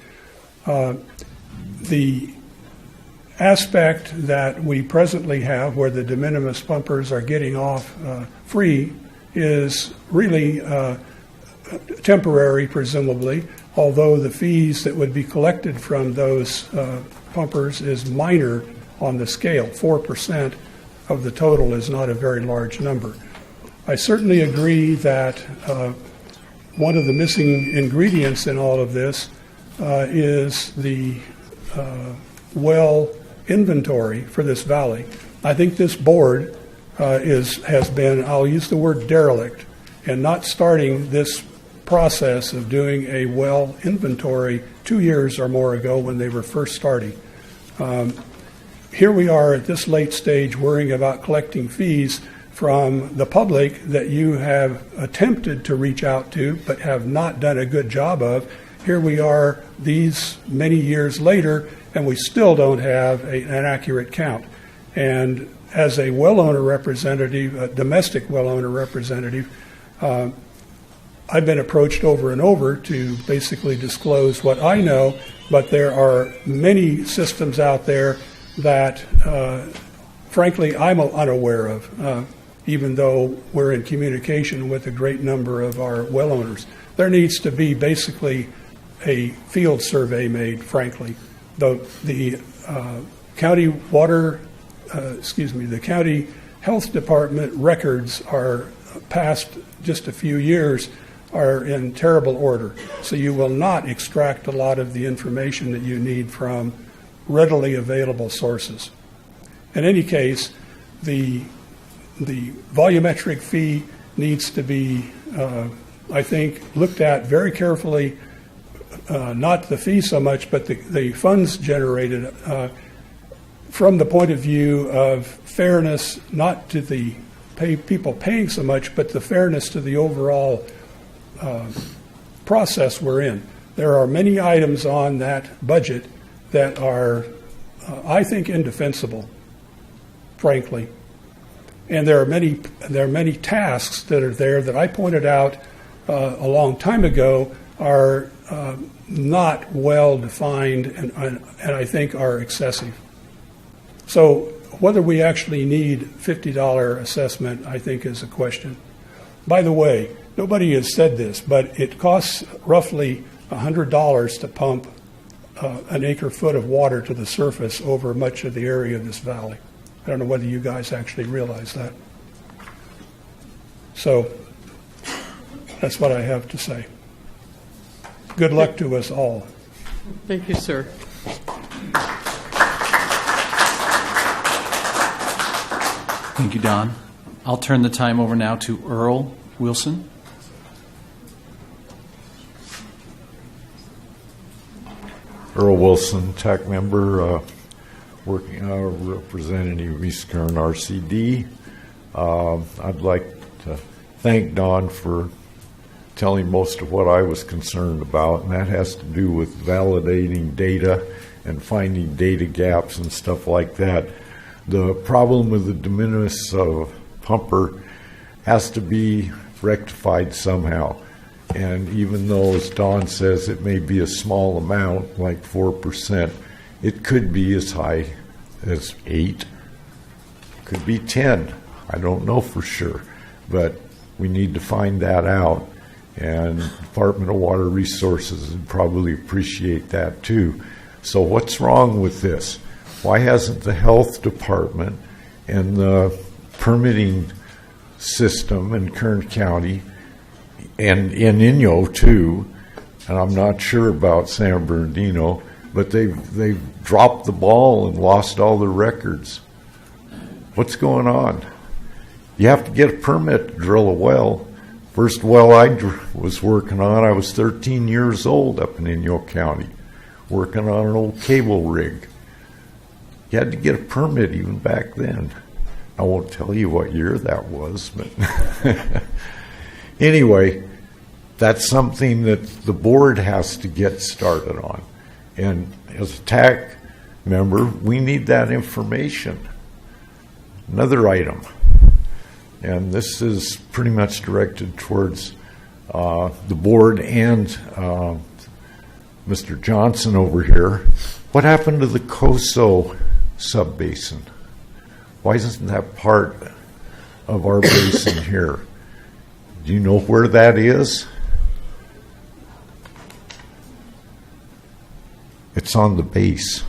The aspect that we presently have where the de minimis pumpers are getting off free is really temporary, presumably, although the fees that would be collected from those pumpers is minor on the scale. 4% of the total is not a very large number. I certainly agree that one of the missing ingredients in all of this is the well inventory for this valley. I think this board has been, I'll use the word derelict, and not starting this process of doing a well inventory 2 years or more ago when they were first starting. Here we are at this late stage worrying about collecting fees from the public that you have attempted to reach out to but have not done a good job of. Here we are these many years later, and we still don't have an accurate count. And as a well owner representative, a domestic well owner representative, I've been approached over and over to basically disclose what I know, but there are many systems out there that, frankly, I'm unaware of, even though we're in communication with a great number of our well owners. There needs to be basically a field survey made, frankly. The county water, the county health department records are past just a few years are in terrible order. So you will not extract a lot of the information that you need from readily available sources. In any case, the volumetric fee needs to be, I think, looked at very carefully, not the fee so much, but the funds generated from the point of view of fairness, not to the people paying so much, but the fairness to the overall process we're in. There are many items on that budget that are, I think, indefensible, frankly. And there are many tasks that are there that I pointed out a long time ago are not well defined and I think are excessive. So whether we actually need $50 assessment, I think, is a question. By the way, nobody has said this, but it costs roughly $100 to pump an acre-foot of water to the surface over much of the area of this valley. I don't know whether you guys actually realize that. So that's what I have to say. Good luck to us all. Thank you, sir. Thank you, Don. I'll turn the time over now to Earl Wilson. Earl Wilson, TAC member, working representing East Kern RCD. I'd like to thank Don for telling most of what I was concerned about, and that has to do with validating data and finding data gaps and stuff like that. The problem with the de minimis pumper has to be rectified somehow. And even though, as Don says, it may be a small amount, like 4%, it could be as high as 8, could be 10. I don't know for sure, but we need to find that out. And Department of Water Resources would probably appreciate that too. So what's wrong with this? Why hasn't the health department and the permitting system in Kern County and in Inyo too and I'm not sure about San Bernardino, but they've dropped the ball and lost all their records. What's going on? You have to get a permit to drill a well. First well I was working on, I was 13 years old up in Inyo County, working on an old cable rig. You had to get a permit even back then. I won't tell you what year that was, but anyway, that's something that the board has to get started on. And as a TAC member, we need that information. Another item, and this is pretty much directed towards the board and Mr. Johnson over here. What happened to the COSO subbasin? Why isn't that part of our basin here? Do you know where that is? It's on the base.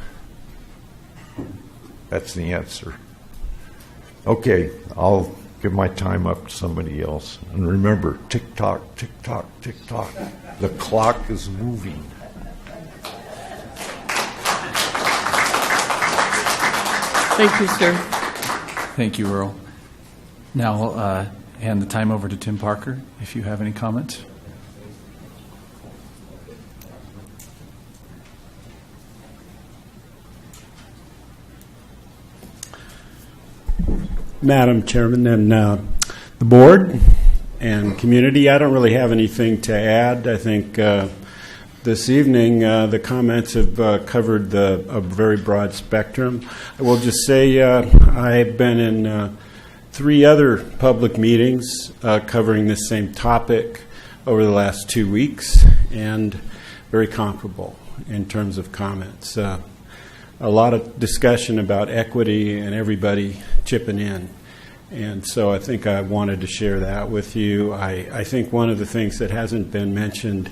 That's the answer. Okay, I'll give my time up to somebody else. And remember, tick-tock, tick-tock, tick-tock. The clock is moving. Thank you, sir. Thank you, Earl. Now I'll hand the time over to Tim Parker, if you have any comments. Madam Chairman and the board and community, I don't really have anything to add. I think this evening the comments have covered a very broad spectrum. I will just say I've been in 3 other public meetings covering this same topic over the last 2 weeks, and very comparable in terms of comments. A lot of discussion about equity and everybody chipping in. And so I think I wanted to share that with you. I think one of the things that hasn't been mentioned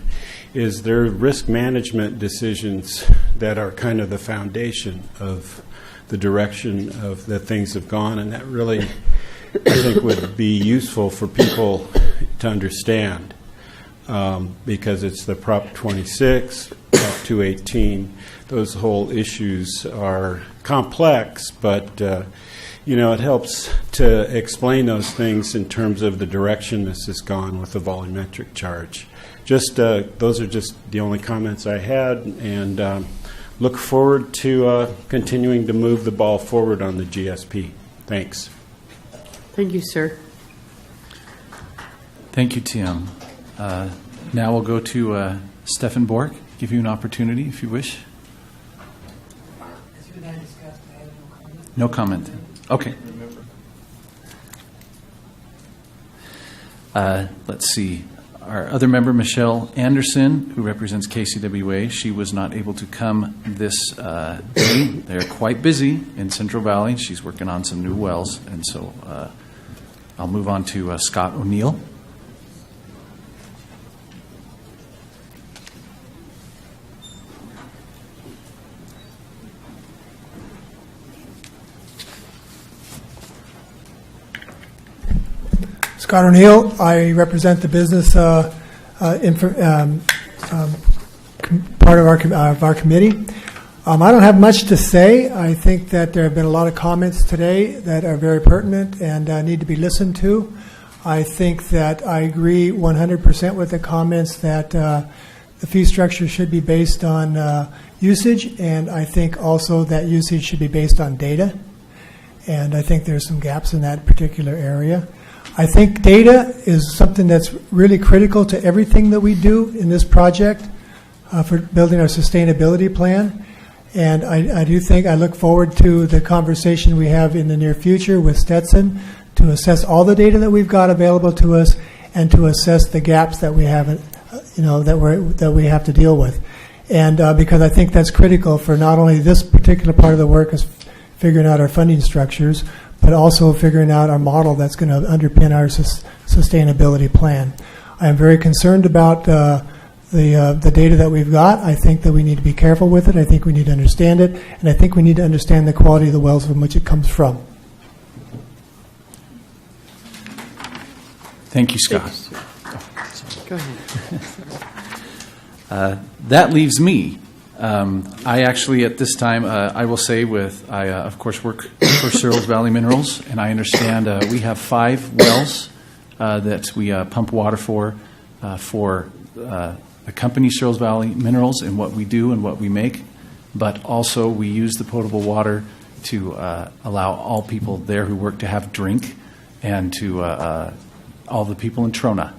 is there are risk management decisions that are kind of the foundation of the direction of that things have gone, and that really I think would be useful for people to understand because it's the Prop 26, Prop 218. Those whole issues are complex, but it helps to explain those things in terms of the direction this has gone with the volumetric charge. Just those are just the only comments I had, and look forward to continuing to move the ball forward on the GSP. Thanks. Thank you, sir. Thank you, Tim. Now we'll go to Stefan Bork. Give you an opportunity if you wish. No comment. Okay. Let's see. Our other member, Michelle Anderson, who represents KCWA, she was not able to come this day. They're quite busy in Central Valley. She's working on some new wells, and so I'll move on to Scott O'Neill. Scott O'Neill. I represent the business part of our committee. I don't have much to say. I think that there have been a lot of comments today that are very pertinent and need to be listened to. I think that I agree 100% with the comments that the fee structure should be based on usage, and I think also that usage should be based on data. And I think there's some gaps in that particular area. I think data is something that's really critical to everything that we do in this project for building our sustainability plan. And I do think I look forward to the conversation we have in the near future with Stetson to assess all the data that we've got available to us and to assess the gaps that we have, that we have to deal with. And because I think that's critical for not only this particular part of the work as figuring out our funding structures, but also figuring out our model that's going to underpin our sustainability plan. I am very concerned about the data that we've got. I think that we need to be careful with it. I think we need to understand it, and I think we need to understand the quality of the wells from which it comes from. Thank you, Scott. Go ahead. That leaves me. I actually, at this time, I will say I of course, work for Searles Valley Minerals, and I understand we have 5 wells that we pump water for the company Searles Valley Minerals and what we do and what we make, but also we use the potable water to allow all people there who work to have drink, and to all the people in Trona.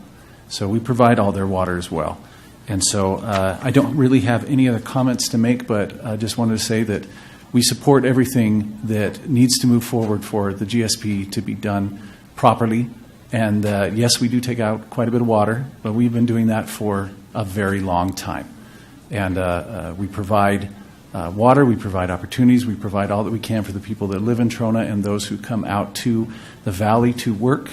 So we provide all their water as well. And so I don't really have any other comments to make, but I just wanted to say that we support everything that needs to move forward for the GSP to be done properly. And yes, we do take out quite a bit of water, but we've been doing that for a very long time. And we provide water, we provide opportunities, we provide all that we can for the people that live in Trona and those who come out to the valley to work.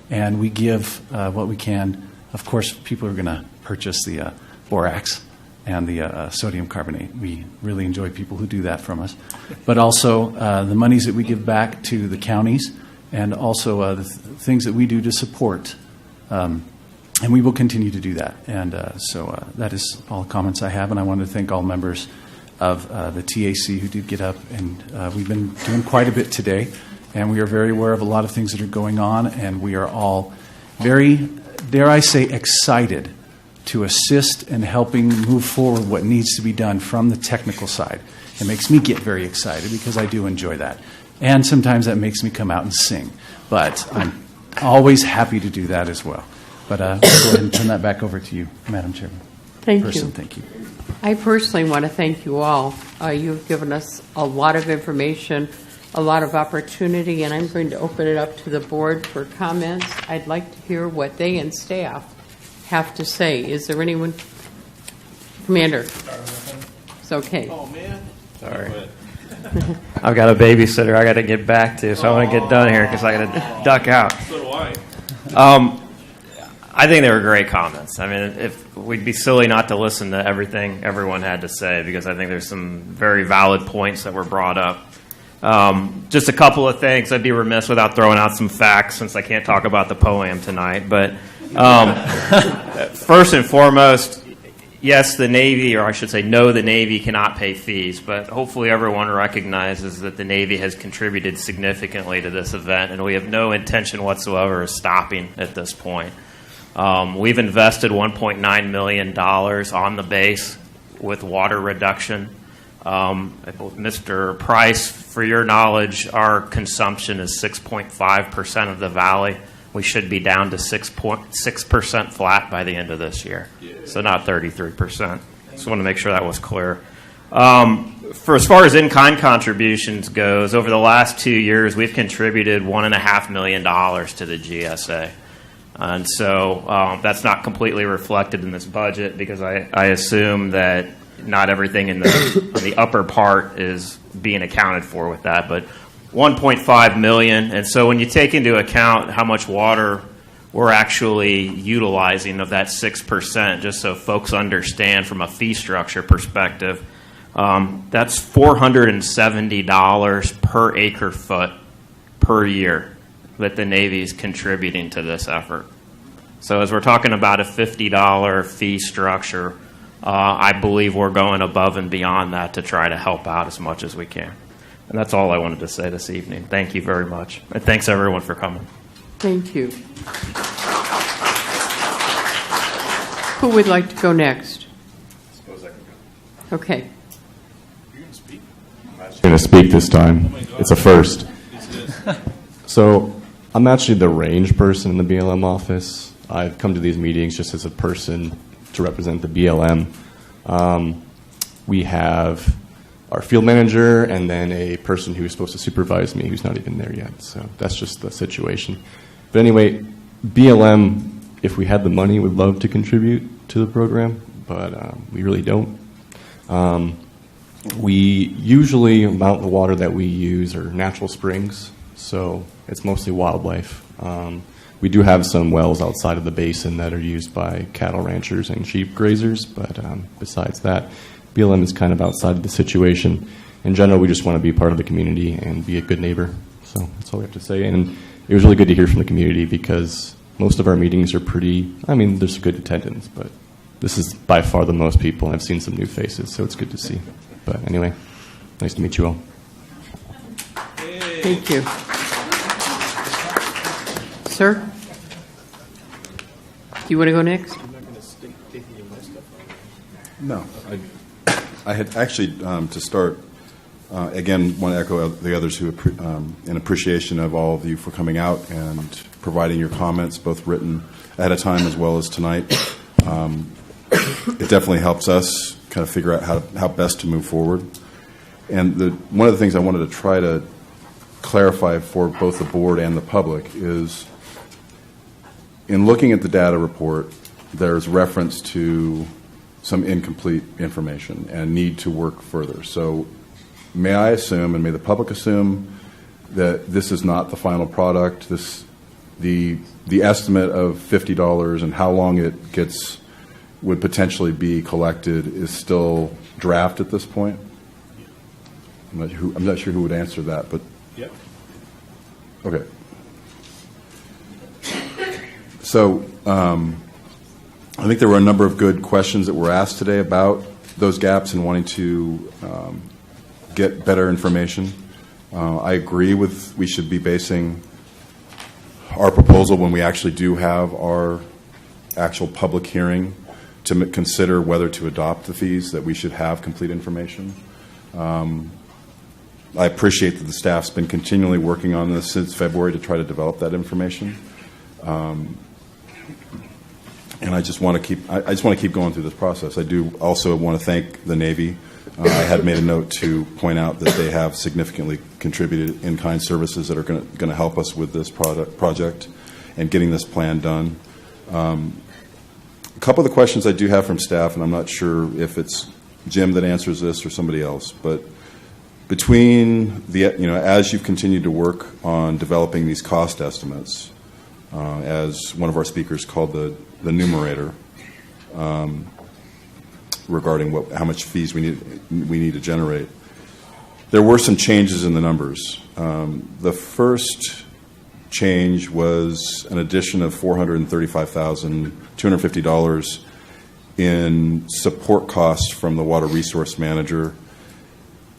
And we give what we can. Of course, people are going to purchase the borax and the sodium carbonate. We really enjoy people who do that from us. But also the monies that we give back to the counties, and also the things that we do to support. And we will continue to do that. And so that is all the comments I have. And I want to thank all members of the TAC who did get up. And we've been doing quite a bit today. And we are very aware of a lot of things that are going on. And we are all very, dare I say, excited to assist in helping move forward what needs to be done from the technical side. It makes me get very excited because I do enjoy that. And sometimes that makes me come out and sing. But I'm always happy to do that as well. But we'll go ahead and turn that back over to you, Madam Chairman. Thank you. Thank you. I personally want to thank you all. You've given us a lot of information, a lot of opportunity, and I'm going to open it up to the board for comments. I'd like to hear what they and staff have to say. Is there anyone? Commander. It's okay. Oh, man. Sorry. I've got a babysitter I got to get back to, so I want to get done here because I got to duck out. So do I. I think they were great comments. I mean, if we'd be silly not to listen to everything everyone had to say, because I think there's some very valid points that were brought up. Just a couple of things. I'd be remiss without throwing out some facts, since I can't talk about the poem tonight. But first and foremost, yes, the Navy, or I should say no, the Navy cannot pay fees, but hopefully everyone recognizes that the Navy has contributed significantly to this event, and we have no intention whatsoever of stopping at this point. We've invested $1.9 million on the base with water reduction. Mr. Price, for your knowledge, our consumption is 6.5% of the valley. We should be down to 6% flat by the end of this year, so not 33%. Just want to make sure that was clear. For as far as in-kind contributions goes, over the last 2 years, we've contributed $1.5 million to the GSA. And so that's not completely reflected in this budget, because I assume that not everything on the upper part is being accounted for with that, but $1.5 million. And so when you take into account how much water we're actually utilizing of that 6%, just so folks understand from a fee structure perspective, that's $470 per acre foot per year that the Navy is contributing to this effort. So as we're talking about a $50 fee structure, I believe we're going above and beyond that to try to help out as much as we can. And that's all I wanted to say this evening. Thank you very much. And thanks, everyone, for coming. Thank you. Who would like to go next? Suppose I can go. Okay. You're going to speak? I'm going to speak this time. It's a first. So I'm actually the range person in the BLM office. I've come to these meetings just as a person to represent the BLM. We have our field manager and then a person who's supposed to supervise me who's not even there yet. So that's just the situation. But anyway, BLM, if we had the money, would love to contribute to the program, but we really don't. We usually, amount of the water that we use are natural springs, so it's mostly wildlife. We do have some wells outside of the basin that are used by cattle ranchers and sheep grazers, but besides that, BLM is kind of outside of the situation. In general, we just want to be part of the community and be a good neighbor. So that's all we have to say. And it was really good to hear from the community, because most of our meetings are pretty, I mean, there's good attendance, but this is by far the most people. I've seen some new faces, so it's good to see. But anyway, nice to meet you all. Thank you. Sir? Do you want to go next? No. I had actually, to start, again, want to echo the others who, in appreciation of all of you for coming out and providing your comments, both written ahead of time as well as tonight. It definitely helps us kind of figure out how best to move forward. And one of the things I wanted to try to clarify for both the board and the public is, in looking at the data report, there's reference to some incomplete information and need to work further. So may I assume, and may the public assume, that this is not the final product? The estimate of $50 and how long it would potentially be collected is still draft at this point? I'm not sure who would answer that, but... Yep. Okay. So I think there were a number of good questions that were asked today about those gaps and wanting to get better information. I agree with we should be basing our proposal when we actually do have our actual public hearing to consider whether to adopt the fees, that we should have complete information. I appreciate that the staff's been continually working on this since February to try to develop that information. And I just want to keep going through this process. I do also want to thank the Navy. I had made a note to point out that they have significantly contributed in-kind services that are going to help us with this project and getting this plan done. A couple of the questions I do have from staff, and I'm not sure if it's Jim that answers this or somebody else, but between as you've continued to work on developing these cost estimates, as one of our speakers called the numerator, regarding how much fees we need to generate, there were some changes in the numbers. The first change was an addition of $435,250 in support costs from the water resource manager.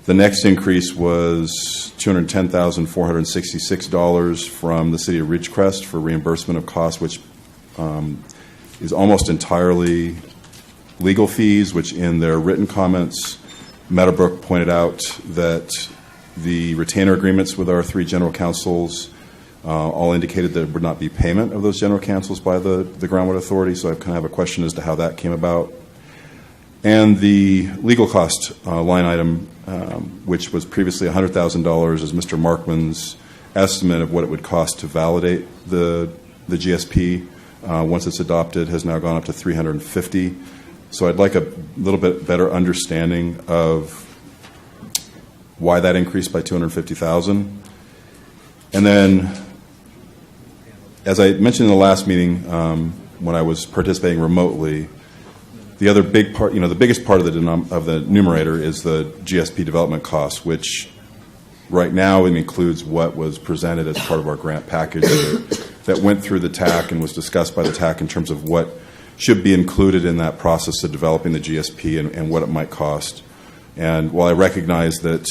The next increase was $210,466 from the city of Ridgecrest for reimbursement of costs, which is almost entirely legal fees, which in their written comments, Meadowbrook pointed out that the retainer agreements with our three general counsels all indicated there would not be payment of those general counsels by the Groundwater Authority, so I kind of have a question as to how that came about. And the legal cost line item, which was previously $100,000, is Mr. Markman's estimate of what it would cost to validate the GSP once it's adopted, has now gone up to $350,000. So I'd like a little bit better understanding of why that increased by $250,000. And then, as I mentioned in the last meeting, when I was participating remotely, the other big part, the biggest part of the numerator is the GSP development costs, which right now it includes what was presented as part of our grant package that went through the TAC and was discussed by the TAC in terms of what should be included in that process of developing the GSP and what it might cost. And while I recognize that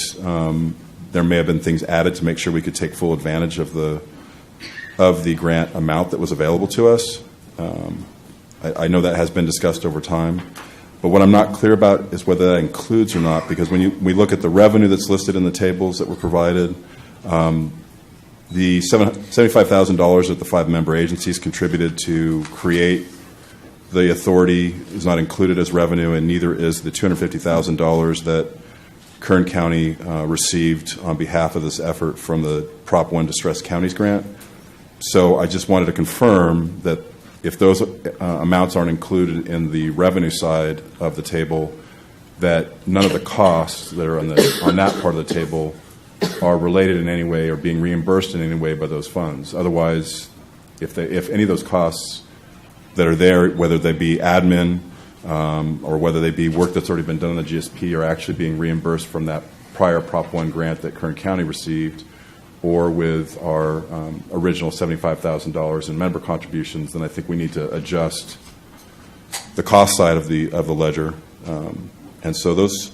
there may have been things added to make sure we could take full advantage of the grant amount that was available to us, I know that has been discussed over time, but what I'm not clear about is whether that includes or not, because when we look at the revenue that's listed in the tables that were provided, the $75,000 that the 5 member agencies contributed to create the authority is not included as revenue, and neither is the $250,000 that Kern County received on behalf of this effort from the Prop 1 Distressed Counties grant. So I just wanted to confirm that if those amounts aren't included in the revenue side of the table, that none of the costs that are on that part of the table are related in any way or being reimbursed in any way by those funds. Otherwise, if any of those costs that are there, whether they be admin or whether they be work that's already been done on the GSP, are actually being reimbursed from that prior Prop 1 grant that Kern County received, or with our original $75,000 in member contributions, then I think we need to adjust the cost side of the ledger. And so those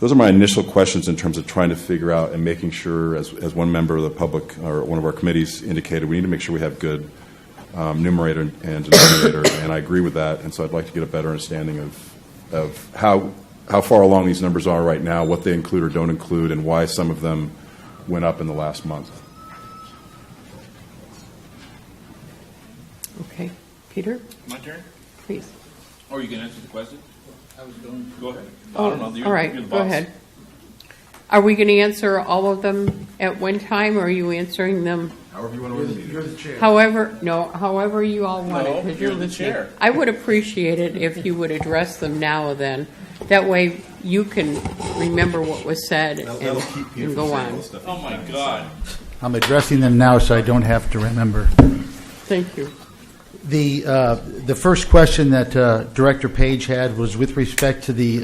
are my initial questions in terms of trying to figure out and making sure, as one member of the public or one of our committees indicated, we need to make sure we have good numerator and denominator, and I agree with that. And so I'd like to get a better understanding of how far along these numbers are right now, what they include or don't include, and why some of them went up in the last month. Okay. Peter? My turn? Please. Or you can answer the question? I was going to. Go ahead. Oh, I don't know. all right. Go ahead. Are we going to answer all of them at one time, or are you answering them? However you want to run the meeting. You're the chair. However you all want it, because you're the listening. chair. I would appreciate it if you would address them now and then. That way you can remember what was said and go on. Oh, my God. I'm addressing them now so I don't have to remember. Thank you. The first question that Director Page had was with respect to the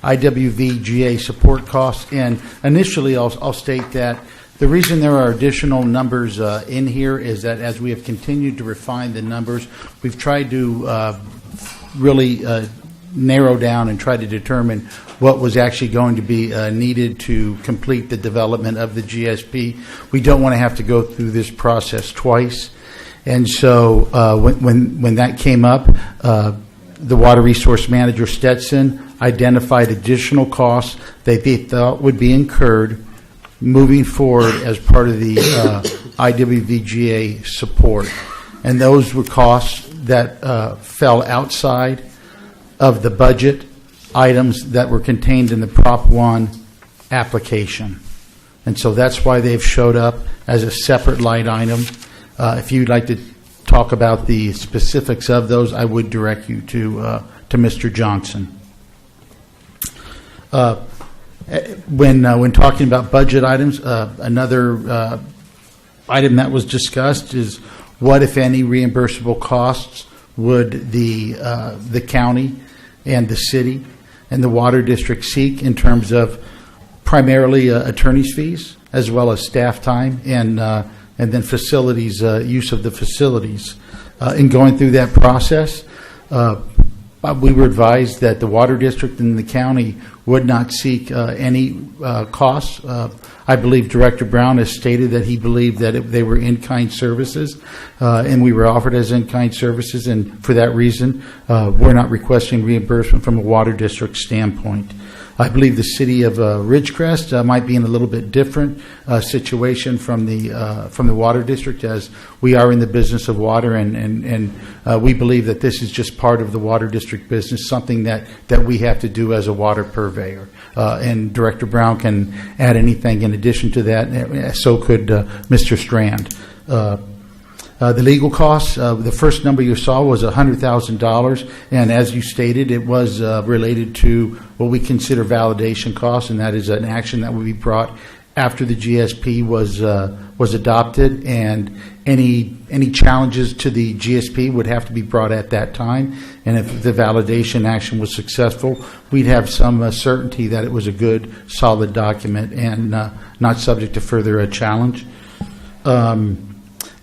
IWV GA support costs. And initially, I'll state that the reason there are additional numbers in here is that as we have continued to refine the numbers, we've tried to really narrow down and try to determine what was actually going to be needed to complete the development of the GSP. We don't want to have to go through this process twice. And so when that came up, the Water Resource Manager, Stetson, identified additional costs that they thought would be incurred moving forward as part of the IWV GA support. And those were costs that fell outside of the budget items that were contained in the Prop 1 application. And so that's why they've showed up as a separate line item. If you'd like to talk about the specifics of those, I would direct you to Mr. Johnson. When talking about budget items, another item that was discussed is what, if any, reimbursable costs would the county and the city and the water district seek in terms of primarily attorney's fees as well as staff time and then facilities, use of the facilities. In going through that process, we were advised that the water district and the county would not seek any costs. I believe Director Brown has stated that he believed that they were in-kind services, and we were offered as in-kind services, and for that reason, we're not requesting reimbursement from a water district standpoint. I believe the city of Ridgecrest might be in a little bit different situation from the water district, as we are in the business of water, and we believe that this is just part of the water district business, something that we have to do as a water purveyor. And Director Brown can add anything in addition to that. So could Mr. Strand. The legal costs, the first number you saw was $100,000, and as you stated, it was related to what we consider validation costs, and that is an action that would be brought after the GSP was adopted, and any challenges to the GSP would have to be brought at that time. And if the validation action was successful, we'd have some certainty that it was a good, solid document and not subject to further challenge.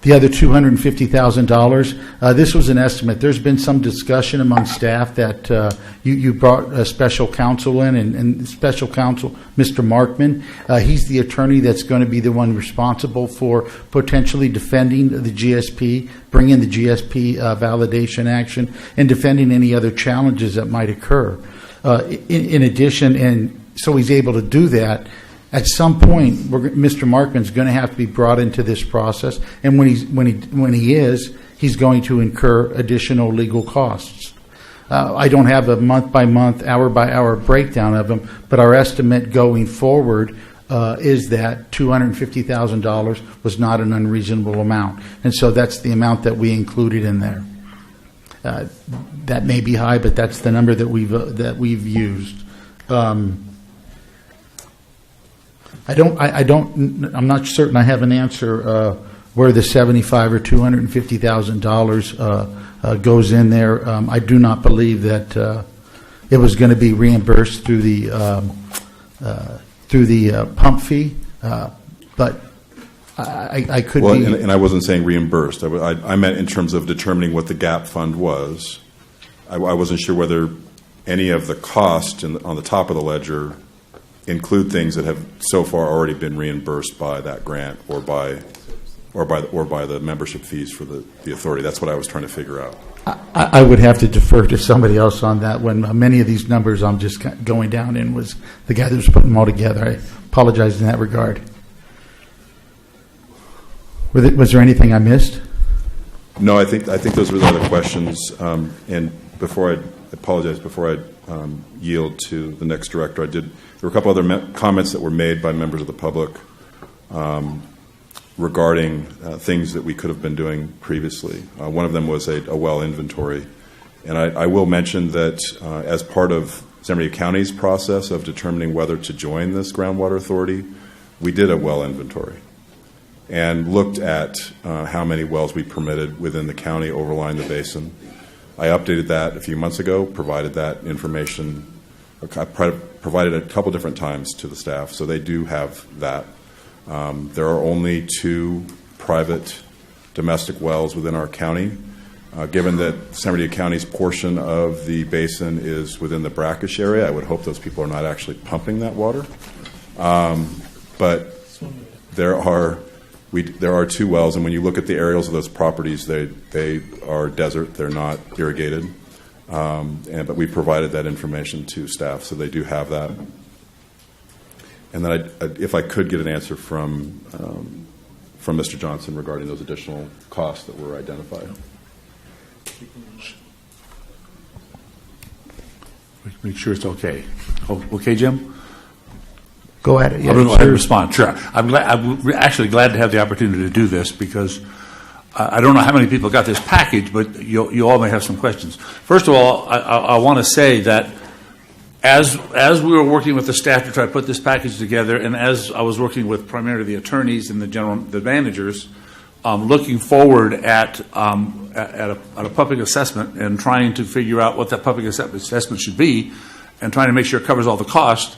The other $250,000, this was an estimate. There's been some discussion among staff that you brought a special counsel in, and special counsel, Mr. Markman, he's the attorney that's going to be the one responsible for potentially defending the GSP, bringing the GSP validation action, and defending any other challenges that might occur. In addition, and so he's able to do that, at some point, Mr. Markman's going to have to be brought into this process, and when he is, he's going to incur additional legal costs. I don't have a month-by-month, hour-by-hour breakdown of them, but our estimate going forward is that $250,000 was not an unreasonable amount, and so that's the amount that we included in there. That may be high, but that's the number that we've used. I'm not certain I have an answer where the $75,000 or $250,000 goes in there. I do not believe that it was going to be reimbursed through the pump fee, but I could be. And I wasn't saying reimbursed. I meant in terms of determining what the gap fund was, I wasn't sure whether any of the cost on the top of the ledger include things that have so far already been reimbursed by that grant or by the membership fees for the authority. That's what I was trying to figure out. I would have to defer to somebody else on that when many of these numbers I'm just going down in was the guy that was putting them all together. I apologize in that regard. Was there anything I missed? No, I think those were the other questions. And before I apologize, before I yield to the next director, there were a couple other comments that were made by members of the public regarding things that we could have been doing previously. One of them was a well inventory. And I will mention that as part of San Bernardino County's process of determining whether to join this groundwater authority, we did a well inventory and looked at how many wells we permitted within the county overlying the basin. I updated that a few months ago, provided that information, I provided it a couple different times to the staff, so they do have that. There are only 2 private domestic wells within our county. Given that San Bernardino County's portion of the basin is within the brackish area, I would hope those people are not actually pumping that water. But there are 2 wells, and when you look at the aerials of those properties, they are desert. They're not irrigated. But we provided that information to staff, so they do have that. And then if I could get an answer from Mr. Johnson regarding those additional costs that were identified. Make sure it's okay. Okay, Jim? Go ahead. Yeah, I'll go ahead and respond. Sure. I'm actually glad to have the opportunity to do this because I don't know how many people got this package, but you all may have some questions. First of all, I want to say that as we were working with the staff to try to put this package together, and as I was working with primarily the attorneys and the managers, looking forward at a public assessment and trying to figure out what that public assessment should be, and trying to make sure it covers all the costs,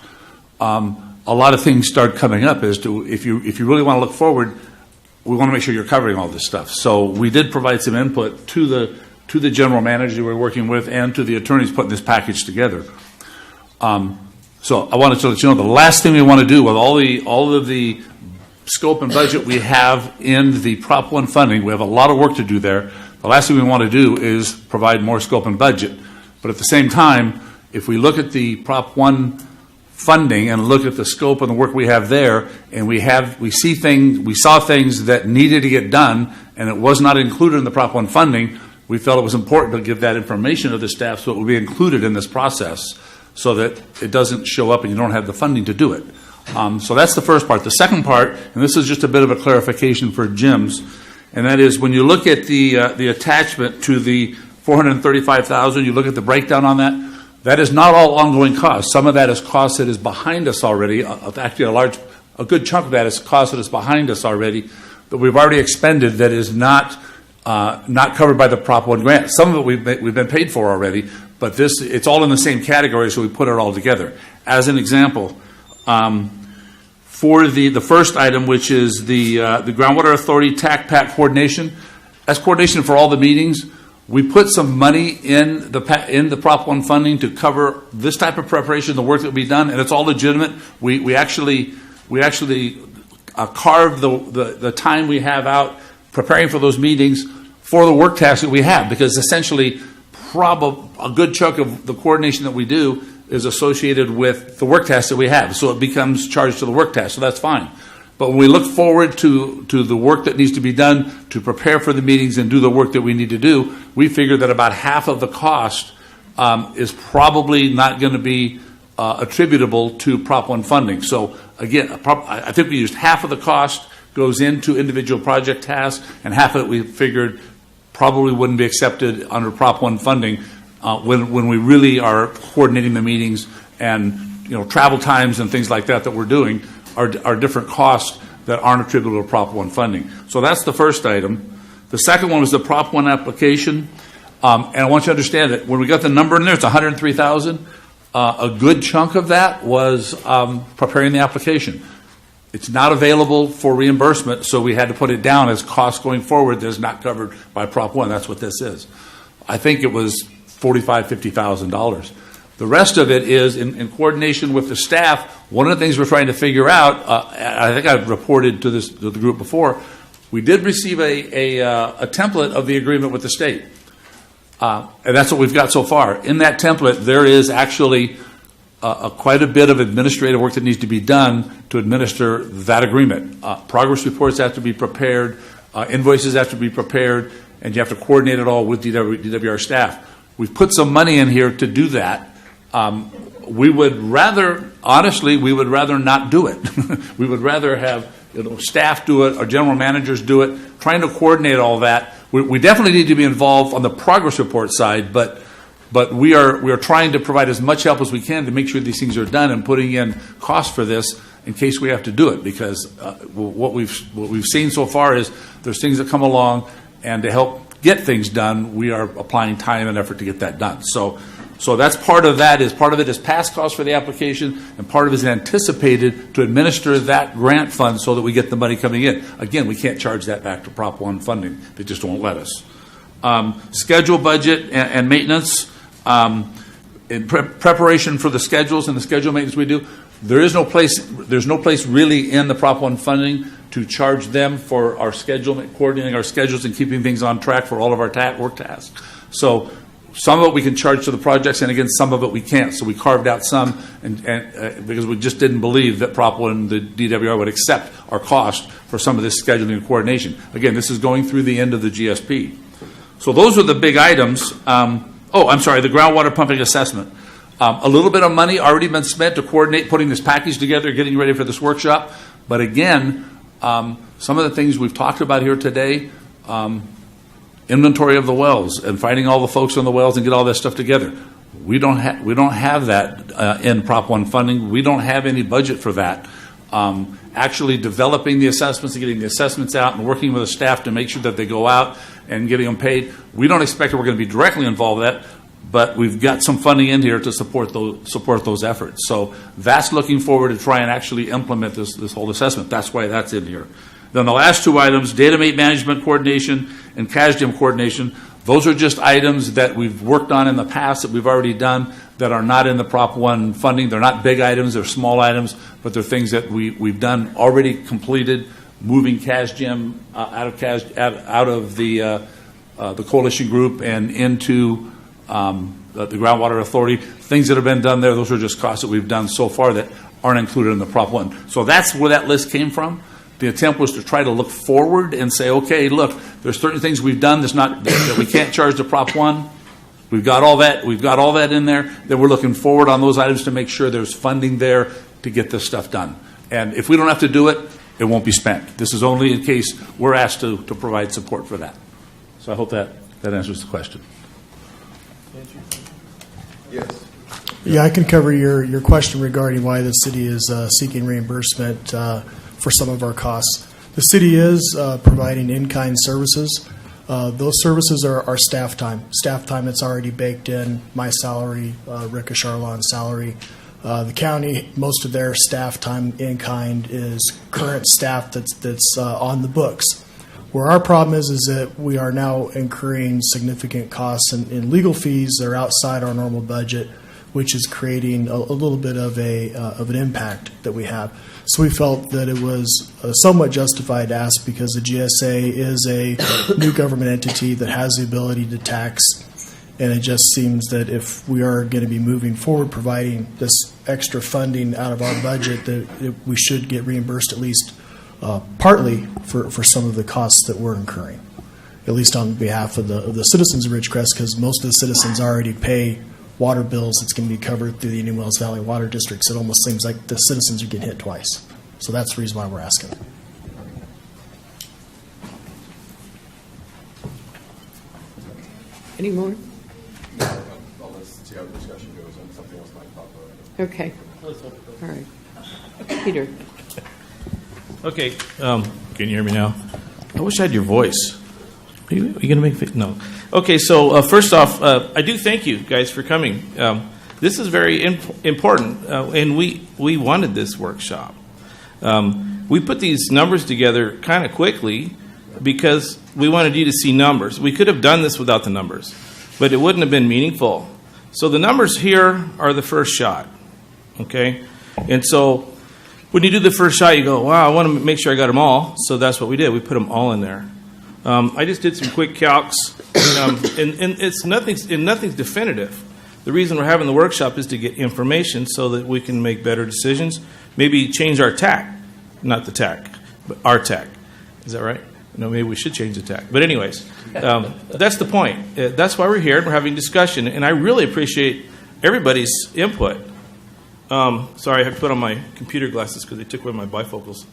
a lot of things start coming up as to if you really want to look forward, we want to make sure you're covering all this stuff. So we did provide some input to the general manager we were working with and to the attorneys putting this package together. So I wanted to let you know the last thing we want to do with all of the scope and budget we have in the Prop 1 funding, we have a lot of work to do there. The last thing we want to do is provide more scope and budget. But at the same time, if we look at the Prop 1 funding and look at the scope and the work we have there, and we saw things that needed to get done, and it was not included in the Prop 1 funding, we felt it was important to give that information to the staff so it will be included in this process, so that it doesn't show up and you don't have the funding to do it. So that's the first part. The second part, and this is just a bit of a clarification for Jim's, and that is when you look at the attachment to the $435,000, you look at the breakdown on that. That is not all ongoing costs. Some of that is cost that is behind us already. Actually, a good chunk of that is cost that is behind us already that we've already expended that is not covered by the Prop 1 grant. Some of it we've been paid for already, but it's all in the same category, so we put it all together. As an example, for the first item, which is the Groundwater Authority TAC-PAC coordination, that's coordination for all the meetings. We put some money in the Prop 1 funding to cover this type of preparation, the work that will be done, and it's all legitimate. We actually carve the time we have out preparing for those meetings for the work tasks that we have, because essentially a good chunk of the coordination that we do is associated with the work tasks that we have. So it becomes charged to the work task, so that's fine. But when we look forward to the work that needs to be done to prepare for the meetings and do the work that we need to do, we figure that about half of the cost is probably not going to be attributable to Prop 1 funding. So again, I think we used half of the cost goes into individual project tasks, and half of it we figured probably wouldn't be accepted under Prop 1 funding when we really are coordinating the meetings, and travel times and things like that we're doing are different costs that aren't attributable to Prop 1 funding. So that's the first item. The second one was the Prop 1 application. And I want you to understand that when we got the number in there, it's $103,000. A good chunk of that was preparing the application. It's not available for reimbursement, so we had to put it down as cost going forward that is not covered by Prop 1. That's what this is. I think it was $45,000, $50,000. The rest of it is in coordination with the staff. One of the things we're trying to figure out, I think I've reported to the group before, we did receive a template of the agreement with the state. And that's what we've got so far. In that template, there is actually quite a bit of administrative work that needs to be done to administer that agreement. Progress reports have to be prepared, invoices have to be prepared, and you have to coordinate it all with DWR staff. We've put some money in here to do that. We would rather, honestly, we would rather not do it. We would rather have staff do it, or general managers do it, trying to coordinate all that. We definitely need to be involved on the progress report side, but we are trying to provide as much help as we can to make sure these things are done and putting in costs for this in case we have to do it. Because what we've seen so far is there's things that come along, and to help get things done, we are applying time and effort to get that done. So that's part of that. Part of it is past costs for the application, and part of it is anticipated to administer that grant fund so that we get the money coming in. Again, we can't charge that back to Prop 1 funding. They just won't let us. Schedule, budget, and maintenance. In preparation for the schedules and the schedule maintenance we do, there's no place really in the Prop 1 funding to charge them for our schedule, coordinating our schedules and keeping things on track for all of our work tasks. So some of it we can charge to the projects, and again, some of it we can't. So we carved out some, and because we just didn't believe that Prop 1, the DWR, would accept our cost for some of this scheduling and coordination. Again, this is going through the end of the GSP. So those are the big items. The groundwater pumping assessment. A little bit of money already been spent to coordinate putting this package together, getting ready for this workshop. But again, some of the things we've talked about here today, inventory of the wells and finding all the folks on the wells and get all that stuff together. We don't have that in Prop 1 funding. We don't have any budget for that. Actually developing the assessments and getting the assessments out and working with the staff to make sure that they go out and getting them paid. We don't expect that we're going to be directly involved in that, but we've got some funding in here to support those efforts. So that's looking forward to try and actually implement this whole assessment. That's why that's in here. Then the last two items, data management coordination and CASDM coordination, those are just items that we've worked on in the past that we've already done that are not in the Prop 1 funding. They're not big items, they're small items, but they're things that we've done, already completed, moving CASDM out of the coalition group and into the Groundwater Authority. Things that have been done there, those are just costs that we've done so far that aren't included in the Prop 1. So that's where that list came from. The attempt was to try to look forward and say, okay, look, there's certain things we've done that we can't charge to Prop 1. We've got all that in there. Then we're looking forward on those items to make sure there's funding there to get this stuff done. And if we don't have to do it, it won't be spent. This is only in case we're asked to provide support for that. So I hope that answers the question. Yes. Yeah, I can cover your question regarding why the city is seeking reimbursement for some of our costs. The city is providing in-kind services. Those services are staff time that's already baked in, my salary, Rick Charlon's salary. The county, most of their staff time in kind is current staff that's on the books. Where our problem is that we are now incurring significant costs in legal fees that are outside our normal budget, which is creating a little bit of an impact that we have. So we felt that it was somewhat justified to ask, because the GSA is a new government entity that has the ability to tax, and it just seems that if we are going to be moving forward providing this extra funding out of our budget, that we should get reimbursed at least partly for some of the costs that we're incurring, at least on behalf of the citizens of Ridgecrest, because most of the citizens already pay water bills that's going to be covered through the Indian Wells Valley Water Districts. It almost seems like the citizens are getting hit twice. So that's the reason why we're asking. Any more? Let's see how the discussion goes and something else might pop up. Okay. All right. Peter. Okay. Can you hear me now? I wish I had your voice. Are you going to make no? Okay. So first off, I do thank you guys for coming. This is very important, and we wanted this workshop. We put these numbers together kind of quickly because we wanted you to see numbers. We could have done this without the numbers. but it wouldn't have been meaningful. So the numbers here are the first shot, okay? And so when you do the first shot, you go, wow, I want to make sure I got them all. So that's what we did. We put them all in there. I just did some quick calcs, and it's nothing's definitive. The reason we're having the workshop is to get information so that we can make better decisions. Maybe change our tack, not the tack, but our tack. Is that right? No, maybe we should change the tack. But anyways, that's the point. That's why we're here and we're having discussion. And I really appreciate everybody's input. Sorry, I have to put on my computer glasses because they took away my bifocals.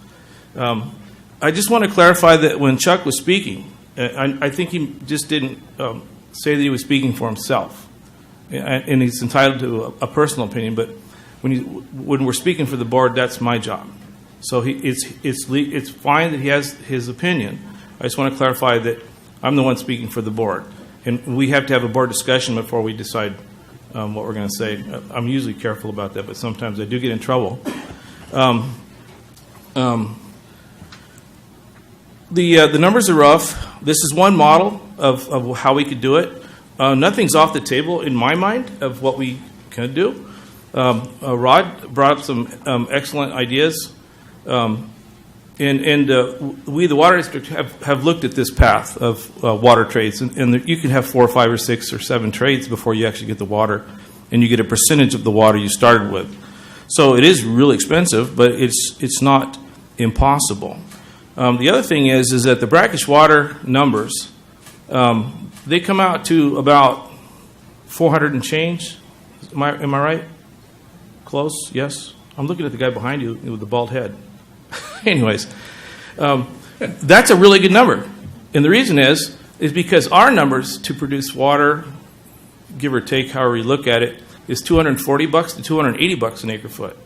I just want to clarify that when Chuck was speaking, I think he just didn't say that he was speaking for himself. And he's entitled to a personal opinion, but when we're speaking for the board, that's my job. So it's fine that he has his opinion. I just want to clarify that I'm the one speaking for the board. And we have to have a board discussion before we decide what we're going to say. I'm usually careful about that, but sometimes I do get in trouble. The numbers are rough. This is one model of how we could do it. Nothing's off the table in my mind of what we can do. Rod brought up some excellent ideas. And we, the Water District, have looked at this path of water trades. And you can have 4 or 5 or 6 or 7 trades before you actually get the water. And you get a percentage of the water you started with. So it is really expensive, but it's not impossible. The other thing is that the brackish water numbers, they come out to about 400 and change. Am I right? Close? Yes? I'm looking at the guy behind you with the bald head. Anyways, that's a really good number. And the reason is because our numbers to produce water, give or take however you look at it, is $240 to $280 an acre foot.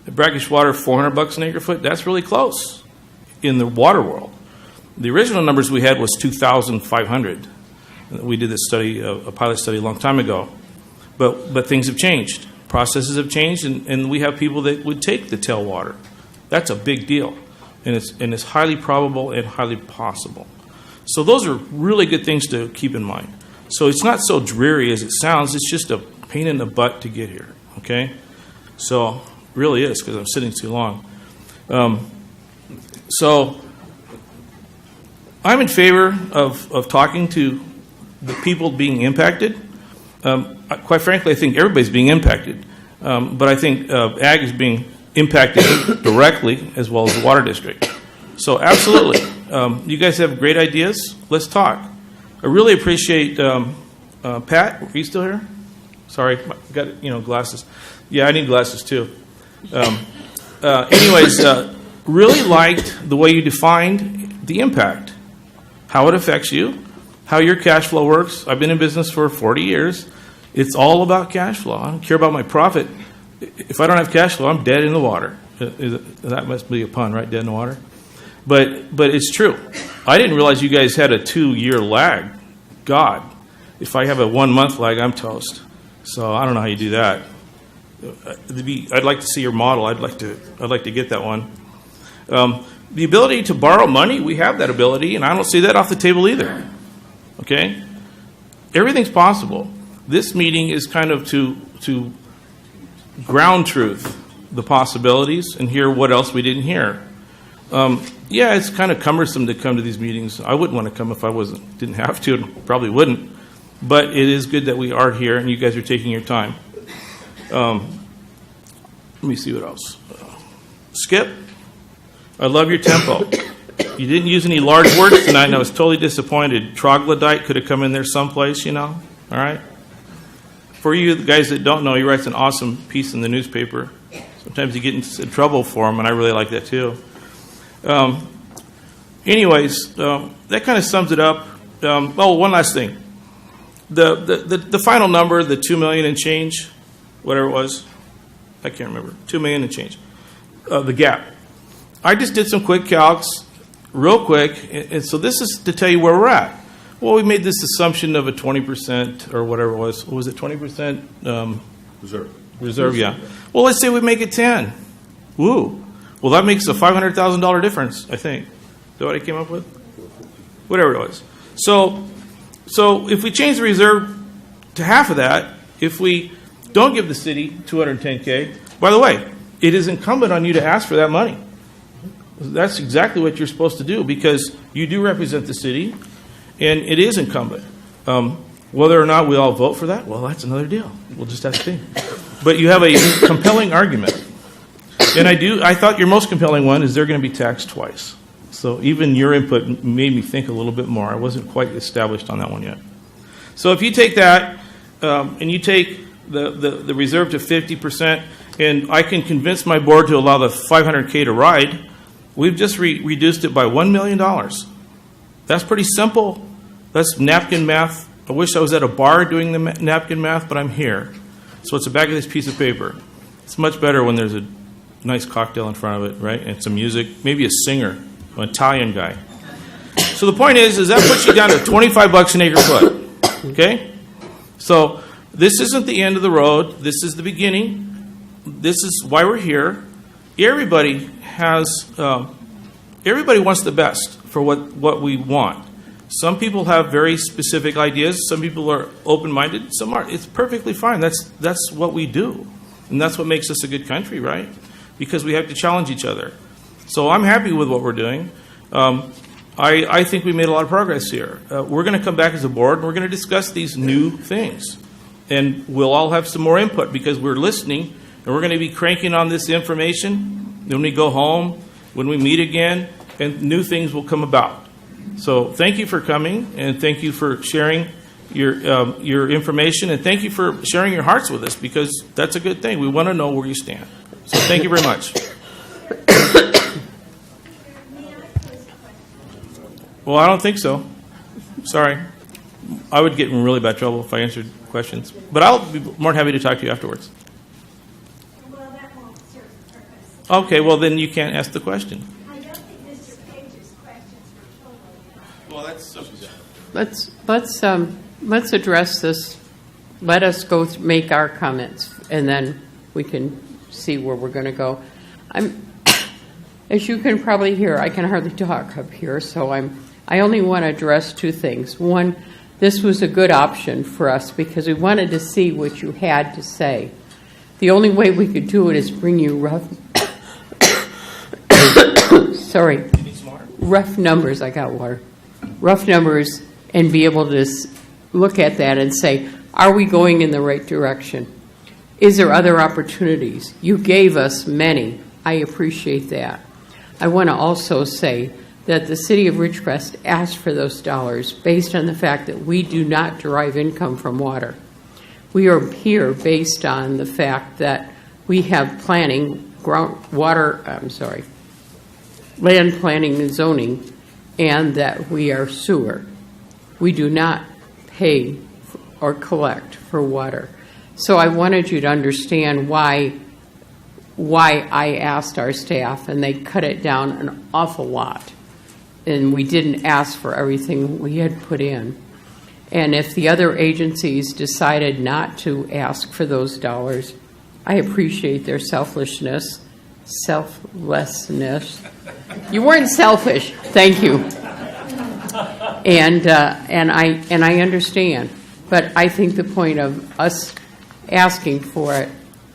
The brackish water, $400 an acre foot, that's really close in the water world. The original numbers we had was 2,500. We did this study, a pilot study a long time ago. But things have changed. Processes have changed, and we have people that would take the tailwater. That's a big deal. And it's highly probable and highly possible. So those are really good things to keep in mind. So it's not so dreary as it sounds. It's just a pain in the butt to get here, okay? So it really is, because I'm sitting too long. So I'm in favor of talking to the people being impacted. Quite frankly, I think everybody's being impacted. But I think ag is being impacted directly as well as the water district. So absolutely. You guys have great ideas. Let's talk. I really appreciate Pat. Are you still here? Sorry, got glasses. Yeah, I need glasses too. Anyways, really liked the way you defined the impact, how it affects you, how your cash flow works. I've been in business for 40 years. It's all about cash flow. I don't care about my profit. If I don't have cash flow, I'm dead in the water. That must be a pun, right? Dead in the water. But it's true. I didn't realize you guys had a 2-year lag. God, if I have a 1-month lag, I'm toast. So I don't know how you do that. I'd like to see your model. I'd like to get that one. The ability to borrow money, we have that ability, and I don't see that off the table either. Okay? Everything's possible. This meeting is kind of to ground truth the possibilities and hear what else we didn't hear. Yeah, it's kind of cumbersome to come to these meetings. I wouldn't want to come if I didn't have to, and probably wouldn't. But it is good that we are here and you guys are taking your time. Let me see what else. Skip, I love your tempo. You didn't use any large words tonight, and I was totally disappointed. Troglodyte could have come in there someplace, all right? For you guys that don't know, he writes an awesome piece in the newspaper. Sometimes you get in trouble for him, and I really like that too. Anyways, that kind of sums it up. One last thing. The final number, the $2 million and change, whatever it was, I can't remember, $2 million and change, the gap. I just did some quick calcs, real quick, and so this is to tell you where we're at. Well, we made this assumption of a 20% or whatever it was. What was it, 20%? Reserve, yeah. Well, let's say we make it 10. Woo. Well, that makes a $500,000 difference, I think. Is that what I came up with? Whatever it was. So if we change the reserve to half of that if we don't give the city $210K. By the way, it is incumbent on you to ask for that money. That's exactly what you're supposed to do because you do represent the city, and it is incumbent. Whether or not we all vote for that, well, that's another deal. We'll just have to see. But you have a compelling argument. And I thought your most compelling one is they're going to be taxed twice. So even your input made me think a little bit more. I wasn't quite established on that one yet. So if you take that and you take the reserve to 50%, and I can convince my board to allow the $500K to ride, we've just reduced it by $1 million. That's pretty simple. That's napkin math. I wish I was at a bar doing the napkin math, but I'm here. So it's the back of this piece of paper. It's much better when there's a nice cocktail in front of it, right? And some music, maybe a singer, an Italian guy. So the point is that puts you down to $25 an acre foot. Okay? So this isn't the end of the road. This is the beginning. This is why we're here. Everybody wants the best for what we want. Some people have very specific ideas. Some people are open-minded. Some aren't. It's perfectly fine. That's what we do. And that's what makes us a good country, right? Because we have to challenge each other. So I'm happy with what we're doing. I think we made a lot of progress here. We're going to come back as a board, and we're going to discuss these new things. And we'll all have some more input because we're listening, and we're going to be cranking on this information when we go home, when we meet again, and new things will come about. So thank you for coming, and thank you for sharing your information, and thank you for sharing your hearts with us because that's a good thing. We want to know where you stand. So thank you very much. Well, I don't think so. Sorry. I would get in really bad trouble if I answered questions. But I'll be more than happy to talk to you afterwards. Well, that won't serve the purpose. Okay, well, then you can't ask the question. I don't think Mr. Page's questions were totally. Well, that's Let's address this. Let us go make our comments, and then we can see where we're going to go. As you can probably hear, I can hardly talk up here, so I only want to address two things. One, this was a good option for us because we wanted to see what you had to say. The only way we could do it is bring you rough numbers. I got water. Rough numbers, and be able to look at that and say, are we going in the right direction? Is there other opportunities? You gave us many. I appreciate that. I want to also say that the city of Ridgecrest asked for those dollars based on the fact that we do not derive income from water. We are here based on the fact that we have planning, land planning and zoning, and that we are sewer. We do not pay or collect for water. So I wanted you to understand why I asked our staff, and they cut it down an awful lot. And we didn't ask for everything we had put in. And if the other agencies decided not to ask for those dollars, I appreciate their selflessness. You weren't selfish. Thank you. And I understand. But I think the point of us asking for it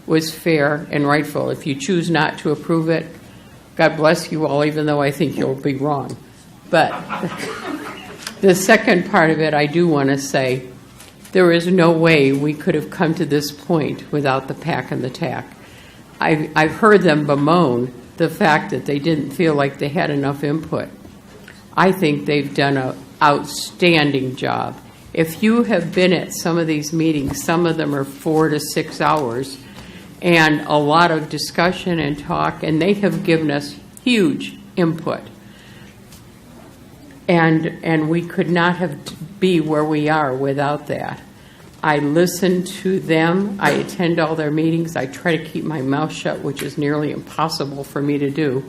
was fair and rightful. If you choose not to approve it, God bless you all, even though I think you'll be wrong. But the second part of it, I do want to say, there is no way we could have come to this point without the PAC and the TAC. I've heard them bemoan the fact that they didn't feel like they had enough input. I think they've done an outstanding job. If you have been at some of these meetings, some of them are 4 to 6 hours, and a lot of discussion and talk, and they have given us huge input. And we could not have be where we are without that. I listen to them. I attend all their meetings. I try to keep my mouth shut, which is nearly impossible for me to do.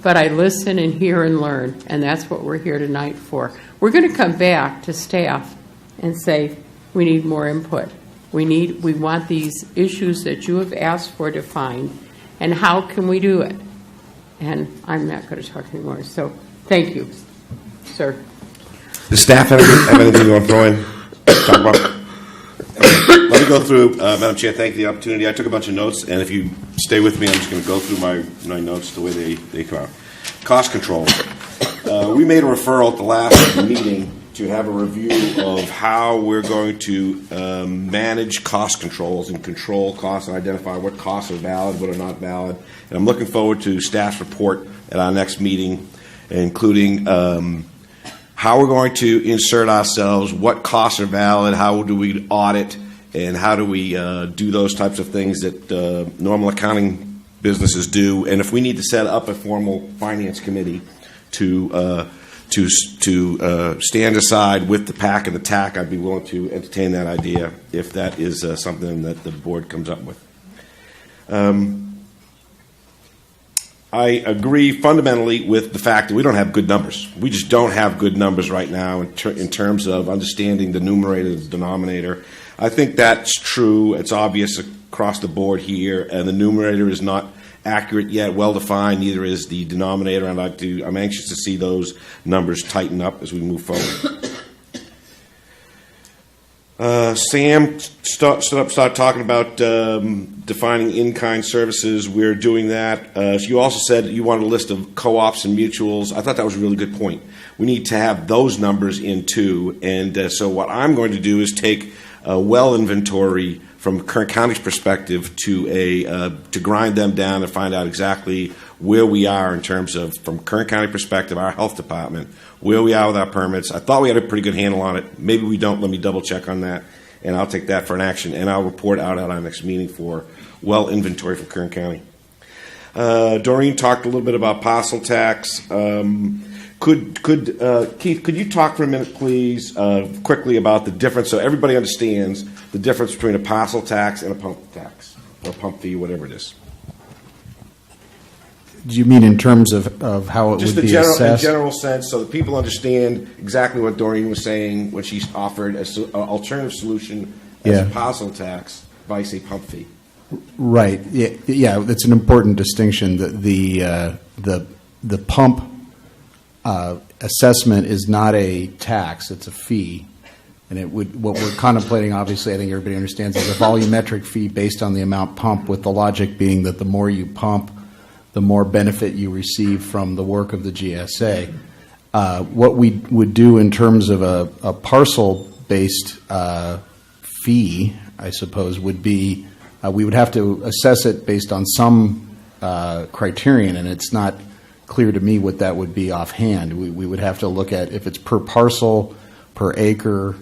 But I listen and hear and learn, and that's what we're here tonight for. We're going to come back to staff and say, we need more input. We want these issues that you have asked for defined, and how can we do it? And I'm not going to talk anymore, so thank you, sir. Does staff have anything you want to throw in? Talk about? Let me go through, Madam Chair, thank you for the opportunity. I took a bunch of notes, and if you stay with me, I'm just going to go through my notes the way they come out. Cost control. We made a referral at the last meeting to have a review of how we're going to manage cost controls and control costs and identify what costs are valid, what are not valid. And I'm looking forward to staff's report at our next meeting, including how we're going to insert ourselves, what costs are valid, how do we audit, and how do we do those types of things that normal accounting businesses do. And if we need to set up a formal finance committee to stand aside with the PAC and the TAC, I'd be willing to entertain that idea if that is something that the board comes up with. I agree fundamentally with the fact that we don't have good numbers. We just don't have good numbers right now in terms of understanding the numerator and the denominator. I think that's true. It's obvious across the board here, and the numerator is not accurate yet, well-defined, neither is the denominator. I'm anxious to see those numbers tighten up as we move forward. Sam started talking about defining in-kind services. We're doing that. You also said you wanted a list of co-ops and mutuals. I thought that was a really good point. We need to have those numbers in too. And so what I'm going to do is take a well inventory from Kern County's perspective to grind them down and find out exactly where we are in terms of, from Kern County perspective, our health department, where we are with our permits. I thought we had a pretty good handle on it. Maybe we don't. Let me double check on that, and I'll take that for an action, and I'll report out at our next meeting for well inventory from Kern County. Doreen talked a little bit about parcel tax. Keith, could you talk for a minute, please, quickly about the difference, so everybody understands the difference between a parcel tax and a pump tax, or pump fee, whatever it is. Do you mean in terms of how it Just would be in assessed? general sense, so that people understand exactly what Doreen was saying when she offered an alternative solution as a parcel tax vice a pump fee. Right. Yeah, that's an important distinction. The pump assessment is not a tax; it's a fee, and what we're contemplating. Obviously, I think everybody understands is a volumetric fee based on the amount pumped. With the logic being that the more you pump, the more benefit you receive from the work of the GSA. What we would do in terms of a parcel-based fee, I suppose, would be we would have to assess it based on some criterion, and it's not clear to me what that would be offhand. We would have to look at if it's per parcel, per acre.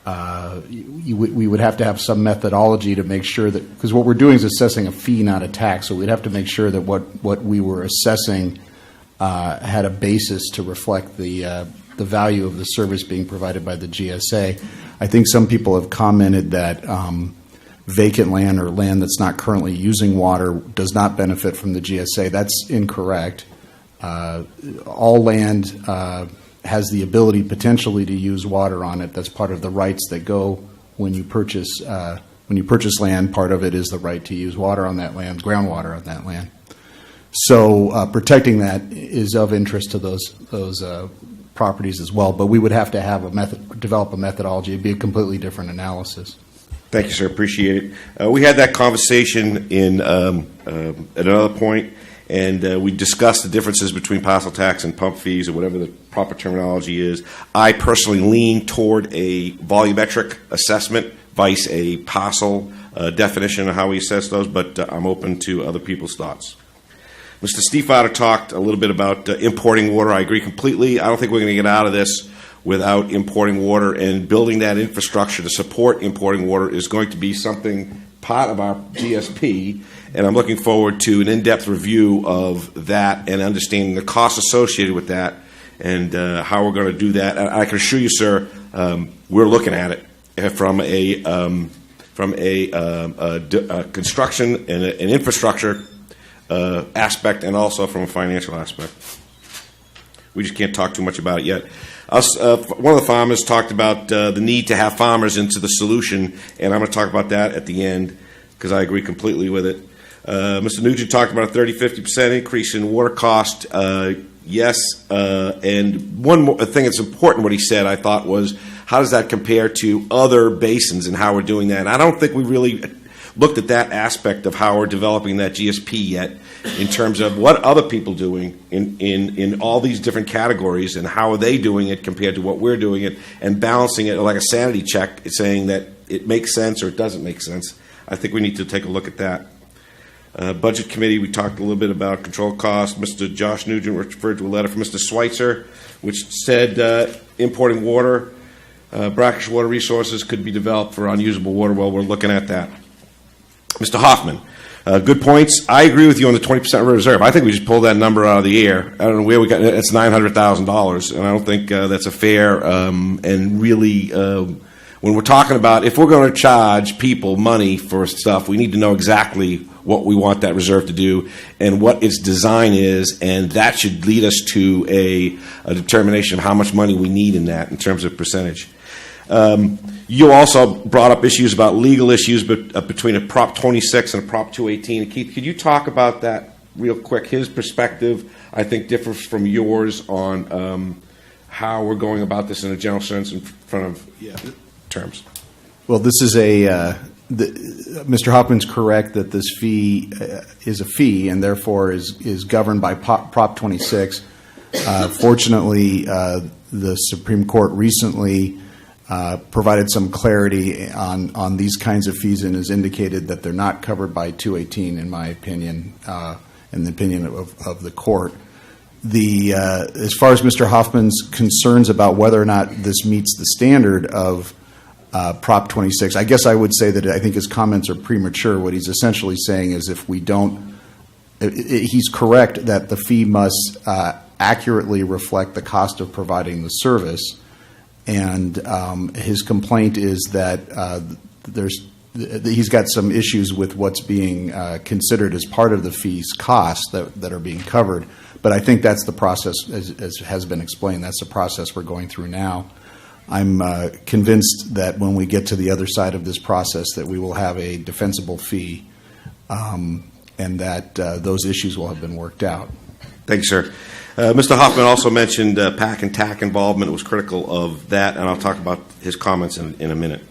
We would have to have some methodology to make sure that, because what we're doing is assessing a fee, not a tax, so we'd have to make sure that what we were assessing had a basis to reflect the value of the service being provided by the GSA. I think some people have commented that vacant land or land that's not currently using water does not benefit from the GSA. That's incorrect. All land has the ability potentially to use water on it. That's part of the rights that go when you purchase land. Part of it is the right to use water on that land, groundwater on that land. So protecting that is of interest to those properties as well. But we would have to have develop a methodology. It'd be a completely different analysis. Thank you, sir. Appreciate it. We had that conversation at another point. And we discussed the differences between parcel tax and pump fees, or whatever the proper terminology is. I personally lean toward a volumetric assessment vice a parcel definition of how we assess those, but I'm open to other people's thoughts. Mr. Stiefvater talked a little bit about importing water. I agree completely. I don't think we're going to get out of this without importing water, and building that infrastructure to support importing water is going to be something part of our GSP, and I'm looking forward to an in-depth review of that and understanding the costs associated with that and how we're going to do that. And I can assure you, sir, we're looking at it from a construction and an infrastructure aspect, and also from a financial aspect. We just can't talk too much about it yet. One of the farmers talked about the need to have farmers into the solution, and I'm going to talk about that at the end because I agree completely with it. Mr. Nugent talked about a 30-50% increase in water cost. Yes, and one more thing that's important what he said, I thought, was how does that compare to other basins and how we're doing that? And I don't think we really looked at that aspect of how we're developing that GSP yet, in terms of what other people doing in all these different categories and how are they doing it compared to what we're doing it, and balancing it like a sanity check, saying that it makes sense or it doesn't make sense. I think we need to take a look at that. Budget committee, we talked a little bit about control costs. Mr. Josh Nugent referred to a letter from Mr. Schweitzer, which said importing water, brackish water resources could be developed for unusable water. Well, we're looking at that. Mr. Hoffman, good points. I agree with you on the 20% reserve. I think we just pulled that number out of the air. I don't know where we got it. It's $900,000, and I don't think that's a fair and really. When we're talking about, if we're going to charge people money for stuff, we need to know exactly what we want that reserve to do and what its design is, and that should lead us to a determination of how much money we need in that in terms of percentage. You also brought up issues about legal issues between a Prop 26 and a Prop 218. Keith, could you talk about that real quick? His perspective, I think, differs from yours on how we're going about this in a general sense in front of terms. Well, this is Mr. Hoffman's correct that this fee is a fee and therefore is governed by Prop 26. Fortunately, the Supreme Court recently provided some clarity on these kinds of fees and has indicated that they're not covered by 218, in my opinion, in the opinion of the court. As far as Mr. Hoffman's concerns about whether or not this meets the standard of Prop 26, I guess I would say that I think his comments are premature. What he's essentially saying is if we don't, he's correct that the fee must accurately reflect the cost of providing the service. And his complaint is that he's got some issues with what's being considered as part of the fee's costs that are being covered. But I think that's the process, as has been explained. That's the process we're going through now. I'm convinced that when we get to the other side of this process that we will have a defensible fee and that those issues will have been worked out. Thank you, sir. Mr. Hoffman also mentioned PAC and TAC involvement. Was critical of that, and I'll talk about his comments in a minute.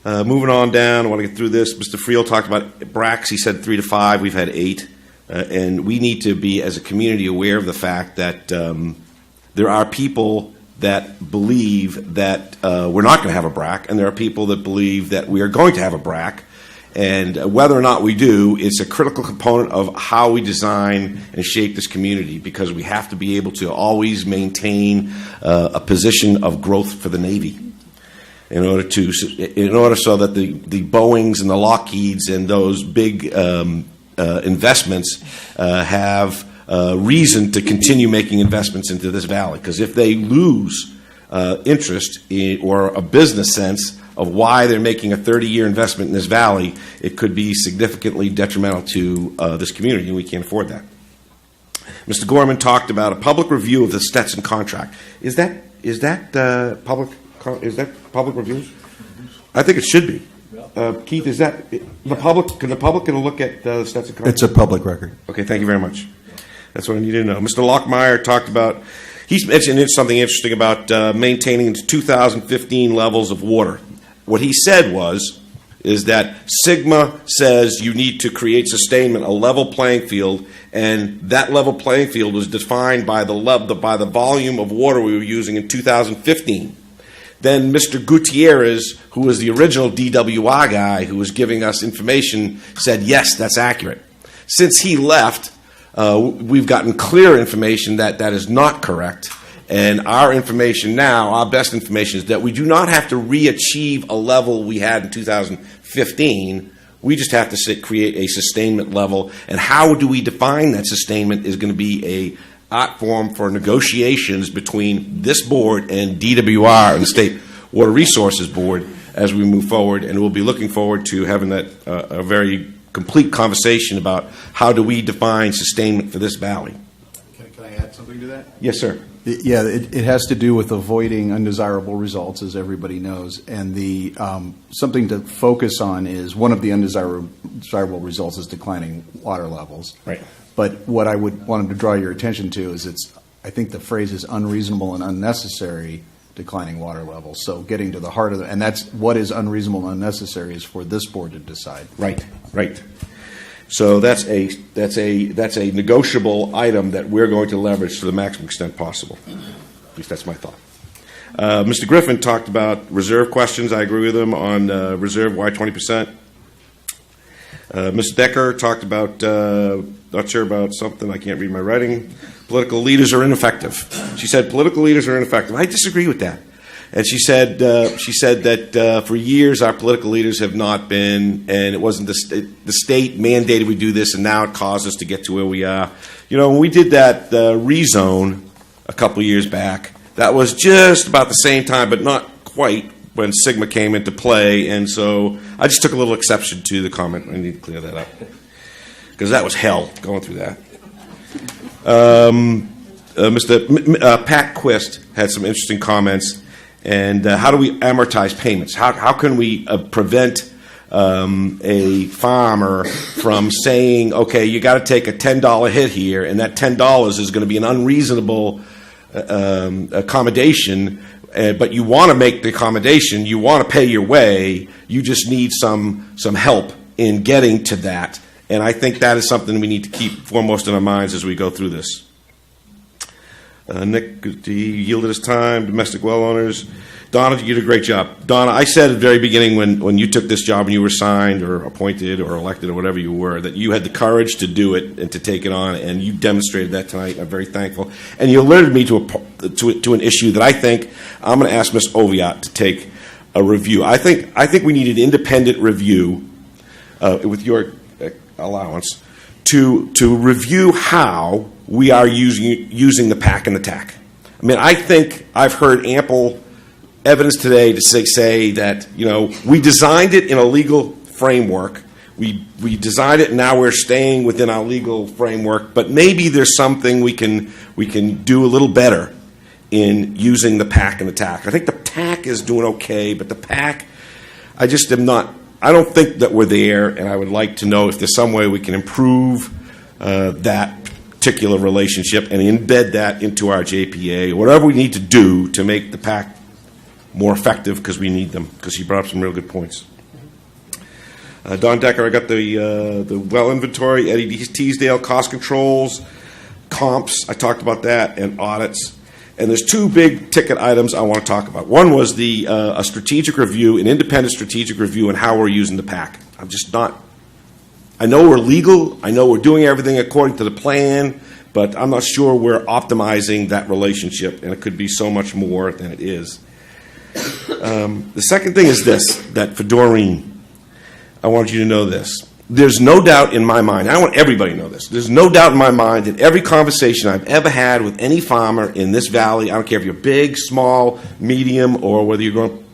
Moving on down, I want to get through this. Mr. Friel talked about BRACs. He said 3 to 5. We've had 8. And we need to be, as a community, aware of the fact that there are people that believe that we're not going to have a BRAC, and there are people that believe that we are going to have a BRAC. And whether or not we do, it's a critical component of how we design and shape this community, because we have to be able to always maintain a position of growth for the Navy in order so that the Boeings and the Lockheeds and those big investments have reason to continue making investments into this valley. Because if they lose interest or a business sense of why they're making a 30-year investment in this valley, it could be significantly detrimental to this community, and we can't afford that. Mr. Gorman talked about a public review of the Stetson contract. Is that public reviews? I think it should be. Keith, is that the public? Can the public get a look at the Stetson contract? It's a public record. Okay, thank you very much. That's what I need to know. Mr. Lockmeyer talked about. He's mentioned something interesting about maintaining the 2015 levels of water. What he said is that Sigma says you need to create sustainment, a level playing field, and that level playing field was defined by the volume of water we were using in 2015. Then Mr. Gutierrez, who was the original DWI guy who was giving us information, said, yes, that's accurate. Since he left, we've gotten clear information that that is not correct. And our information now, our best information, is that we do not have to re-achieve a level we had in 2015. We just have to create a sustainment level. And how do we define that sustainment is going to be a art form for negotiations between this board and DWR and the State Water Resources Board as we move forward. And we'll be looking forward to having that a very complete conversation about how do we define sustainment for this valley. Can I add something to that? Yes, sir. Yeah, it has to do with avoiding undesirable results, as everybody knows. And the something to focus on is one of the undesirable results is declining water levels. Right. But what I wanted to draw your attention to is I think the phrase is unreasonable and unnecessary declining water levels. So getting to the heart of it, and that's what is unreasonable and unnecessary is for this board to decide. Right. So that's a negotiable item that we're going to leverage to the maximum extent possible. At least that's my thought. Mr. Griffin talked about reserve questions. I agree with him on reserve. Why 20%? Ms. Decker talked about, not sure about something, I can't read my writing. Political leaders are ineffective. She said political leaders are ineffective. I disagree with that. And she said that for years our political leaders have not been, and it wasn't the state mandated we do this, and now it caused us to get to where we are. You know, when we did that rezone a couple of years back, that was just about the same time, but not quite, when Sigma came into play, and so I just took a little exception to the comment. I need to clear that up, because that was hell going through that. Mr. Pat Quist had some interesting comments, and how do we amortize payments? How can we prevent a farmer from saying, okay, you got to take a $10 hit here, and that $10 is going to be an unreasonable accommodation, but you want to make the accommodation, you want to pay your way, you just need some help in getting to that. And I think that is something we need to keep foremost in our minds as we go through this. Nick, he yielded his time, domestic well owners. Donna, you did a great job. Donna, I said at the very beginning when you took this job and you were signed or appointed or elected or whatever you were, that you had the courage to do it and to take it on, and you demonstrated that tonight. I'm very thankful. And you alerted me to an issue that I think I'm going to ask Ms. Oviatt to take a review. I think we need an independent review, with your allowance, to review how we are using the PAC and the TAC. I mean, I think I've heard ample evidence today to say that, you know, we designed it in a legal framework. We designed it, and now we're staying within our legal framework. But maybe there's something we can do a little better in using the PAC and the TAC. I think the TAC is doing okay, but the PAC, I just am not. I don't think that we're there, and I would like to know if there's some way we can improve that particular relationship and embed that into our JPA, or whatever we need to do to make the PAC more effective, because we need them, because he brought up some real good points. Don Decker, I got the well inventory, Eddie Teasdale, cost controls, comps, I talked about that, and audits. And there's two big ticket items I want to talk about. One was a strategic review, an independent strategic review on how we're using the PAC. I'm just not, I know we're legal, I know we're doing everything according to the plan, but I'm not sure we're optimizing that relationship, and it could be so much more than it is. The second thing is this, that for Doreen, I want you to know this. There's no doubt in my mind, I want everybody to know this, there's no doubt in my mind that every conversation I've ever had with any farmer in this valley, I don't care if you're big, small, medium, or whether you're growing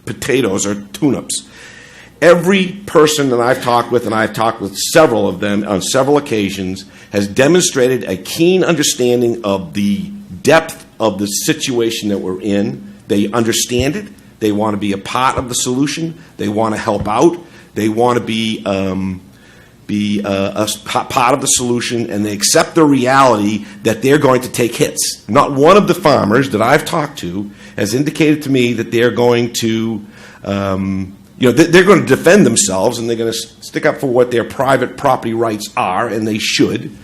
potatoes or tune-ups, every person that I've talked with, and I've talked with several of them on several occasions, has demonstrated a keen understanding of the depth of the situation that we're in. They understand it. They want to be a part of the solution. They want to help out. They want to be a part of the solution, and they accept the reality that they're going to take hits. Not one of the farmers that I've talked to has indicated to me that they're going to, they're going to defend themselves, and they're going to stick up for what their private property rights are, and they should.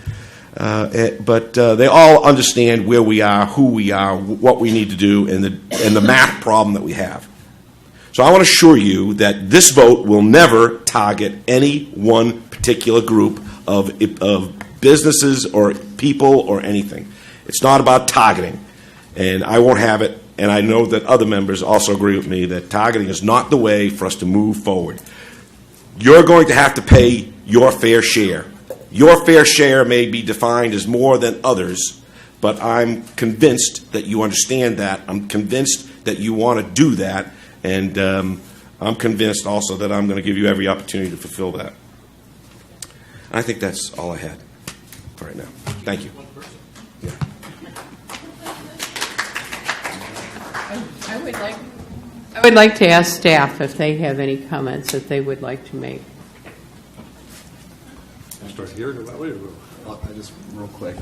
But they all understand where we are, who we are, what we need to do, and the math problem that we have. So I want to assure you that this vote will never target any one particular group of businesses or people or anything. It's not about targeting, and I won't have it. And I know that other members also agree with me that targeting is not the way for us to move forward. You're going to have to pay your fair share. Your fair share may be defined as more than others, but I'm convinced that you understand that. I'm convinced that you want to do that, and I'm convinced also that I'm going to give you every opportunity to fulfill that. I think that's all I had for right now. Thank you. Yeah. I would like to ask staff if they have any comments that they would like to make. Start here. I just real quick.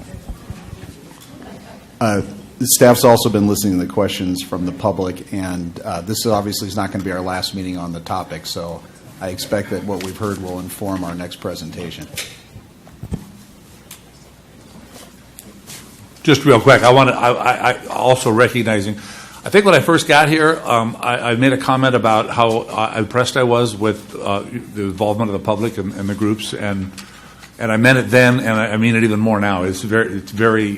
staff's also been listening to the questions from the public, and this obviously is not going to be our last meeting on the topic, so I expect that what we've heard will inform our next presentation. Just real quick, I also recognizing, I think when I first got here, I made a comment about how impressed I was with the involvement of the public and the groups, and I meant it then, and I mean it even more now. It's very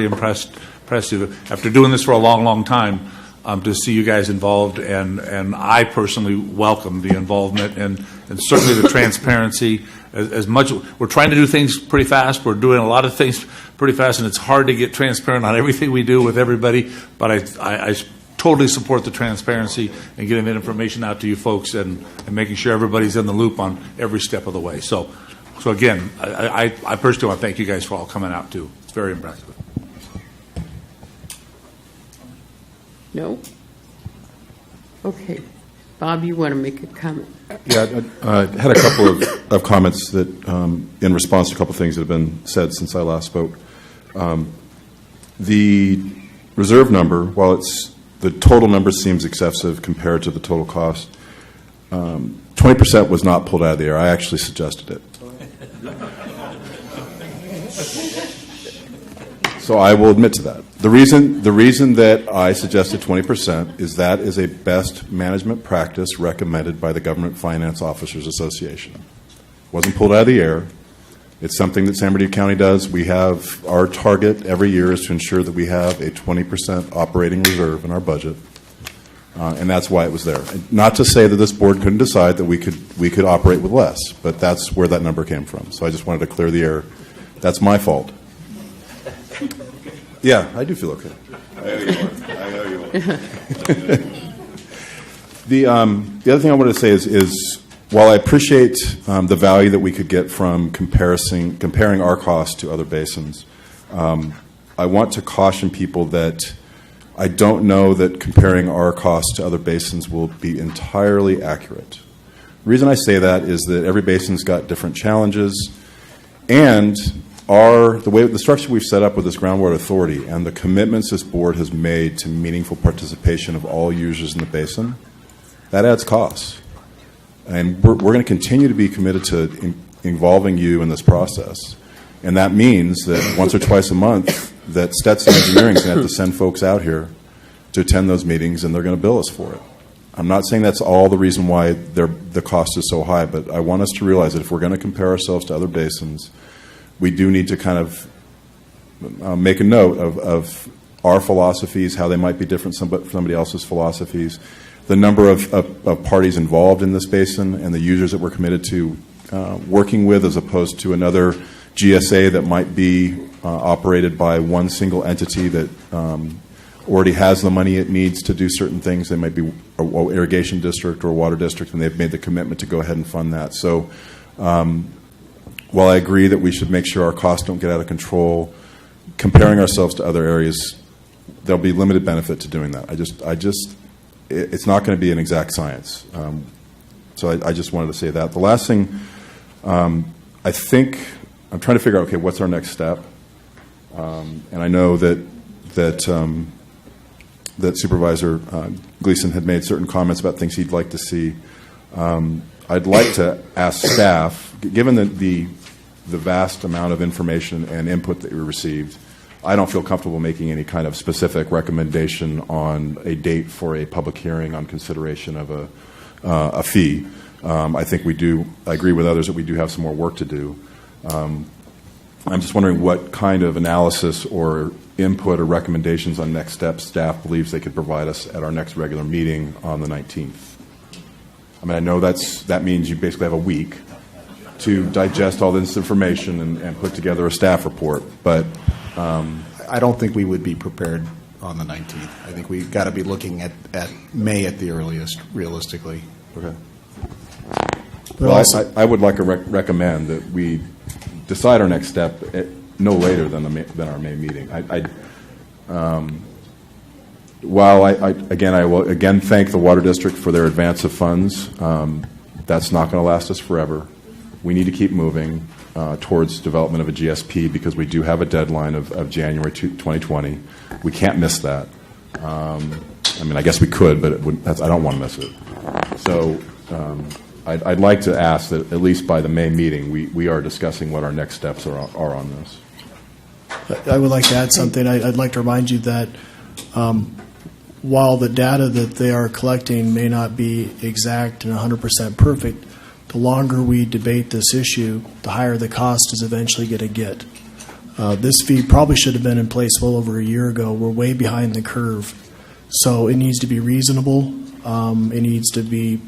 impressive after doing this for a long time to see you guys involved, and I personally welcome the involvement and certainly the transparency. As much, we're trying to do things pretty fast. We're doing a lot of things pretty fast, and it's hard to get transparent on everything we do with everybody. But I totally support the transparency and getting that information out to you folks and making sure everybody's in the loop on every step of the way. So again, I personally want to thank you guys for all coming out too. It's very impressive. No? Okay. Bob, you want to make a comment? Yeah, I had a couple of comments that, in response to a couple of things that have been said since I last spoke. The reserve number, while the total number seems excessive compared to the total cost, 20% was not pulled out of the air. I actually suggested it. So I will admit to that. The reason that I suggested 20% is that is a best management practice recommended by the Government Finance Officers Association. It wasn't pulled out of the air. It's something that San Bernardino County does. We have our target every year is to ensure that we have a 20% operating reserve in our budget, and that's why it was there. Not to say that this board couldn't decide that we could operate with less, but that's where that number came from. So I just wanted to clear the air. That's my fault. Yeah, I do feel okay. I owe you one. The other thing I wanted to say is while I appreciate the value that we could get from comparing our costs to other basins, I want to caution people that I don't know that comparing our costs to other basins will be entirely accurate. The reason I say that is that every basin's got different challenges, and the structure we've set up with this groundwater authority and the commitments this board has made to meaningful participation of all users in the basin, that adds costs. And we're going to continue to be committed to involving you in this process. And that means that once or twice a month that Stetson Engineering is going to have to send folks out here to attend those meetings, and they're going to bill us for it. I'm not saying that's all the reason why the cost is so high, but I want us to realize that if we're going to compare ourselves to other basins, we do need to kind of make a note of our philosophies, how they might be different from somebody else's philosophies, the number of parties involved in this basin, and the users that we're committed to working with, as opposed to another GSA that might be operated by one single entity that already has the money it needs to do certain things. They might be an irrigation district or a water district, and they've made the commitment to go ahead and fund that. So while I agree that we should make sure our costs don't get out of control, comparing ourselves to other areas, there'll be limited benefit to doing that. It's not going to be an exact science. So I just wanted to say that. The last thing, I think, I'm trying to figure out, okay, what's our next step? And I know that Supervisor Gleason had made certain comments about things he'd like to see. I'd like to ask staff, given the vast amount of information and input that we received, I don't feel comfortable making any kind of specific recommendation on a date for a public hearing on consideration of a fee. I think I agree with others that we do have some more work to do. I'm just wondering what kind of analysis or input or recommendations on next steps staff believes they could provide us at our next regular meeting on the 19th. I mean, I know that means you basically have a week to digest all this information and put together a staff report, but I don't think we would be prepared on the 19th. I think we've got to be looking at May at the earliest, realistically. Okay. Well, I would like to recommend that we decide our next step no later than our May meeting. While I will again thank the Water District for their advance of funds, that's not going to last us forever. We need to keep moving. towards development of a GSP because we do have a deadline of January 2020. We can't miss that. I mean, I guess we could, but I don't want to miss it. So I'd like to ask that at least by the May meeting, we are discussing what our next steps are on this. I would like to add something. I'd like to remind you that while the data that they are collecting may not be exact and 100% perfect, the longer we debate this issue, the higher the cost is eventually going to get. This fee probably should have been in place well over a year ago. We're way behind the curve. So it needs to be reasonable. It needs to be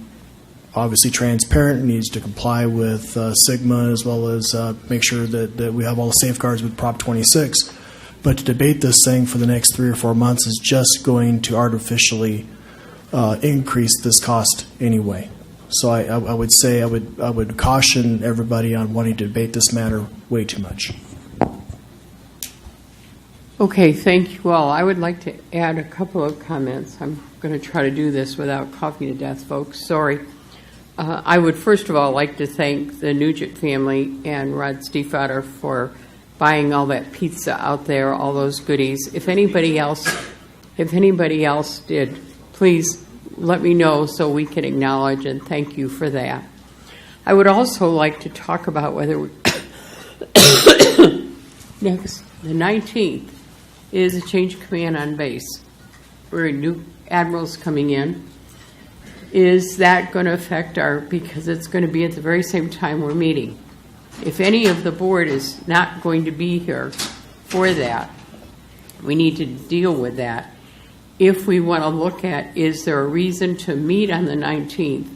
obviously transparent. It needs to comply with SGMA as well as make sure that we have all the safeguards with Prop 26. But to debate this thing for the next 3 or 4 months is just going to artificially increase this cost anyway. So I would say I would caution everybody on wanting to debate this matter way too much. Okay, thank you all. I would like to add a couple of comments. I'm going to try to do this without coughing to death, folks. Sorry. I would first of all like to thank the Nugent family and Rod Stiefvater for buying all that pizza out there, all those goodies. If anybody else did, please let me know so we can acknowledge and thank you for that. I would also like to talk about whether next, the 19th, is a change of command on base. We're new admirals coming in. Is that going to affect because it's going to be at the very same time we're meeting. If any of the board is not going to be here for that, we need to deal with that. If we want to look at, is there a reason to meet on the 19th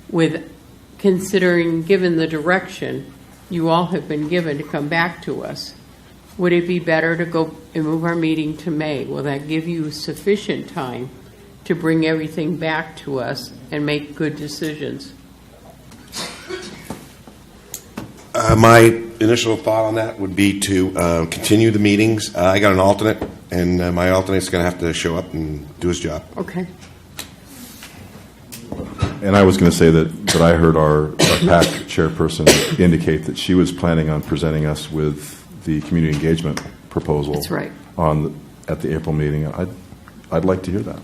with considering, given the direction you all have been given to come back to us, would it be better to go and move our meeting to May? Will that give you sufficient time to bring everything back to us and make good decisions? My initial thought on that would be to continue the meetings. I got an alternate, and my alternate's going to have to show up and do his job. Okay. And I was going to say that I heard our PAC chairperson indicate that she was planning on presenting us with the community engagement proposal. That's right. At the April meeting. I'd like to hear that.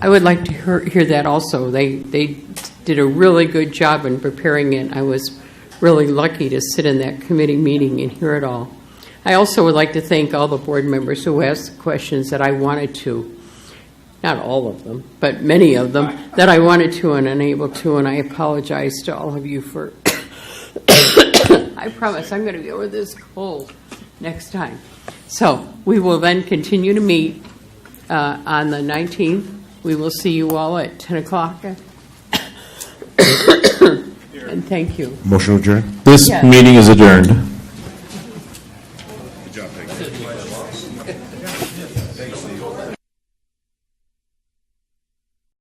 I would like to hear that also. They did a really good job in preparing it. I was really lucky to sit in that committee meeting and hear it all. I also would like to thank all the board members who asked the questions that I wanted to. Not all of them, but many of them that I wanted to and unable to, and I apologize to all of you for I promise I'm going to be over this cold next time. So we will then continue to meet on the 19th. We will see you all at 10 o'clock. And thank you. Motion adjourned. This Yes. meeting is adjourned.